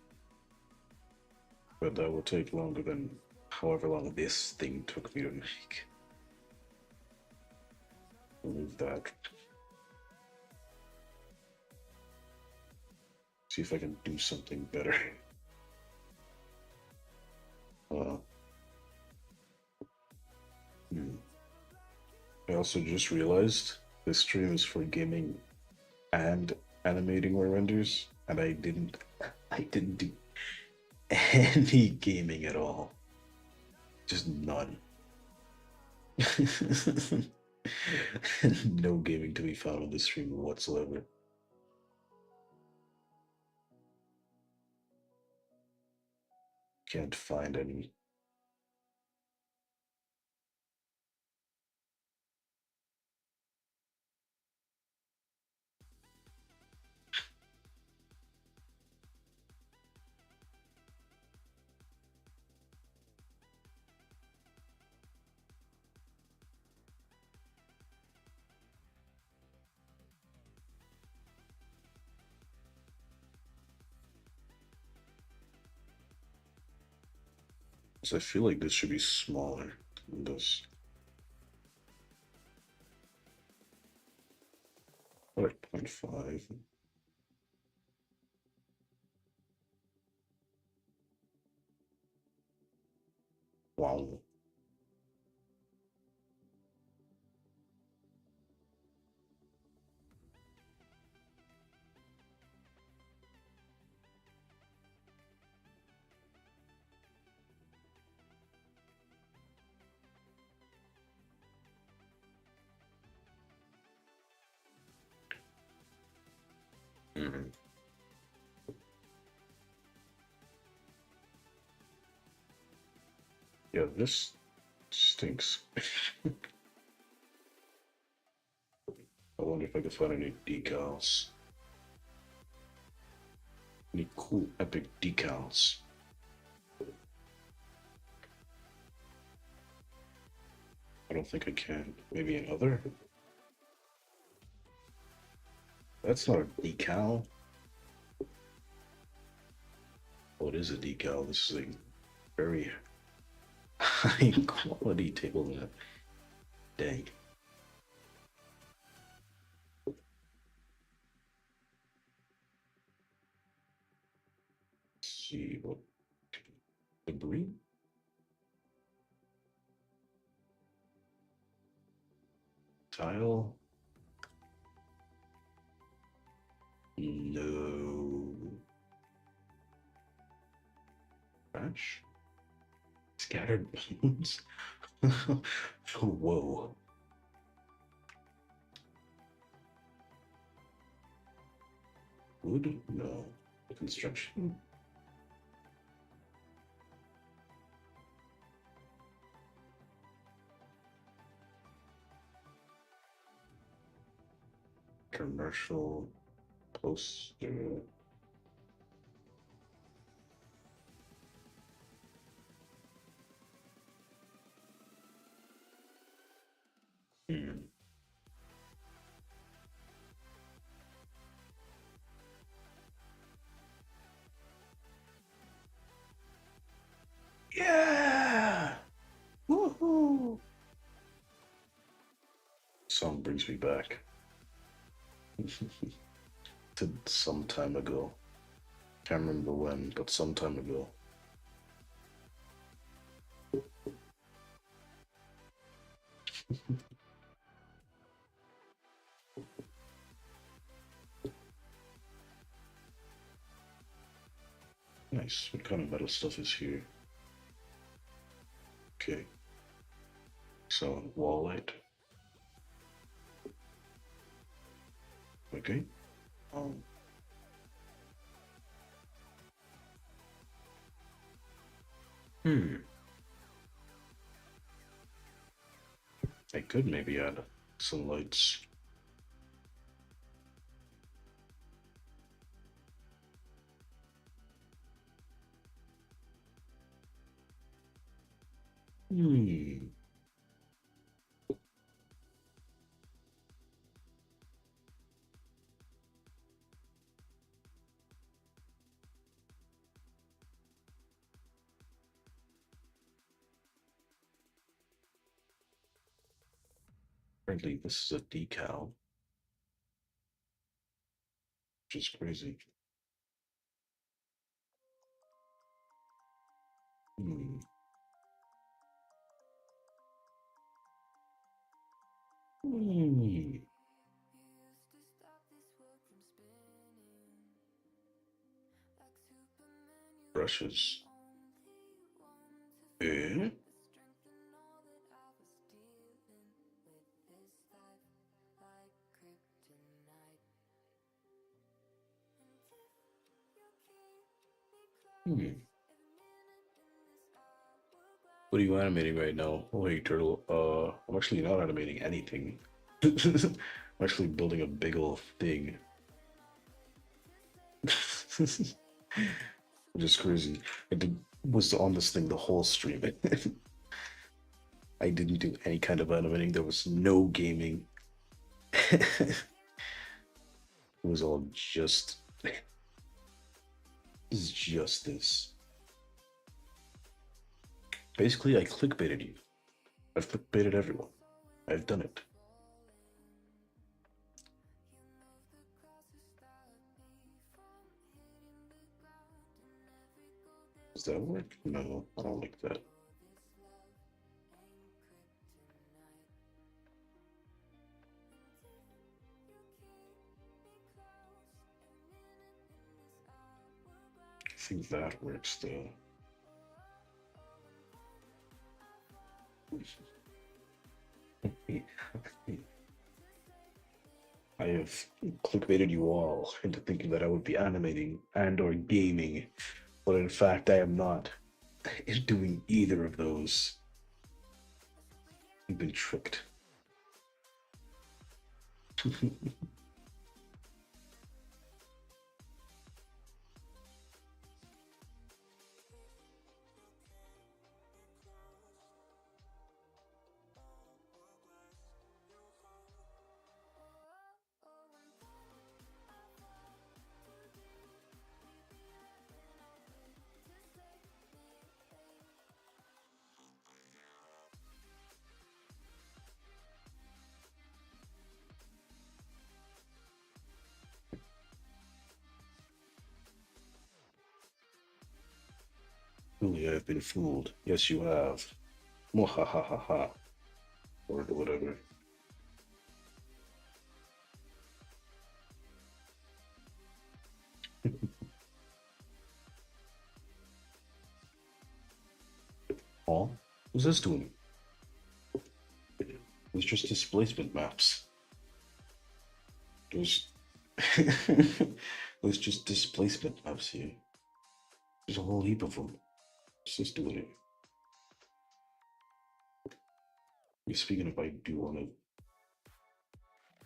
but that will take longer than however long this thing took me to make. Remove that. See if I can do something better. Uh, hmm. I also just realized this stream is for gaming and animating my renders, and I didn't do any gaming at all. Just none. No gaming to be found on this stream whatsoever. Can't find any. So I feel like this should be smaller than this. Like 0.5. Wow. Mhm. Yeah, this stinks. I wonder if I can find any decals. Any cool epic decals. I don't think I can. Maybe another? That's not a decal. Oh, it is a decal. This is a very high quality table net. Dang. Let's see what debris? Tile? No. Trash? Scattered bones? Whoa. Wood? No. Construction? Commercial poster? Hmm. Yeah! Woohoo! Song brings me back to some time ago. Can't remember when, but some time ago. Nice. What kind of metal stuff is here? Okay. So, wall light. Okay. Um, hmm. I could maybe add some lights. Hmm. Apparently, this is a decal, which is crazy. Hmm. Hmm. Brushes. Eh? Hmm. What are you animating right now? Oh, hey, turtle. I'm actually not animating anything. I'm actually building a big old thing. Which is crazy. Was on this thing the whole stream. I didn't do any kind of animating. There was no gaming. It was all just this. Basically, I clickbaited you. I've clickbaited everyone. I've done it. Does that work? No, I don't like that. I think that works though. I have clickbaited you all into thinking that I would be animating and or gaming, but in fact I am not doing either of those. You've been tricked. Truly, I have been fooled. Yes, you have. Mwahahaha. Or whatever. Oh, what's this doing? It's just displacement maps. There's there's just displacement maps here. There's a whole heap of them. What's this doing it? Speaking of, I do want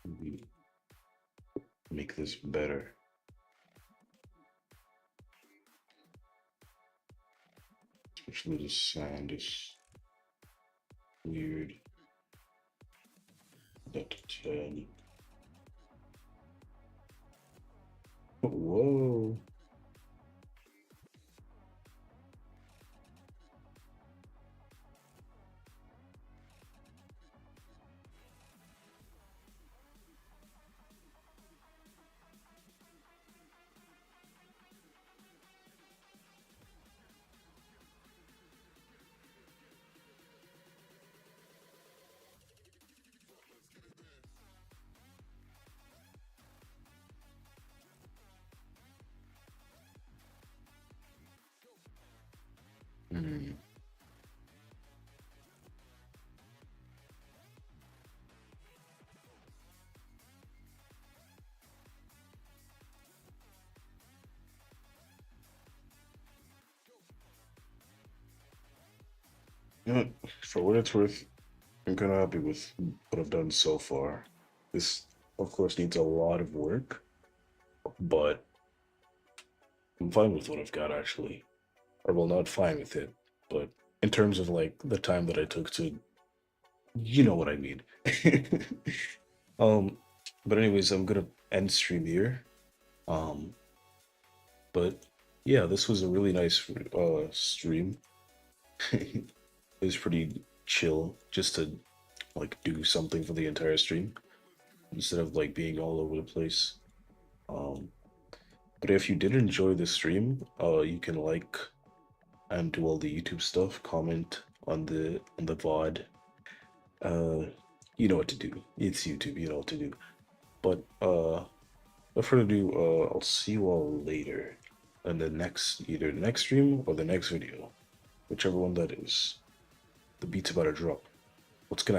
to make this better. Especially the sand is weird. That 10. Whoa. Hmm. Yeah, for what it's worth, I'm kind of happy with what I've done so far. This, of course, needs a lot of work, but I'm fine with what I've got actually. Or, well, not fine with it, but in terms of like the time that I took to, you know what I mean. um, but anyways, I'm gonna end stream here. Um, but yeah, this was a really nice stream. It was pretty chill just to like do something for the entire stream instead of like being all over the place. Um, but if you did enjoy the stream, you can like and do all the YouTube stuff, comment on the VOD. Uh, you know what to do. It's YouTube, you know what to do. But without further ado, I'll see you all later in the next either the next stream or the next video, whichever one that is. The beat's about to drop. What's gonna